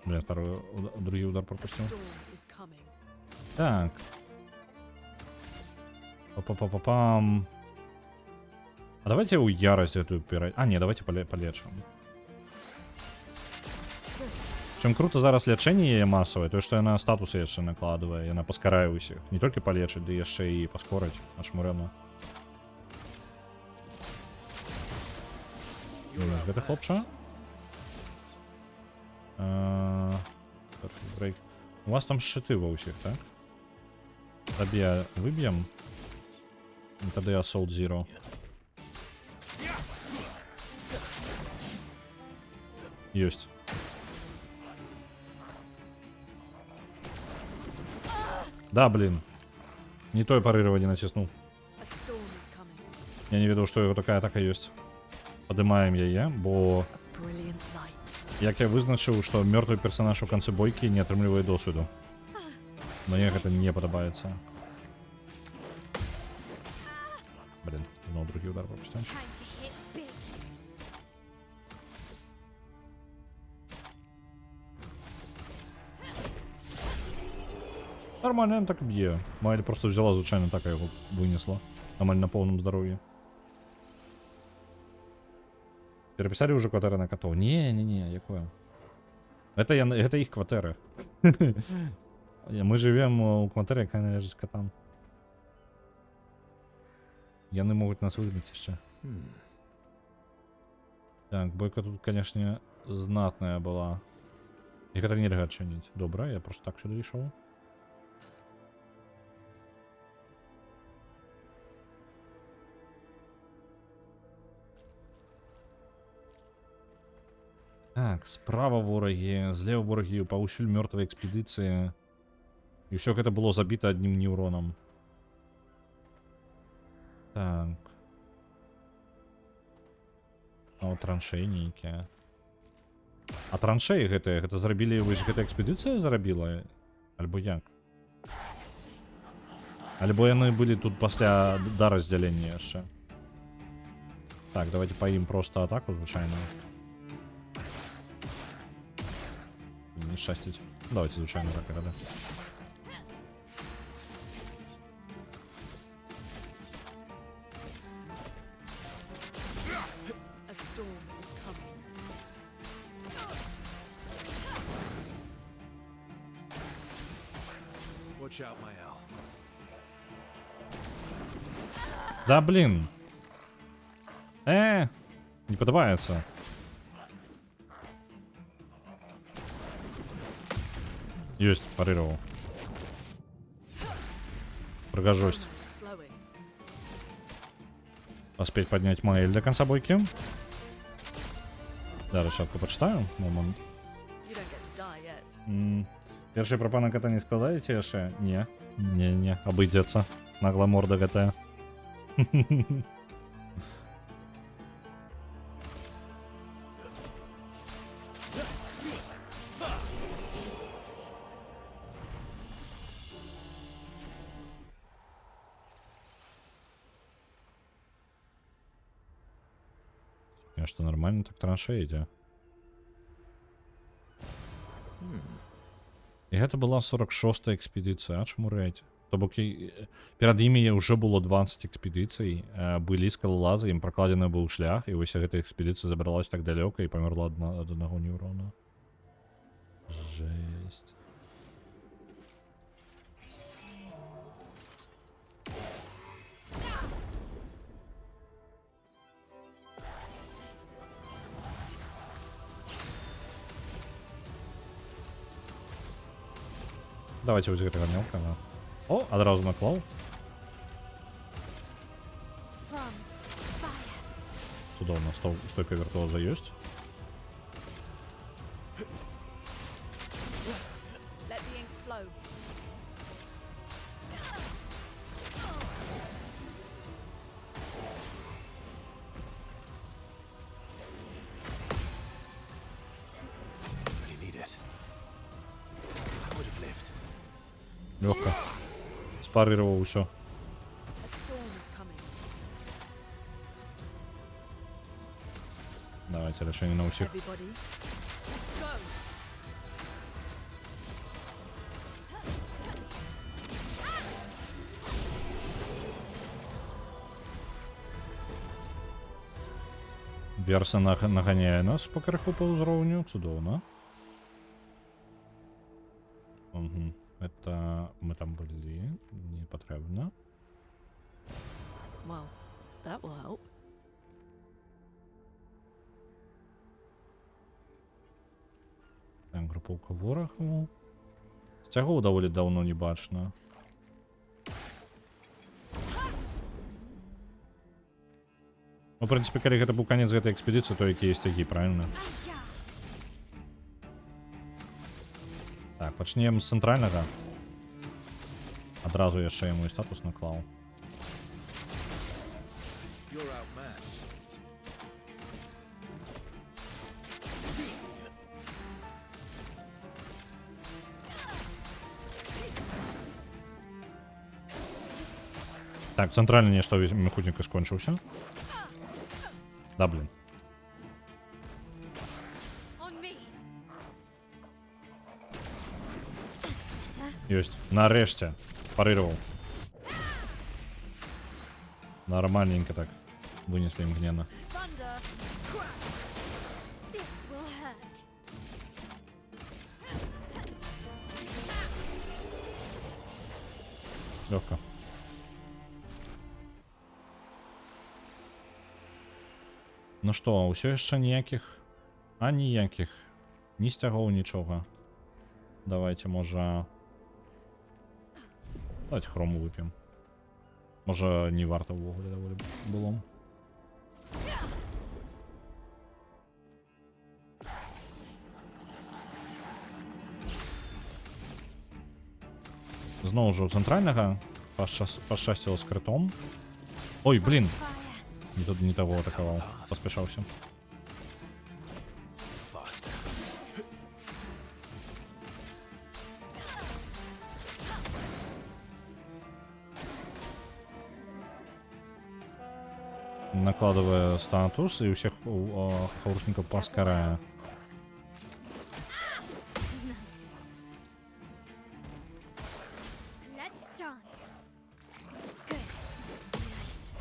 Бля, второй, другий удар пропустил. Так. Па-па-па-па-пам. А давайте у ярость эту пирать. А, не, давайте полечим. Чым круто зараз лячэнне масавае, то што яна статусы яшчэ накладвае, яна паскарае ўсіх. Не толькі палечыць, ды яшчэ і паскорыць ашмурёна. Гэта хлопча? У вас там шчыты ва ўсіх, так? Табе выб'ем? Тады Assault Zero. Ёсць. Да, блин. Не той парирование натиснул. Я не ведал, что его такая атака есть. Поднимаем яе, бо... Як я вызначыў, што мёртвы персонаж у канцы бойкі не атрымлівае досведу. Мне гэта не падабаецца. Блин, зноў другі удар пропустим. Нормально, он так и бье. Майли просто взяла звычайно так, а его вынесла. Нормально на полном здоровье. Переписали уже квартиры на котов? Не, якое? Это их квартиры. Мы живем у квартиры, яка належить котам. Яны могут нас выгнать еще. Так, бойка тут, конечно, знатная была. Их это нельзя чинить. Добра, я просто так сюда шел. Так, справа вораги, злева вораги, паўсюль мёртвай экспедыцыі. І ўсё гэта было забіта аднім неўронам. Так. А вот траншеі нейкія. А траншеі гэтыя, гэта зрабілі, вось гэта экспедыцыя зарабіла? Альбо як? Альбо яны былі тут пасля да раздзялення яшчэ. Так, давайте па ім просто атаку звычайную. Не шастить. Давайте звучайно так рада. Да блин. Не падабаецца. Ёсць, парыраваў. Прыгажосць. It's flowing. Поспеть поднять Маэль до конца бойки. Да, решетку почитаю. Момент. You don't get to die yet. Перший про пана кота не складаете яшчэ? Не. Не, обойдется. Нагло морда ГТ. Конечно, нормально так траншеете. І гэта была 46-я экспедыцыя, а чаму рэйць? То бок перад імі ўжо было 20 экспедыцый, былі скалалазы, ім пракладзены быў шлях, і вось гэта экспедыцыя забралась так далёка і памерла ад аднаго неўрона. Жесть. Давайте вось гэтага мелка. О, адразу наклаў. From fire. Цудоўна, стойка віртуоза ёсць. Let the ink flow. Really need it. I would have lived. Лёгка. Спарыраваў усё. A storm is coming. Давайте рашэнне на ўсіх. Everybody, let's go. Верса наганяе нас па крыху па ўзроўню. Цудоўна. Угу. Это мы там былі. Не патрэбна. Well, that will help. Там групоўка ворагаў. Сцягоў даволі даўно не бачна. Ну, в прынцыпе, калі гэта быў канец гэтай экспедыцыі, то якія сцягі, правильно? Так, пачнем з цэнтральнага. Адразу яшчэ яму і статус наклаў. You're outmatched. Так, цэнтральны нешта хутенька скончыўся. Да, блин. On me. That's better. Ёсць. Нарэшце. Парыраваў. Нормальненько так. Вынесли мгновенно. Thunder. Crack. This will hurt. Легко. Ну што, ўсё яшчэ ніякіх? А ніякіх. Ні сцягоў, нічога. Давайте, можа... Давайте хрому вып'ем. Можа, не варта ўвогуле даволі было. Зноў жа у цэнтральнага пашчасціла з крытом. Ой, блин! Тут не того атаковал, поспешался. Faster. Накладывая статус, и у всех хаурсников поскорая. Nice. Let's dance. Good. Nice.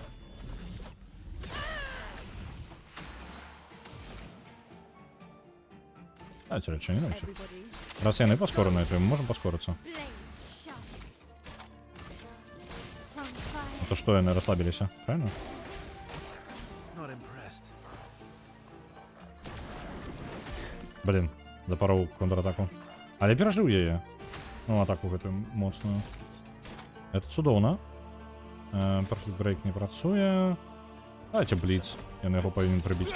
Давайте лечение на всех. Everybody, Раз я не поскоренный, то мы можем поскориться. Blades sharp. From fire. А то что, я не расслабились, а? Правильно? Not not impressed. Блін, запоров контратаку. Але пережив я її. Ну, атаку гэтую моцную. Это цудоўна. Perfect Break не працуе. Давайте Бліц. Ён яго павінен прыбіць.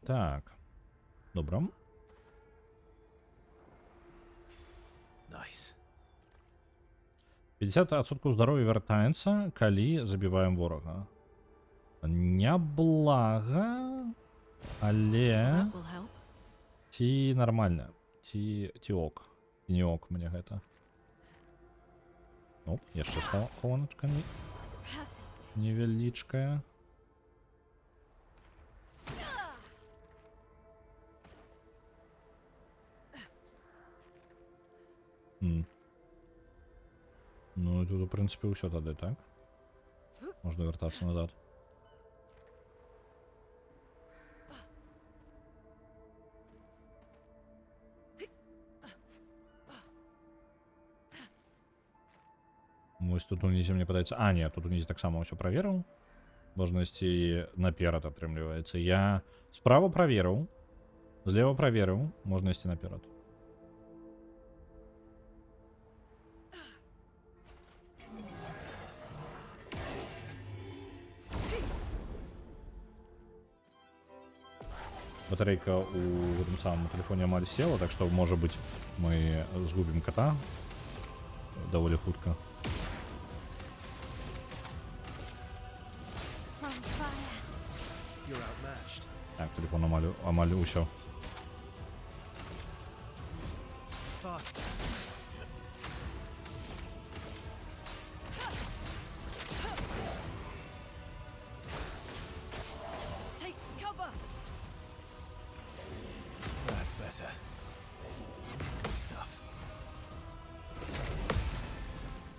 Так. Добра. Nice. 50% здароўя вяртаецца, калі забіваем ворага. Няблага, але That will help. ці нармальна, ці ок. Ці не ок мне гэта. Оп, яшчэ хованачка невялічкая. Ну і тут, у прынцыпе, ўсё тады, так? Можна вяртацца назад. Вось тут унізе мне падаецца... А, не, тут унізе таксама ўсё праверыў. Можна ісці наперад, атрымліваецца. Я справа праверыў, злева праверыў, можна ісці наперад. Батарейка у гэтым самым тэлефоне амаль села, так што, можа быць, мы згубім кота даволі хутка. You're outmatched. Так, тэлефон амаль усё. Faster. Take cover. That's better. Good stuff.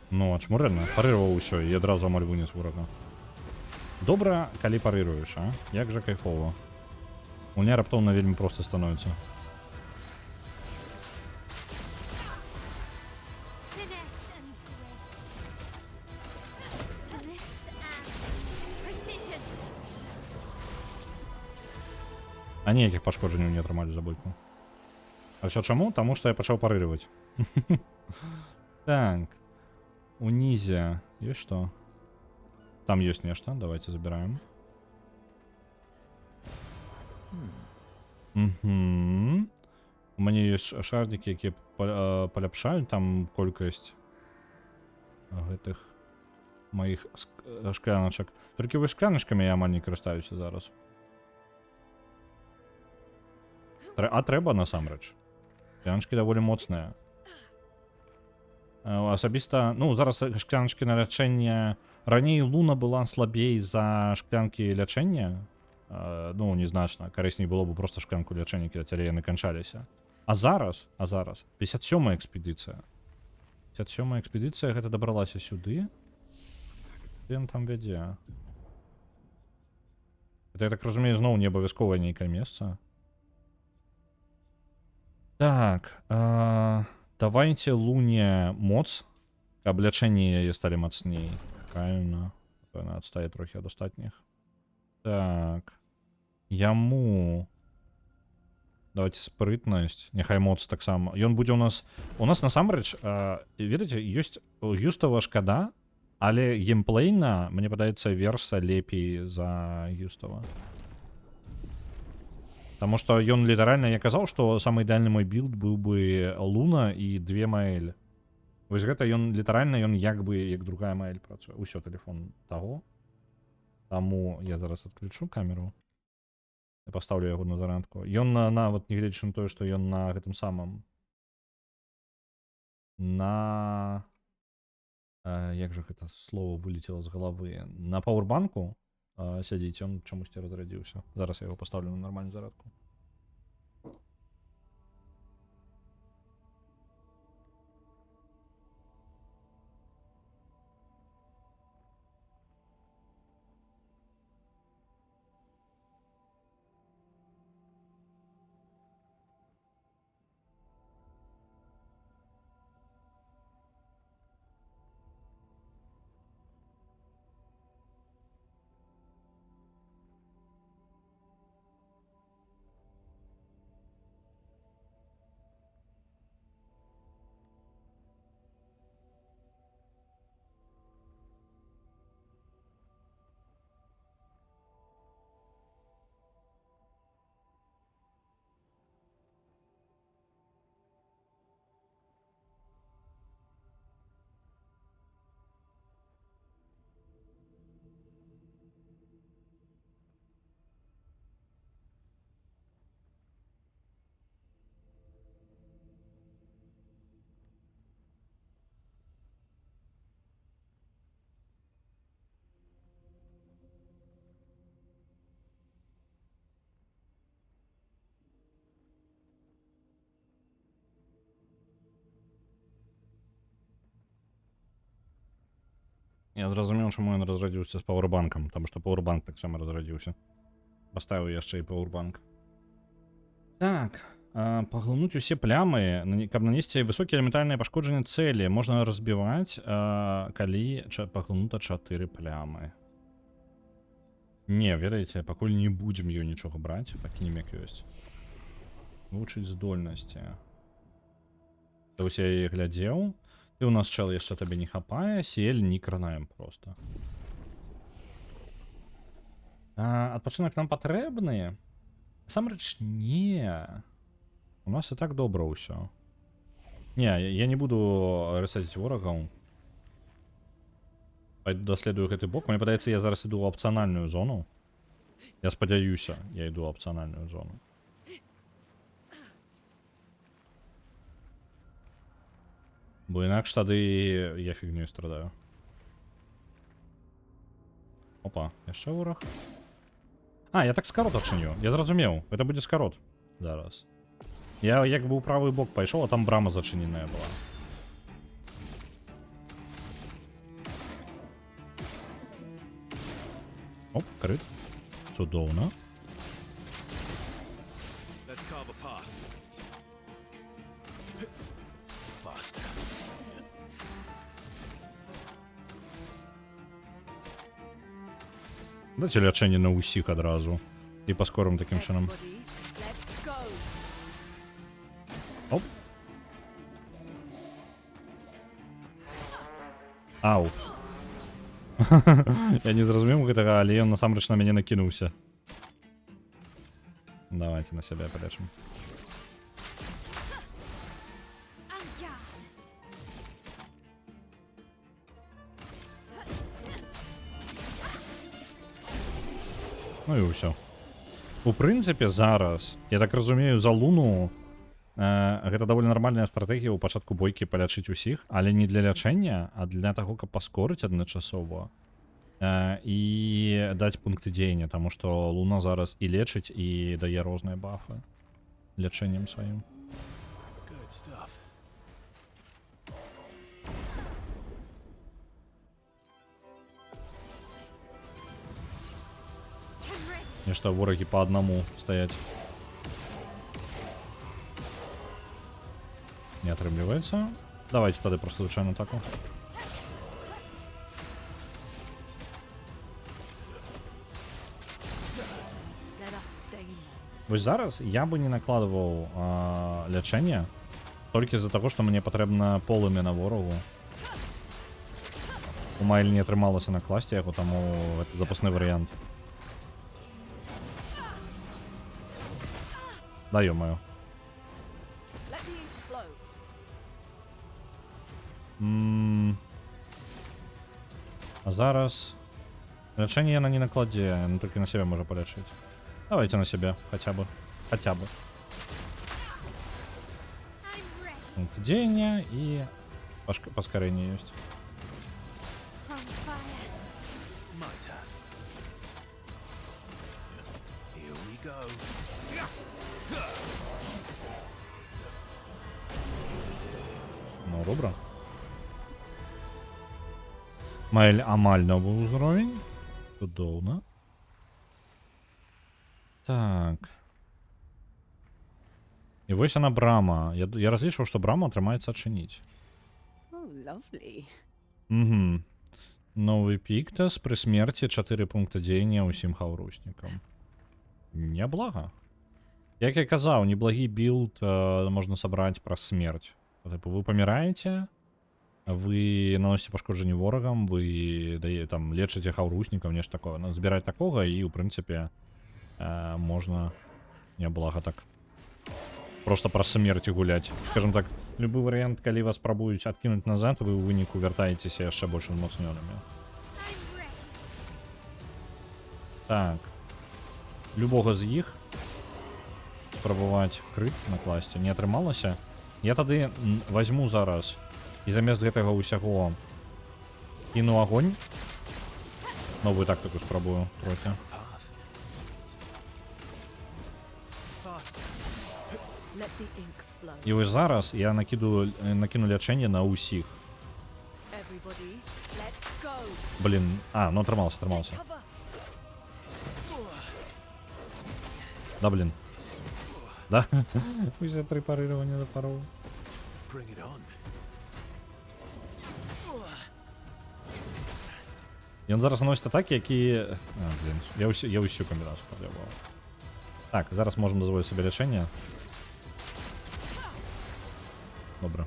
Ну, а чаму рэдна? Парырваў усё і адразу амаль вынес ворага. Добра, калі парыруеш, а? Як жа кайфова. У меня раптоўна вельмі проста становіцца. Finesse and grace. Finesse and precision. А ніякіх пашкоджанняў не атрымалі за бойку. А ўсё чаму? Таму што я пачаў парырываць. Так. Унізе. Ёсць што? Там ёсць нешта, давайте забіраем. Угу. У мяне ёсць шардікі, якія паляпшаюць там колькасць гэтых маіх шкляначак. Толькі вось шкляначкамі я амаль не карыстаюся зараз. А трэба насамрэч. Шкляначкі даволі моцныя. Асабіста, ну, зараз шкляначкі на лячэнне... Раней Луна была слабей за шклянкі лячэння. Ну, незначна. Карысней было бы просто шклянку лячэння, калі яны канчаліся. А зараз 57-я экспедыцыя. 57-я экспедыцыя гэта дабралася сюды. Ён там вядзе. Это, я так разумею, зноў не абавязковае нейкае месца. Так, давайте Луне моц, каб лячэнне яе сталі мацней. Правильно. Пэўна, адстае трохі ад астатніх. Так. Яму... Давайте спрытнасць. Няхай моц таксама. Ён будзе у нас насамрэч, ведаеце, ёсць Юстава шкада, але геймплейна, мне падаецца, Верса лепей за Юстава. Таму што ён літаральна, я казаў, што самы ідэальны мой білд быў бы Луна і 2 Маэль. Вось гэта ён літаральна, ён як бы як другая Маэль працуе. Усё, тэлефон таго. Таму я зараз адключу камеру. Я пастаўлю яго на зарядку. Ён нават не гледзячы на тое, што ён на гэтым самым... Як жа гэта слово вылетело з галавы? На пауэрбанку сядзіць, ён чамусьці разрадзіўся. Зараз я яго пастаўлю на нармальную зарядку. Я зразумеў, чаму ён разрадзіўся з пауэрбанкам, таму што пауэрбанк таксама разрадзіўся. Паставіў яшчэ і пауэрбанк. Так, паглынуць усе плямы, каб нанесці высокія элементарныя пашкоджанні цэлі, можна разбіваць, калі паглынута 4 плямы. Не, ведаеце, пакуль не будзем ёй нічога браць, пакінем як ёсць. Вывучыць здольнасці. Вось я яе глядзеў. І у нас чел яшчэ табе не хапае, сель не кранаем просто. Адпачынак нам патрэбны? Насамрэч, не. У нас і так добра ўсё. Не, я не буду рэсеціць ворагаў. Пайду даследую гэты бок. Мне падаецца, я зараз іду ў апцыянальную зону. Я спадзяюся, я іду ў апцыянальную зону. Бо інакш тады я фігнёй страдаю. Опа, яшчэ вораг. Я так скарот адчыню. Я зразумеў, гэта будзе скарот. Зараз. Я як бы ў правы бок пайшоў, а там брама зачыненая была. Оп, крыт. Цудоўна. Дайце лячэнне на ўсіх адразу. І паскорым такім чынам. Оп. Ау. Я не зразумеў гэтага, але ён насамрэч на мяне накінуўся. Давайте на сябе палечым. Ну і ўсё. У прынцыпе, зараз, я так разумею, за луну гэта даволі нармальная стратэгія ў пачатку бойкі палячыць усіх, але не для лячэння, а для таго, каб паскорыць адначасова і даць пункты дзеяння, таму што луна зараз і лечыць, і дае розныя бафы лячэннем сваім. Нешта ворагі по аднаму стаять. Не атрымліваецца. Давайте тады просто звычайную атаку. Вось зараз я бы не накладываў лячэнне толькі з-за таго, што мне патрэбна полымя на ворагу. У Майль не атрымалася накласці яго, таму гэта запасны варыянт. Да ё-моё. А зараз лячэнне яна не накладзе, яна толькі на сябе можа палячыць. Давайте на сябе, хотя бы. Хотя бы. Пункт дзеяння і паскарэнне ёсць. Ну, добра. Майль амаль новый ўзровень. Цудоўна. Так. І вось яна брама. Я разлічваў, што браму атрымаецца адчыніць. Угу. Новый піктас пры смерці 4 пункта дзеяння ўсім хаўруснікам. Няблага. Як я казаў, неблагі білд можна сабраць праз смерць. Вы паміраеце, вы наносіце пашкоджанні ворагам, вы там лечыце хаўруснікам, нешта такое. Збіраць такога і, у прынцыпе, можна няблага так. Просто праз смерці гуляць. Скажем так, любы варыянт, калі вас спрабуюць адкінуць назад, вы ў выніку вяртаецеся яшчэ больш узмацнёнымі. Так. Любога з іх спрабаваць крыт накласці не атрымалася. Я тады возьму зараз і замест гэтага ўсяго кіну агонь. Новую тактыку спрабую трохі. І вось зараз я накіну лячэнне на ўсіх. everybody. Let's go. Блін, ну тримався. Take cover. Да, блін. Да? Уже 3 парирування запоров. Bring it on. І він зараз наносить атаки, які... блін, я усю комбінацію подивав. Так, зараз можемо дозволити собі лічення. Добре.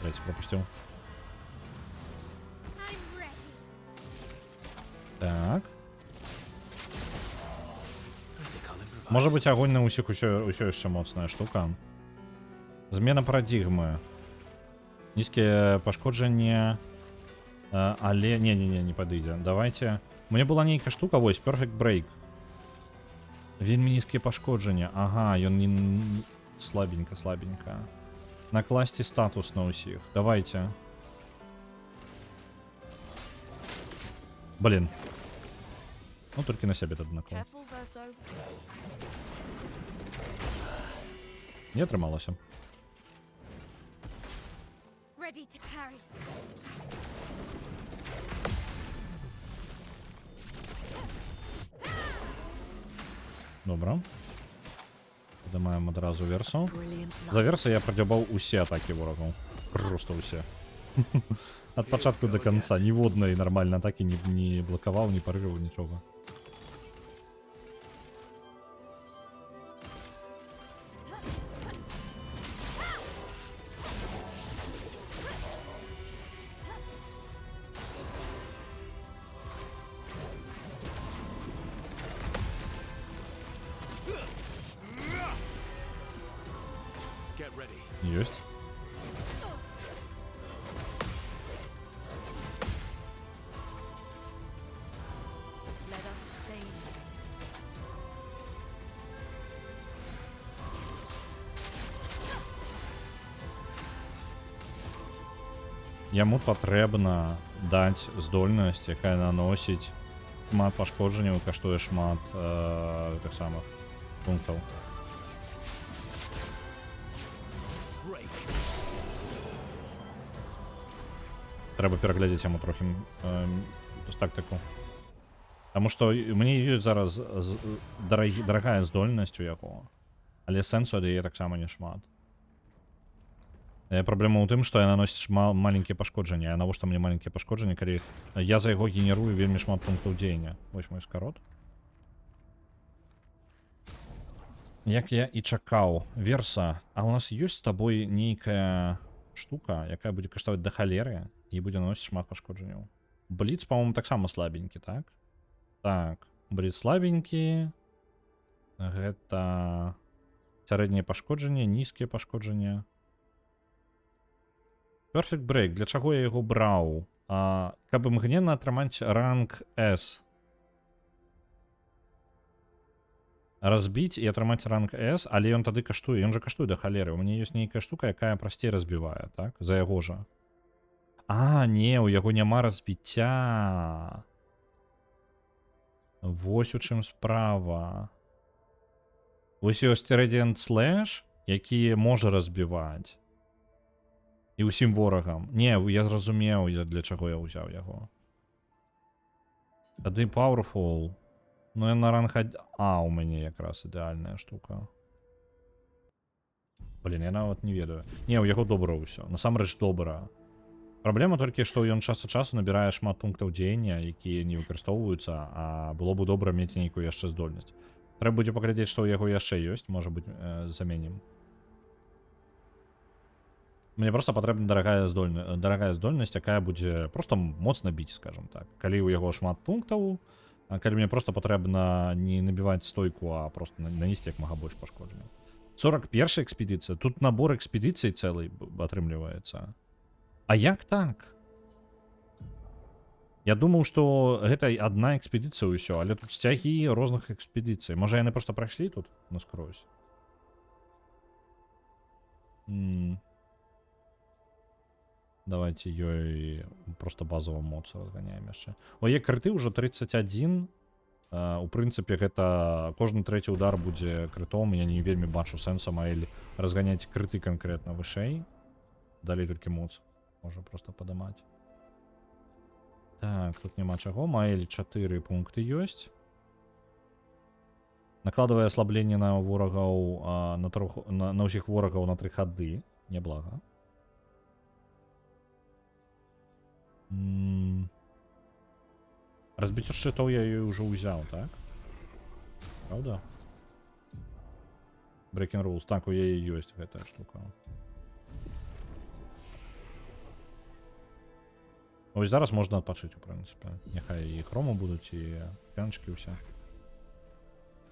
Третій пропустив. I'm ready. Так. Critical improvise. Може бути огонь на усіх усё ще моцна штука. Зміна парадигми. Низьке пошкодження. Але... Не подійде. Давайте. У мене була нейка штука, ось, Perfect Break. Вельми низьке пошкодження. Ага, ён не... Слабенько. Накласти статус на усіх. Давайте. Блін. Ну, тільки на себе тут наклав. Careful, Verso. Не трималося. Ready to parry. Добре. Піднімаємо одразу версу. Brilliant За luck. версу я продебав усі атаки ворогу. Просто усі. От початку до конца. Ні в одної нормальної атаки не блокував, не парирував, нічого. Get ready. Єсть. Let us stay living. Йому потрібно дати здольність, яка наносить шмат пошкодження, коштує шмат тих самих пунктів. Break. Треба переглядіти йому трохи тактику. Тому що мені є зараз дорога здольність у якого. Але сенсу дає так само не шмат. Проблема у тым, што я наносіць маленькія пашкоджання. А навошта мне маленькія пашкоджання, калі я за яго генерую вельмі шмат пунктаў дзеяння. Вось мой скарот. Як я і чакаў. Верса, а у нас ёсць з табой нейкая штука, якая будзе каштаваць да халеры і будзе наносіць шмат пашкоджанняў. Бліц, по-моему, таксама слабенькі, так? Так, бліц слабенькі. Гэта сярэдняе пашкоджанне, нізкія пашкоджання. Perfect Break, для чаго я яго браў? Каб імгненна атрымаць ранг S. Разбіць і атрымаць ранг S, але ён тады каштуе, ён жа каштуе да халеры. У мяне ёсць нейкая штука, якая прасцей разбівае, так? За яго жа. Не, у яго няма разбіцця. Вось у чым справа. Вось ёсць Radiant Slash, які можа разбіваць. І ўсім ворагам. Не, я зразумеў, для чаго я ўзяў яго. Тады Powerful. Ну, я на ранг... у мяне якраз ідэальная штука. Блін, я нават не ведаю. Не, у яго добра ўсё. Насамрэч добра. Праблема толькі, што ён час ад часу набірае шмат пунктаў дзеяння, якія не выкарыстоўваюцца, а было бы добра мець нейкую яшчэ здольнасць. Трэба будзе паглядзець, што ў яго яшчэ ёсць, можа быць, заменім. Мне просто патрэбна дарагая здольнасць, якая будзе просто моцна біць, скажем так. Калі ў яго шмат пунктаў, калі мне просто патрэбна не набіваць стойку, а просто нанесці як мага больш пашкоджання. 41-я экспедыцыя. Тут набор экспедыцый цэлый атрымліваецца. А як так? Я думаў, што гэта адна экспедыцыя ўсё, але тут сцягі розных экспедыцый. Можа, яны просто прайшлі тут наскрозь? Давайте ёй просто базовую моцу разганяем яшчэ. Ой, крыты ўжо 31. У прынцыпе, гэта кожны трэці удар будзе крытом. Я не вельмі бачу сэнса Маэль разганяць крыты канкрэтна вышэй. Далей толькі моц можа проста падымаць. Так, тут няма чаго. Маэль 4 пункты ёсць. Накладывае аслабленне на ворагаў на ўсіх ворагаў на 3 хады. Няблага. Разбіццё шчытоў я ёй ўжо ўзяў, так? Праўда? Breaking Rules. Так, у яе ёсць гэтая штука. Ось зараз можна адпачыць, у прынцыпе. Няхай і хрома будуць, і пянчкі ўсе.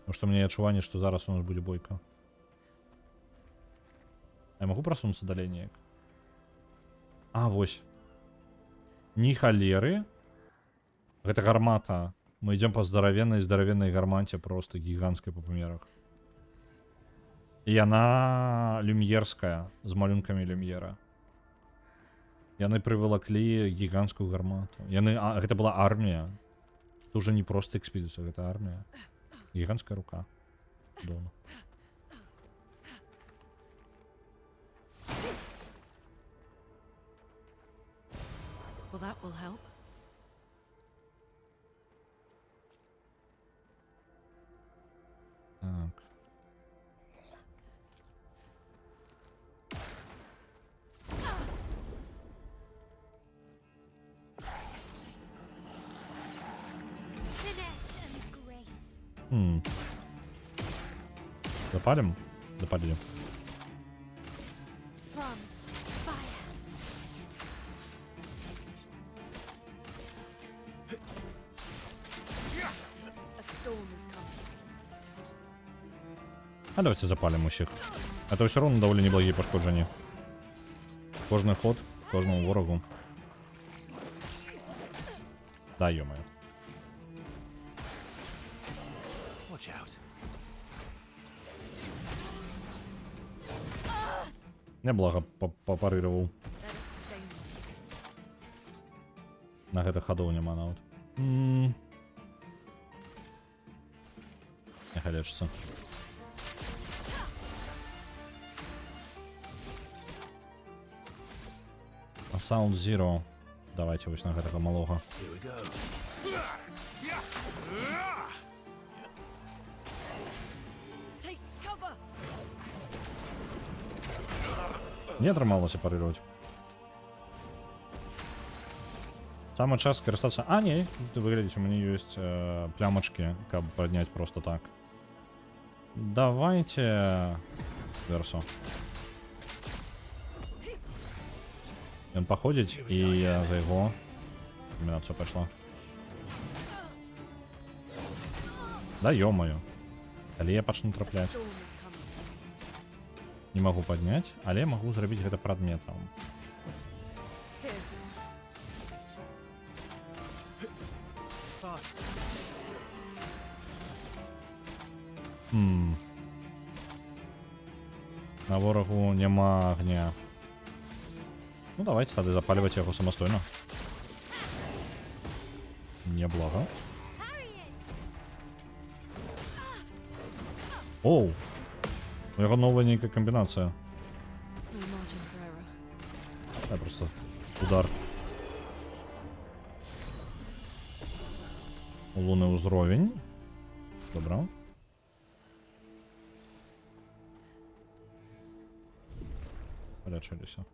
Потому што мне адчуванне, што зараз у нас будзе бойка. Я магу прасунуцца далей неяк? А, вось. Ні халеры. Гэта гармата. Мы ідзем па здаравеннай гармаце, просто гіганцкай па памерах. І яна люм'ерская, з малюнкамі люм'ера. Яны прывалаклі гіганцкую гармату. Гэта была армія. Гэта ўжо не проста экспедыцыя, гэта армія. Гіганцкая рука. Дона. Well, that will help. Так. Finesse and grace. Запалим? Запалили. From fire. A storm is coming. А давайте запалим усіх. Это все равно довольно неблагие пошкоджения. Кожний ход, кожному ворогу. Да, ё-моё. Watch out. Неблаго попарировал. Let us stay now. На гэтых ходов нема нават. Няхай лечыцца. А Sound Zero. Давайте вось на гэтага малога. Here we go. Take cover. Не атрымалася парыраваць. Самы час скарыстацца. А, не, вы глядзіце, у мяне ёсць плямачкі, каб падняць просто так. Давайте версу. Ён паходзіць, і я за яго камбінацыя пайшла. Да ё-моё. Але я пачну A трапляць. storm is coming. Не магу падняць, але магу зрабіць гэта прадметам. Here. Fast. На ворагу няма агня. Ну давайте тады запаліваць яго самастойна. Няблага. Parry it. Оу! У яго новая нейкая камбінацыя. No margin for error. Да, просто удар. Лунны ўзровень. Добра. Полечыліся.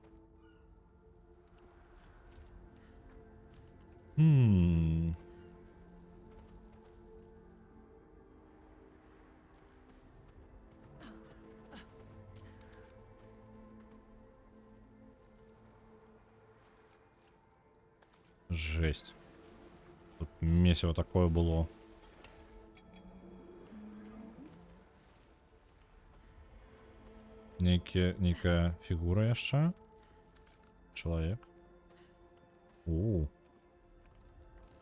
Жесть. Тут месиво такое было. Некая фігура яшчэ. Чалавек.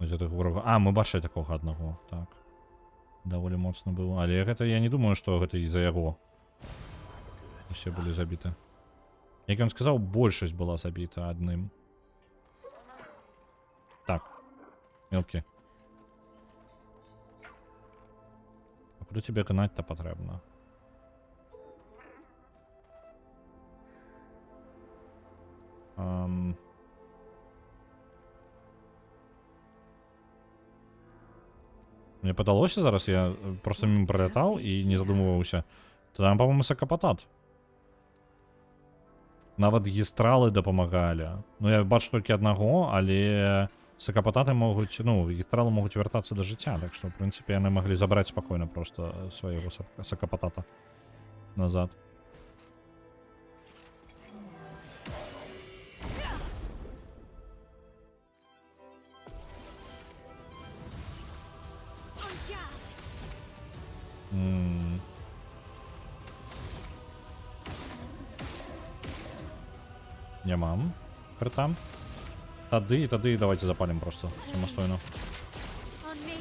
Ось гэтых ворагаў. А, мы бачылі такога аднаго. Так. Даволі моцна было. Але гэта я не думаю, што гэта і-за яго. Усе былі забіты. Як ён сказаў, большасць была забіта адным. Так. Мелкі. Куди тебе гнать-то потрібно? Мне подалося зараз, я просто мимо пролетав і не задумувався. Там, по-моєму, сакапатат. Нават гістрали дапамагалі. Ну, я бачу тільки одного, але сакапатати можуть, ну, гістрали можуть вертатися до життя, так що, в принципі, вони могли забрати спокійно просто свого сакапатата назад. Не мам. Крита. Тады давайте запалим просто самостойно. On me.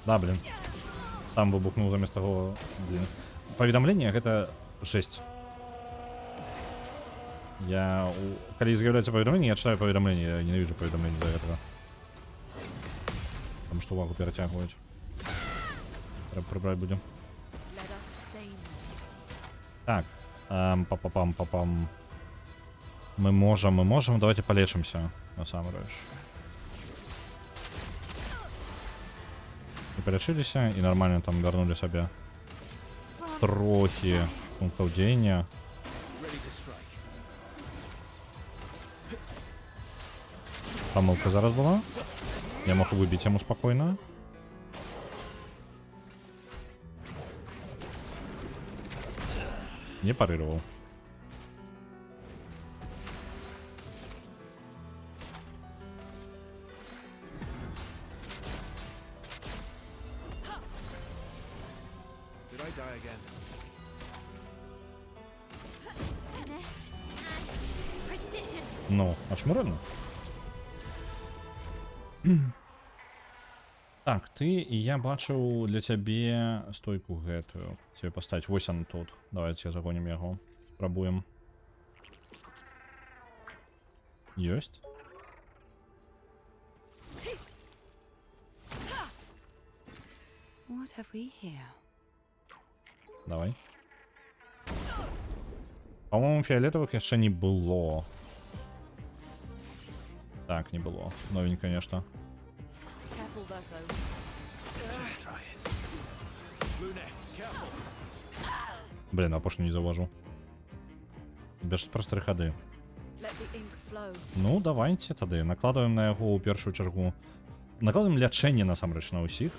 Да, блин. Там выбухнул заместо того, блин. Поведомление это жесть. Когда з'является поведомление, я читаю поведомление. Я ненавижу поведомления за этого. Потому что увагу перетягивают. Треба прибрать будем. Let us stay there. Так. Папам. Мы можем. Давайте полечимся. На самом деле. И полечились, и нормально там вернули себе трохи пунктов деяния. Помилка зараз була. Я мог выбить ему спокойно. Не парировал. Did I die again? Finesse and precision. Ну, очмурено. Так, ты і я бачыў для цябе стойку гэтую. Тебе паставіць. Вось он тут. Давайте загонім яго. Спрабуем. Ёсць. What have we here? Давай. По-моему, фиолетовых яшчэ не было. Так, не было. Новень, конечно. Careful, Verso. Let's try it. Lune, careful. Блин, апошню не заўважу. Без простых ходы. Let the ink flow. Ну, давайте тады. Накладываем на яго ў першую чаргу. Накладываем лячэнне насамрэч на ўсіх.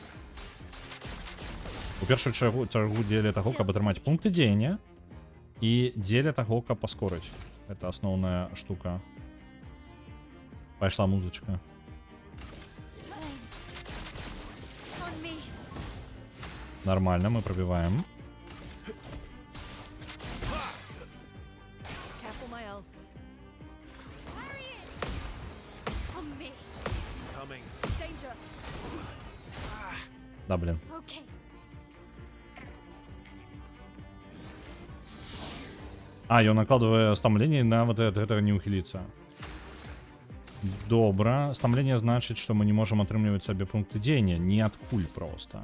У першую чаргу дзеля таго, каб атрымаць пункты дзеяння. І дзеля таго, каб паскорыць. Это асноўная штука. Пайшла музычка. Flames. On me. Нормально, мы пробиваем. Careful, Mael. Harriet. On me. Coming. Danger. Да, блин. Okay. А, ён накладывае стамленне на вот это не ухіліцца. Добра. Стамленне значыць, што мы не можам атрымліваць сабе пункты дзеяння. Ніадкуль проста.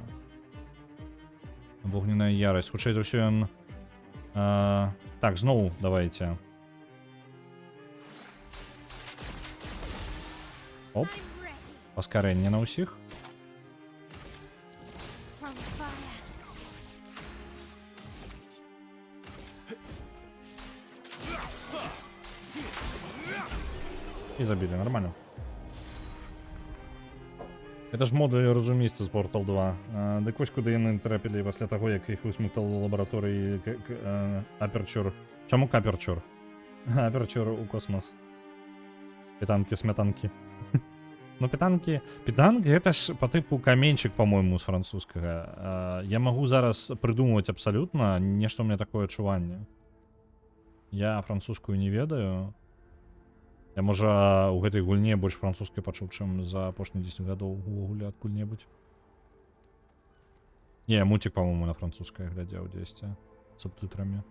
Вогненная ярасць. Хутчэй за ўсё ён... Так, зноў давайте. Оп. I'm ready. Паскарэнне на ўсіх. From fire. І забілі, нормально. Это ж моды розумісці з Portal 2. Дык вось куды яны трапілі пасля таго, як іх высмыктал у лабараторыі Aperture. Чаму Aperture? Aperture у космос. Пітанкі-смятанкі. Ну, пітанкі... Пітанк гэта ж па тыпу каменьчык, по-моему, з французскага. Я магу зараз прыдумваць абсалютна нешта ў мяне такое адчуванне. Я французскую не ведаю. Я, можа, у гэтай гульне больш французскай пачуў, чым за апошнія 10 гадоў увогуле адкуль-небудзь. Не, мультик, по-моему, на французскай глядзеў дзесьці. Субтытрамі.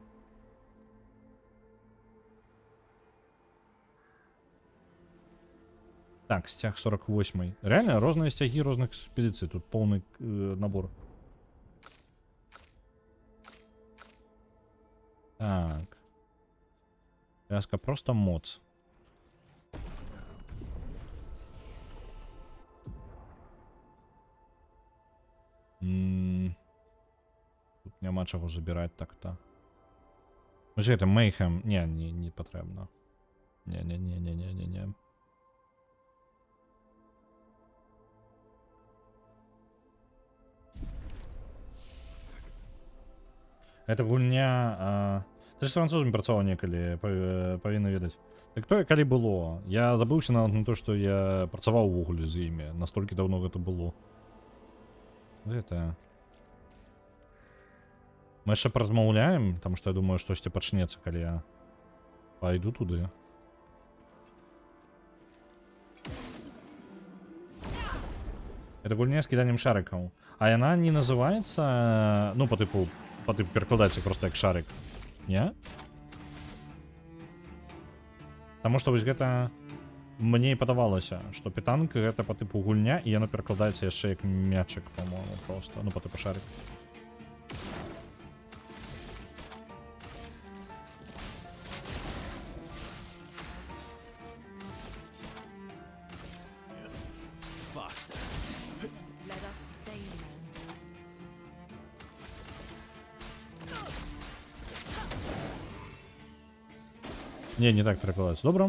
Так, стяг 48. Реально, разные стяги разных экспедиций. Тут полный набор. Так. Связка просто моц. Тут нема чого забирати так-то. Ну, чекайте, Мейхем. Не потрібно. Не. Гэта гульня... Ты ж з французамі працаваў некалі, павінна ведаць. Так то, калі было. Я забыўся нават на то, што я працаваў увогуле з імі. Настолькі даўно гэта было. Гэта... Мы яшчэ паразмаўляем, таму што я думаю, штосьці пачнецца, калі я пайду туды. Это гульня з кіданнем шарыкаў. А яна не называецца, ну, по типу перакладаецца просто як шарик. Не? Таму што вось гэта мне і падавалася, што пітанка гэта по типу гульня, і яно перакладаецца яшчэ як мячик, по-моему, просто. Ну, по типу шарик. Let us stay men. Не так перекладається. Добре.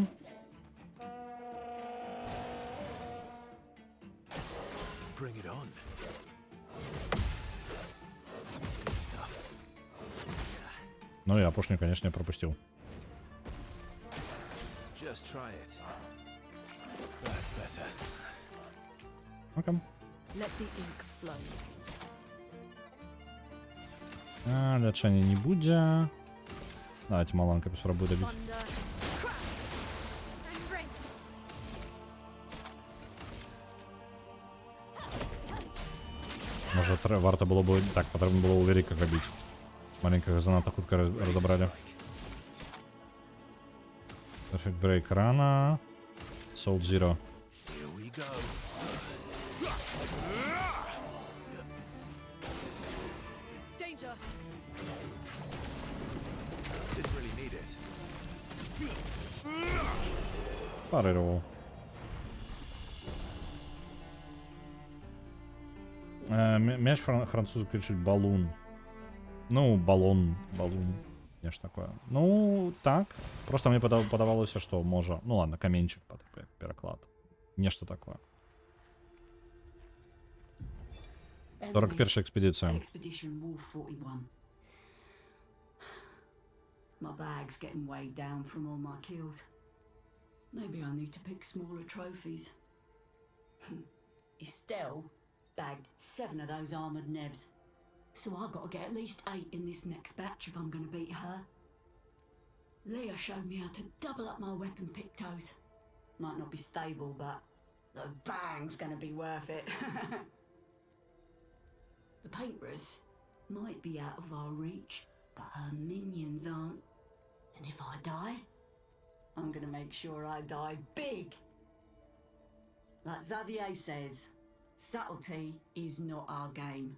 Bring it on. Good stuff. Ну, я опошню, конечно, пропустил. Just try it. That's better. Окей. Let the ink flow. Лечення не буде. Давайте маланка попробую добить. Thunder, crack, and rain. Може, варто було б... Так, потрібно було у великих робити. Маленьких занадто хутко розібрали. Perfect Break рано. Soul Zero. Here we go. Danger! Didn't really need it. Парировал. Мяч французы кричит балун. Ну, балон. Не ж такое. Ну, так. Просто мне подавалося, что може. Ну ладно, каменчик переклад. Нечто такое. 41-я экспедиция. Expedition Wolf 41. My bag's getting weighed down from all my kills. Maybe I need to pick smaller trophies. Estelle bagged 7 of those armoured nevs. So I gotta get at least 8 in this next batch if I'm gonna beat her. Leah showed me how to double up my weapon pictos. Might not be stable, but the bang's gonna be worth it. The paintress might be out of our reach, but her minions aren't. And if I die, I'm gonna make sure I die big. Like Xavier says, subtlety is not our game.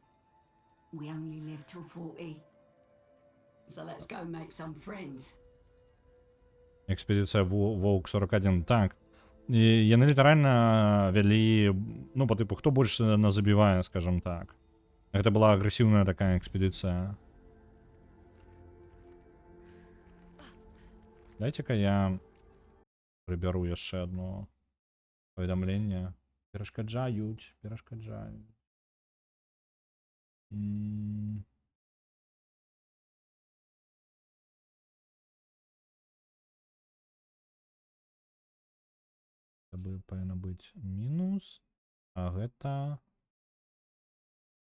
We only live till 40. So let's go make some friends. Экспедиция Волк 41. Так. И яны літаральна вялі, ну, по типу, хто больш назабівае, скажем так. Гэта была агрэсіўная такая экспедыцыя. Дайце-ка я прыбяру яшчэ одно паведамленне. Перашкаджаюць. Это павінна быць мінус. А гэта...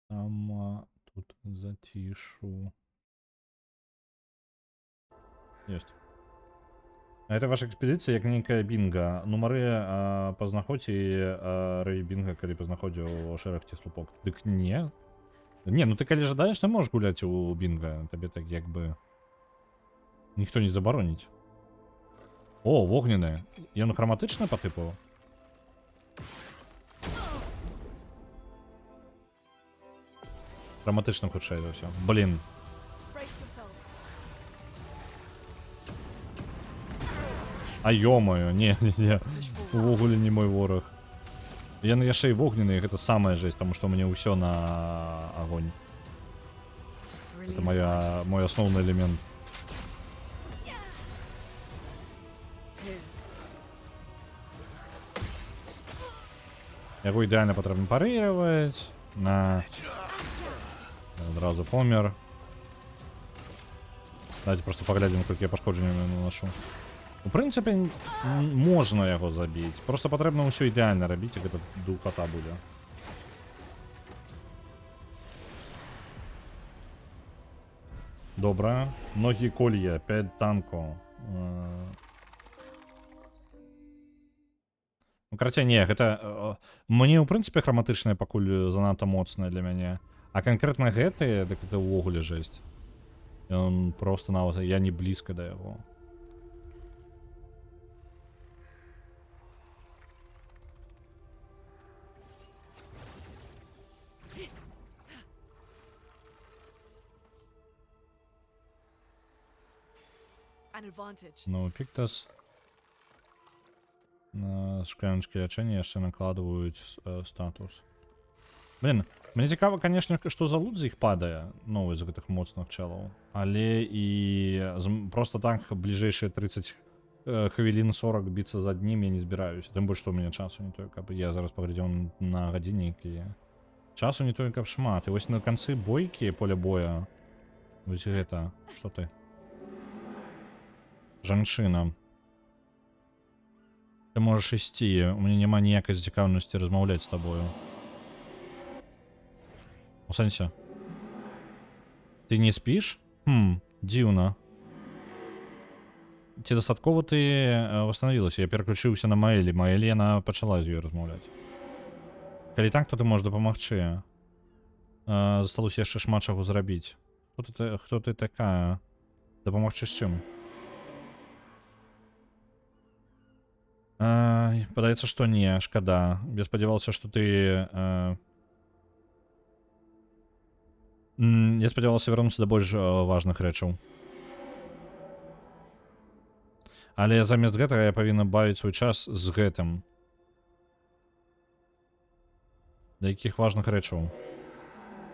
Там тут затишу. Есть. Это ваша экспедиция, як нейкая бінга. Нумары пазнаходзь і рэй бінга, калі пазнаходзіў шэраг ці слупок. Дык не. Не, ну ты калі жадаеш, ты можаш гуляць у бінга. Табе так як бы ніхто не забароніць. О, вогненная. Ён хроматычна па тыпу? Драматично хутчэй за ўсё. Блін. Brace yourselves. А ё-моё, не. Увогуле не мой вораг. Яны яшчэ і вогненыя, гэта самая жесть, таму што мне ўсё на агонь. Это мой асноўны элемент. Яго ідэальна патрэбна парыраваць. На. Адразу помер. Давайте просто паглядзім, колькі я пашкоджанняў наношу. У прынцыпе, можна яго забіць. Просто патрэбна ўсё ідэальна рабіць, і гэта духата будзе. Добра. Ногі колье, 5 танкаў. Ну, карацей, не, гэта... Мне, ў прынцыпе, храматычныя пакуль занадта моцныя для мяне. А канкрэтна гэтыя, дык гэта ўвогуле жесть. Ён просто нават... Я не блізка да яго. An advantage. Ну, Піктас. На шкляночкі лячэння яшчэ накладваюць статус. Блин, мне цікава, конечно, што за лут з іх падае, новы з гэтых моцных чэлаў. Але і просто так бліжэйшыя 30 хвілін 40 біцца з аднім я не збіраюся. Тым больш, што ў мяне часу не тое, каб я зараз паглядзеў на гадзіннік і... Часу не тое, каб шмат. І вось на канцы бойкі, поля боя... Вось гэта... Што ты? Жанчына. Ты можаш ісці, у мяне няма ніякай зацікаўнасці размаўляць з табою. У сэнсе? Ты не спіш? Дзіўна. Ці дастаткова ты восстановілася? Я пераключыўся на Маэлі. Маэлі яна пачала з ёй размаўляць. Калі так, то ты можаш дапамагчы. Засталося яшчэ шмат чаго зрабіць. Хто ты такая? Дапамагчы з чым? Падаецца, што не, шкада. Я спадзяваўся, што ты... Я спадзяваўся вярнуцца да больш важных рэчаў. Але замест гэтага я павінна бавіць свой час з гэтым. Да якіх важных рэчаў?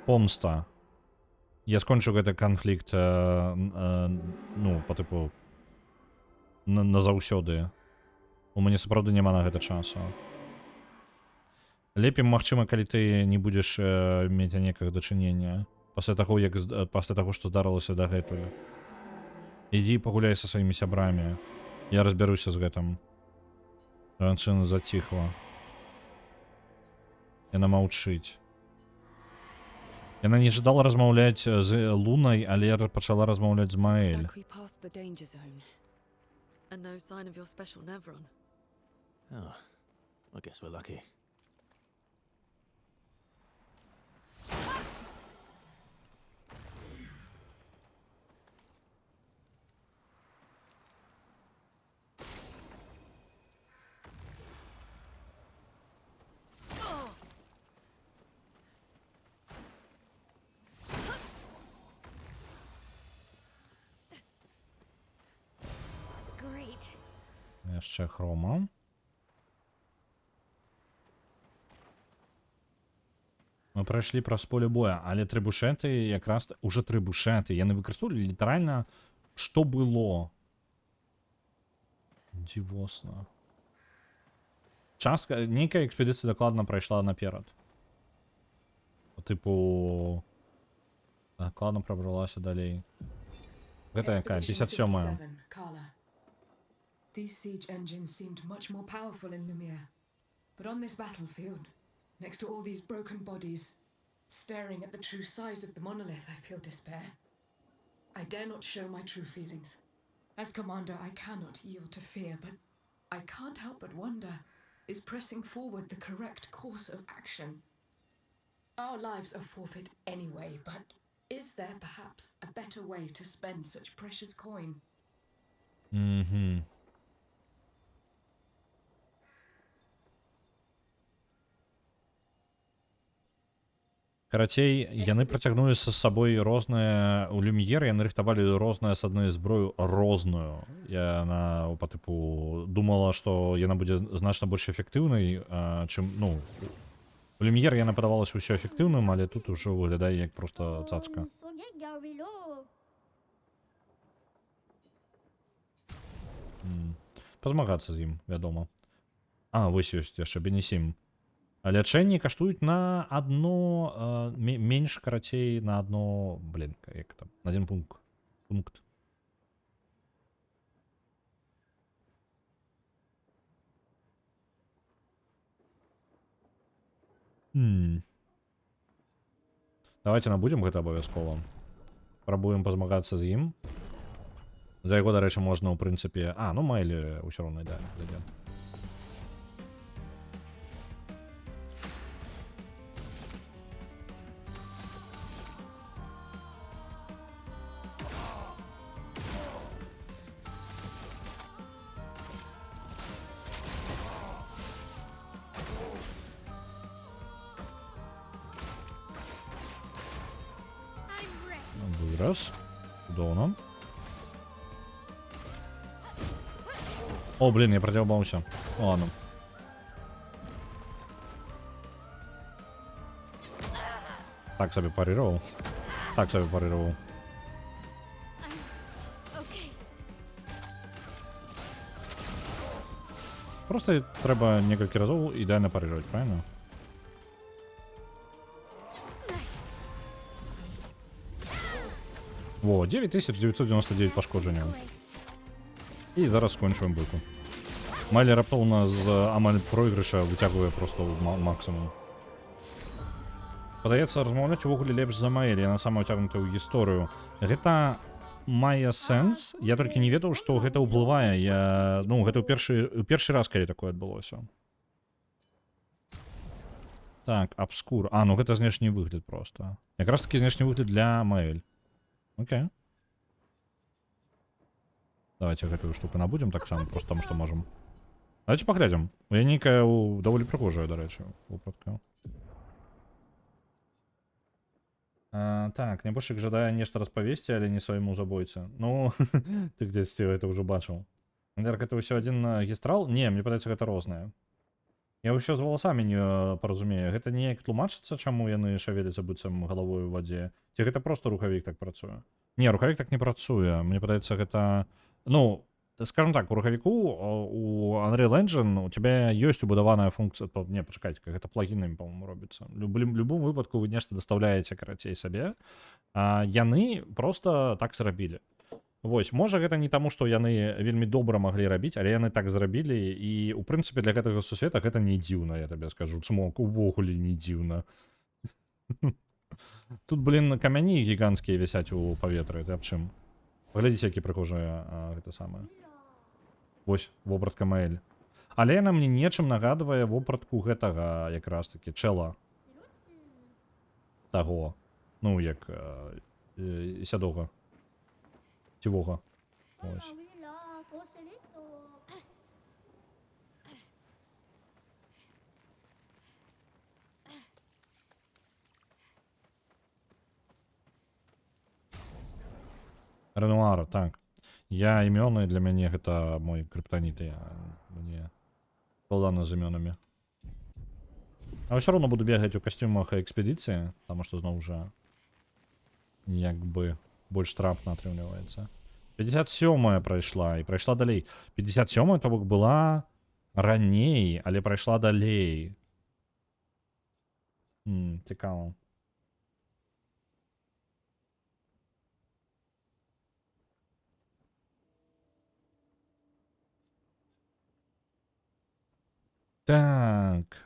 Помста. Я скончу гэты канфлікт, ну, па тыпу... назаўсёды. У мяне сапраўды няма на гэта часу. Лепей, магчыма, калі ты не будзеш мець некага дачынення пасля таго, што здарылася дагэтуль. Ідзі пагуляй са сваімі сябрамі. Я разбяруся з гэтым. Жанчына заціхла. Яна маўчыць. Яна не жадала размаўляць з Лунай, але пачала размаўляць з Маэль. And no sign of your special Nevron. Oh, I guess we're lucky. Great. Яшчэ хрома. Мы прайшлі праз поле боя, але трыбушэты якраз... Уже трыбушэты. Яны выкарыстоўвалі літаральна, што было. Дзівосна. Частка... Нейкая экспедыцыя дакладна прайшла наперад. Тыпу... Дакладна прабралася далей. Гэта якая? 57-я. These siege engines seemed much more powerful in Lumiere. But on this battlefield, next to all these broken bodies, staring at the true size of the monolith, I feel despair. I dare not show my true feelings. As commander, I cannot yield to fear, but I can't help but wonder, is pressing forward the correct course of action? Our lives are forfeit anyway, but is there perhaps a better way to spend such precious coin? Mm-hmm. Карацей, яны працягнулі са сабой розныя у люм'ер, яны рыхтавалі розныя з адной зброю розную. Яна па тыпу думала, што яна будзе значна больш эфектыўнай, чым ну у люм'ер яна падавалася ўсё эфектыўным, але тут ужо выглядае як проста цацка. Пазмагацца з ім, вядома. А, вось ёсць яшчэ Бенесім. Лячэнні каштуюць на адно менш, карацей, на адно, блин, як там, на один пункт. Давайте набудзем гэта абавязкова. Пробуем пазмагацца з ім. За яго, дарэчы, можна, ў прынцыпе... А, ну Майлі ўсё роўна ідэальна дайдзе. Раз. Чудово. О, блин, я противобался. Ладно. Так себе парировал. Так себе парировал. Просто треба некалькі разоў ідеально парировать, правильно? Во, 9999 пошкодження. І зараз скончуємо бойку. Майлі раптоўна з амаль пройгрыша выцягвае просто ў максимум. Падаецца, размаўляць увогуле лепш за Майлі, яна самая ўцягнутая ў гісторыю. Гэта мае сэнс, я толькі не ведаў, што гэта ўплывае. Ну, гэта ў першы раз, калі такое адбылося. Так, абскур. А, ну гэта знешні выгляд просто. Якраз такі знешні выгляд для Майль. Окей. Давайте гэтую штуку набудем так само, просто потому что можем. Давайте поглядим. У я нейкая даволі прыгожая, дарэчы, вопратка. Так, нябожчык жадае нешта распавесці, але не свайму забойцы. Ну, ты дзесьці гэта ўжо бачыў. Гэта ўсё адзін гістрал? Не, мне падаецца, гэта рознае. Я ўсё з валасамі не паразумею. Гэта неяк тлумачыцца, чаму яны шавеляцца быццам галавой у вадзе? Ці гэта просто рухавік так працуе? Не, рухавік так не працуе. Мне падаецца, гэта... Ну, скажем так, у рухавіку, у Unreal Engine у тебя ёсць убудаваная функцыя... Не, пачакайце, гэта плагінамі, па-моему, робіцца. В любым выпадку вы нешта дастаўляеце, карацей, сабе. А яны просто так зрабілі. Вось, можа гэта не таму, што яны вельмі добра маглі рабіць, але яны так зрабілі, і у прынцыпе для гэтага сусвета гэта не дзіўна, я табе скажу. Цмок увогуле не дзіўна. Тут, блин, камяні гіганцкія вісяць у паветры, ты аб чым? Паглядзіце, які прыгожая гэта самае. Вось, вопратка Майль. Але яна мне нечым нагадвае вопратку гэтага, якраз такі, чэла. Таго. Ну, як сядога. Цівога. Ось. Ренуара, так. Я імёны, для мяне гэта мой крыптаніт, мне складана з імёнамі. А ўсё роўно буду бегаць у касцюмах экспедыцыі, таму што зноў жа як бы больш трапна атрымліваецца. 57-я прайшла, і прайшла далей. 57-я, то бок, была раней, але прайшла далей. Цікаво. Так.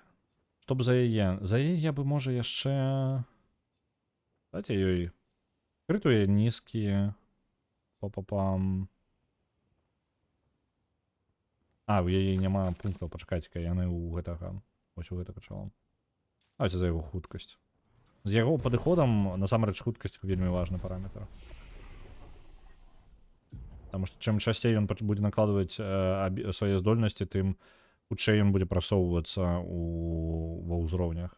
Што б за яе? За яе я бы, можа, яшчэ... Дайце ёй... Крытуе нізкі... Па-па-пам... А, у яе няма пунктаў, пачакайце-ка, яны ў гэтага... Вось у гэтага чала. Давайте за яго хуткасць. З яго падыходам, насамрэч, хуткасць вельмі важны параметр. Таму што чым часцей ён будзе накладваць свае здольнасці, тым хутчэй ён будзе прасоўвацца ва ўзроўнях.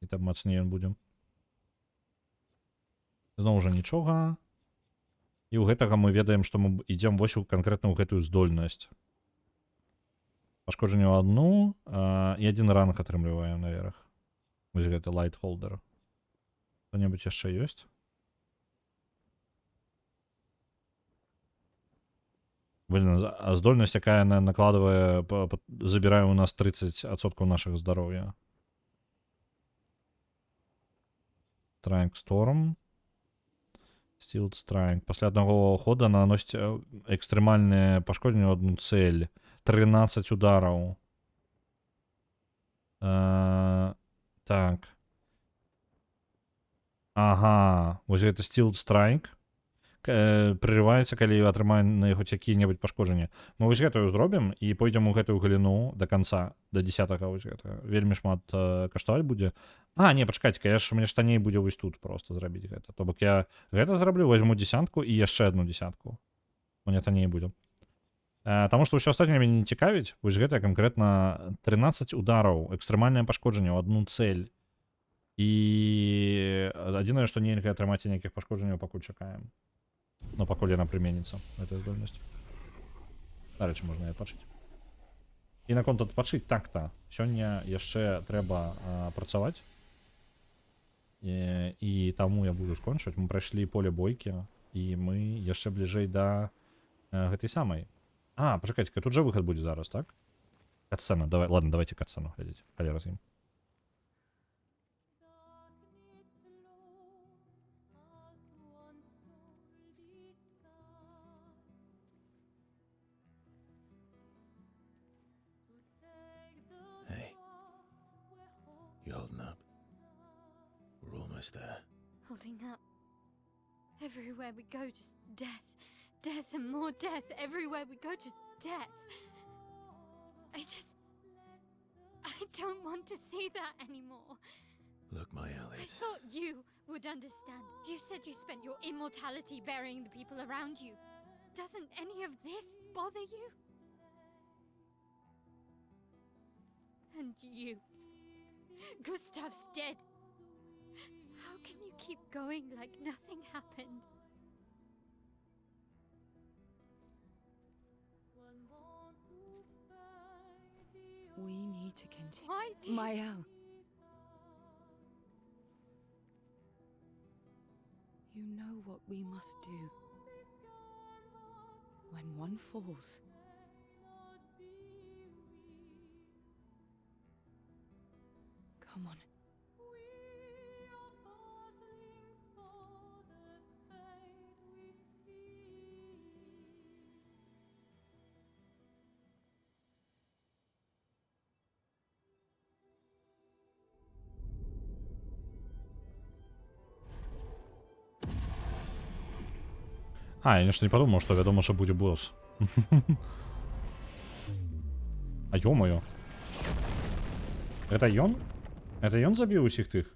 І там мацней ён будзе. Зноў жа нічога. І ў гэтага мы ведаем, што мы ідзем вось канкрэтна ў гэтую здольнасць. Пашкоджанне ў адну і адзін ранг атрымліваем наверх. Вось гэты лайтхолдер. Што-небудзь яшчэ ёсць? Блин, а здольнасць, якая накладывае, забірае у нас 30% нашага здароўя. Strike Storm. Steel Strike. Пасля аднаго хода наносіць экстрэмальнае пашкоджанне ў одну цель. 13 удараў. Так. Ага. Вось гэта Steel Strike. Прерываецца, калі атрымаем на яго якія-небудзь пашкоджанні. Мы вось гэтую зробім і пойдзем у гэтую галіну да канца, да 10-га вось гэта. Вельмі шмат каштаваць будзе. Не, пачакайце-ка, мне ж танней будзе вось тут просто зрабіць гэта. То бок я гэта зраблю, возьму 10-ку і яшчэ одну 10-ку. Мне танней будзе. Таму што ўсё астатняе мяне не цікавіць. Вось гэта канкрэтна 13 удараў, экстрэмальнае пашкоджанне ў одну цель. І адзінае, што нельга атрымаць ніякіх пашкоджанняў, пакуль чакаем. Но пакуль яна прыменіцца, гэтая здольнасць. Дарэчы, можна і адпачыць. І наконт адпачыць так-то. Сёння яшчэ трэба працаваць. І таму я буду скончыць. Мы прайшлі поле бойкі, і мы яшчэ бліжэй да гэтай самай. Пачакайце-ка, тут жа выхад будзе зараз, так? Катсцена, ладно, давайте катсцену глядзець. Халера з ім. You holding up? We're almost there. Holding up. Everywhere we go, just death. Death and more death. Everywhere we go, just death. I don't want to see that anymore. Look, my I Elliot. thought you would understand. You said you spent your immortality burying the people around you. Doesn't any of this bother you? And you. Gustav's dead. How can you keep going like nothing happened? We need to continue. Why do Mael. You know what we must do. When one falls, come on. Я нешта не подумал, што вядома, што будзе босс. Ё-моё. Это ён? Это ён забіў усіх тых?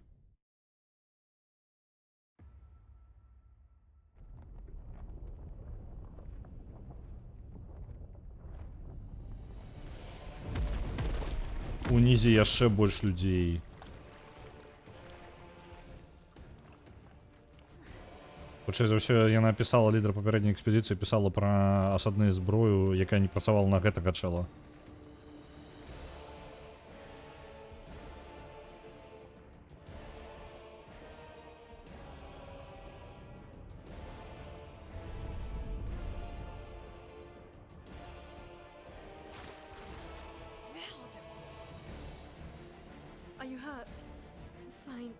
Унізе яшчэ больш людзей. Хутчэй за ўсё, яна пісала, лідар папярэдняй экспедыцыі пісала пра асадную зброю, якая не працавала на гэтага чэла. Are you hurt? I'm fine.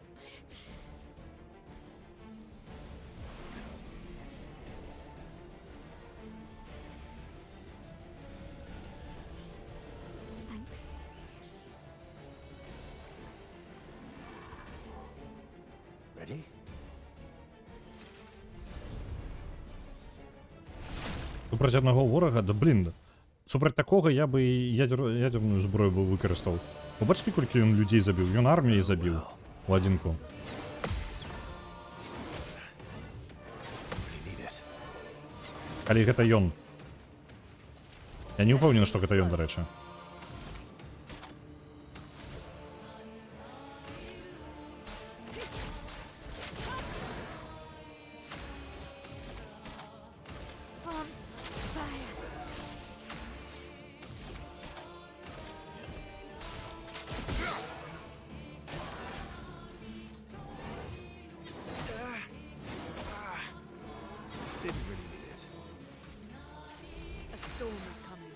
Thanks. Ready? Супроць аднаго ворага, да блін. Супроць такога я бы і ядерную зброю бы выкарыстаў. Побачце, колькі ён людзей забіў. Ён арміяй забіў у адзінку. Калі гэта ён. Я не ўпэўнены, што гэта ён, дарэчы. storm is coming.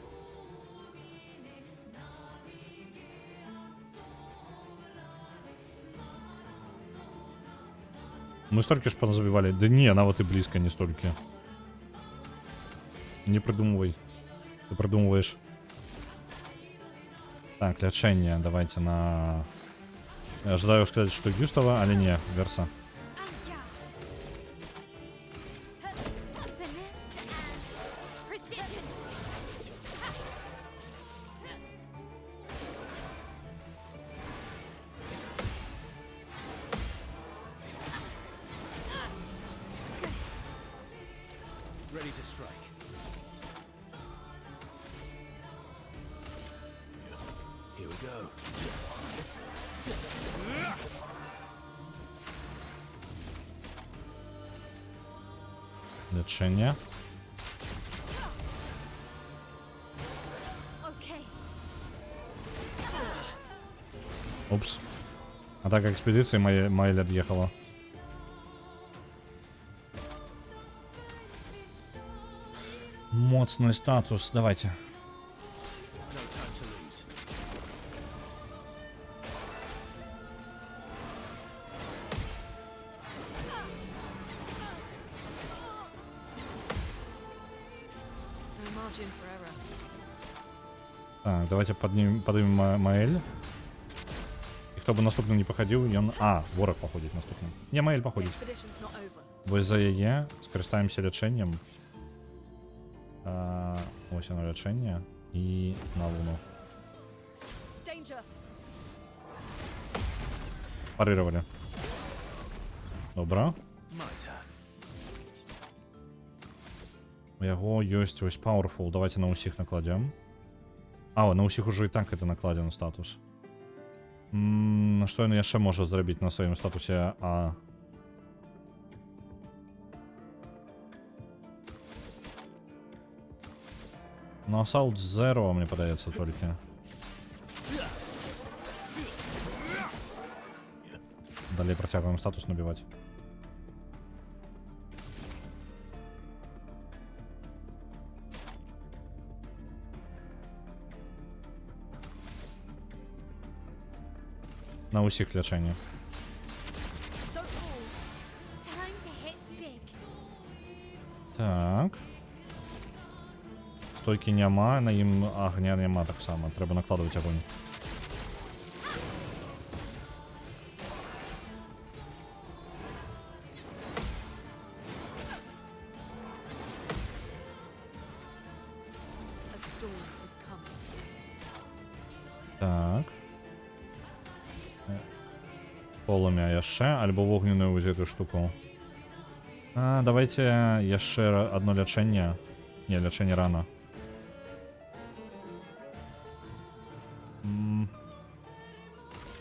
Мы столько ж поназабивали. Да не, нават и близко не столько. Не придумывай. Ты придумываешь. Так, лечение. Давайте на... Я ожидаю сказать, что Гюстава, але не, Верса. Ready to strike. Here we go. Лечение. Okay. Упс. Атака экспедиции Майли отъехала. Моцный статус. Давайте. No time to lose. No margin for error. Так, давайте поднимем Маэль. И кто бы наступным не походил, ён... А, ворог походить наступным. Не, Маэль походить. Expedition's not over. Вось за яе скористаемся лечением. Ось оно лечение. И на луну. Danger. Парировали. Добра. My turn. У яго ёсць ось Powerful. Давайте на усіх накладем. А, на усіх уже і так это накладзены статус. Што ён яшчэ можа зрабіць на сваім статусе А? Ну, Assault Zero, мне падаецца толькі. Далей працягваем статус набіваць. На усіх лячэнне. Don't fall. Time to hit big. Так. Стойкі няма, на ім агня няма таксама. Трэба накладваць агонь. A storm is coming. Так. Полымя яшчэ, альбо вогненную вось эту штуку. Давайте яшчэ одно лячэнне. Не, лячэнне рана.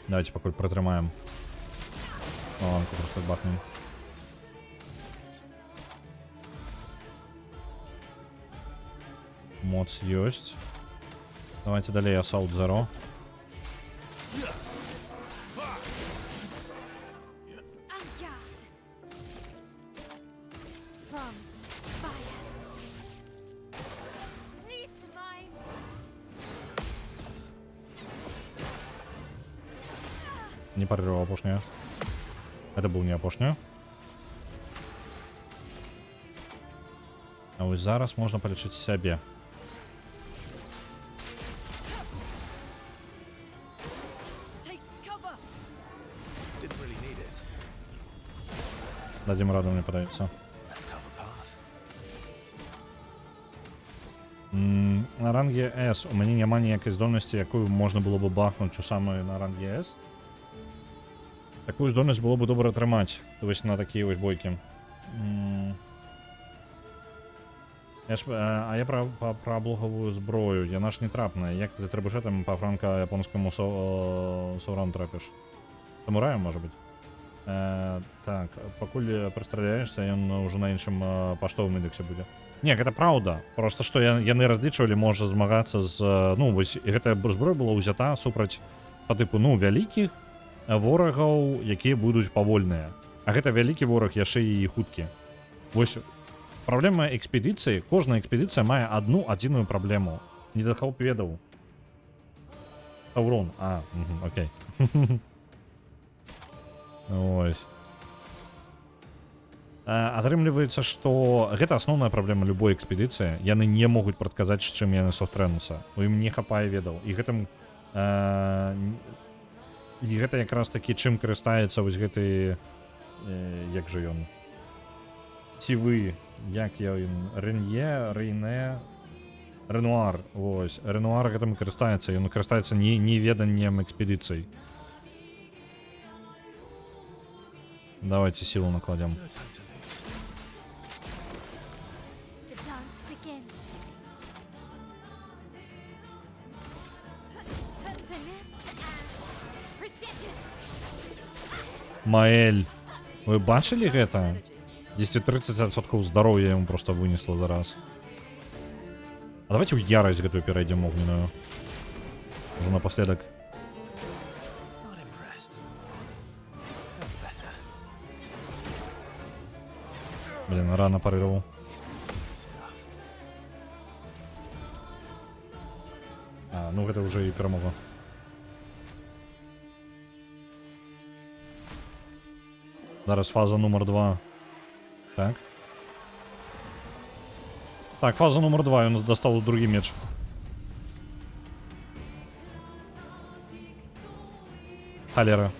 Давайте пакуль протрымаем. Ланку просто бахнем. Моц ёсць. Давайте далей Assault Zero. From fire. Please, mine. Не парировал опошнюю. Это был не опошнюю. А вот зараз можно полечить себе. Take cover. Didn't really need it. Дадим раду, мне подается. Let's cover path. На ранге S у меня нема ніякої здольності, якою можна було б бахнути саме на ранге S. Таку здольність було б добре тримати. Ось на такі ось бойки. А я про облогову зброю. Яна ж не трапна. Як ти требушетом по франко-японському соврану трапиш? Самураєм, може бути? Так, покуль пристраляешься, ён уже на іншым паштовым індексе будзе. Не, гэта праўда. Просто што яны разлічвалі, можа змагацца з... Ну, вось, і гэтая зброя была ўзята супраць па тыпу, ну, вялікіх ворагаў, якія будуць павольныя. А гэта вялікі вораг яшчэ і хуткі. Вось, Праблема экспедыцыі, кожная экспедыцыя мае одну адзіную праблему. Недахоп ведаў. Урон. Окей. Ось. Атрымліваецца, што гэта асноўная праблема любой экспедыцыі. Яны не могуць прадказаць, з чым яны сустрэнуцца. У ім не хапае ведаў. І гэтым і гэта якраз такі чым карыстаецца вось гэты як жа ён сівы, як ён Ренье, Рейне, Ренуар. Вось. Ренуар гэтым карыстаецца. Ён карыстаецца неведаннем экспедыцый. Давайте силу накладем. Маэль. Вы бачили гэта? 10-30% здоровья ему просто вынесло за раз. А давайте в ярость гэтую перейдем огненную. Уже напоследок. Блин, рано порывал. Ну это уже и перемога. Зараз фаза номер 2. Так. Так, фаза номер 2. Он достал другий меч. Холера.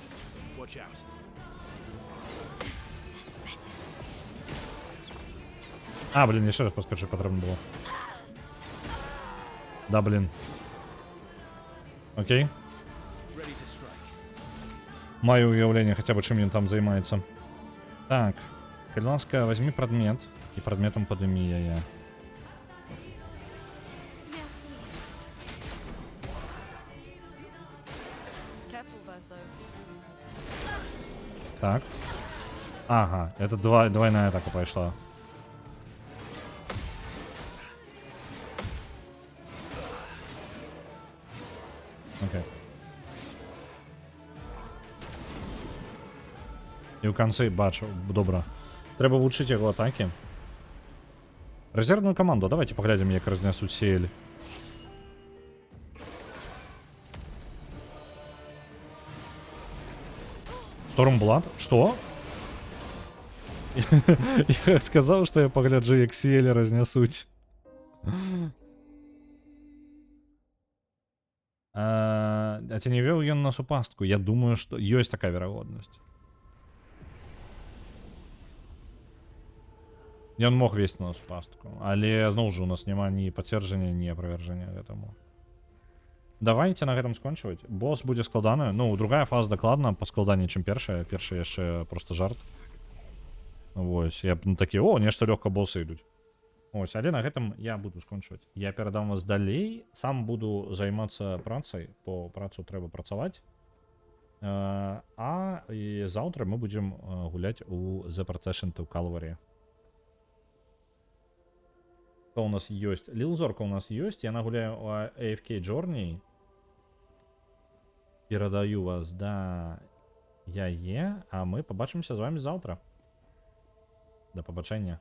Блин, еще раз подскажи, потрібно було. Да, блин. Окей. Мое уявление, хотя бы чем он там занимается. Так. Калиланска, возьми предмет. И предметом подними я. Так. Ага, это двойная атака пошла. Окей. І в конце бачу, добре. Треба вчити його атаки. Резервную команду, давайте поглядим, як разнесут Сиэль. Стормблад? Что? Я сказал, что я погляджу, як Сиэль разнесуть. А ці не вёў ён нашу пастку? Я думаю, што ёсць такая верагоднасць. Ён мог весці нашу пастку, але зноў жа у нас няма ні пацверджання, ні аправяржэння гэтаму. Давайте на гэтым скончваць. Босс будзе складаны. Ну, другая фаза дакладна па складанні, чым першая. Першая яшчэ просто жарт. Вось, я такі, нешта лёгка боссы ідуць. Ось, але на гэтым я буду скончваць. Я перадам вас далей, сам буду займацца працай, по працу трэба працаваць. І заўтра мы будзем гуляць у The Procession to Calvary. Што у нас ёсць? Лілзорка у нас ёсць, яна гуляе у AFK Journey. Перадаю вас да яе, а мы пабачымся з вами заўтра. Да пабачэння.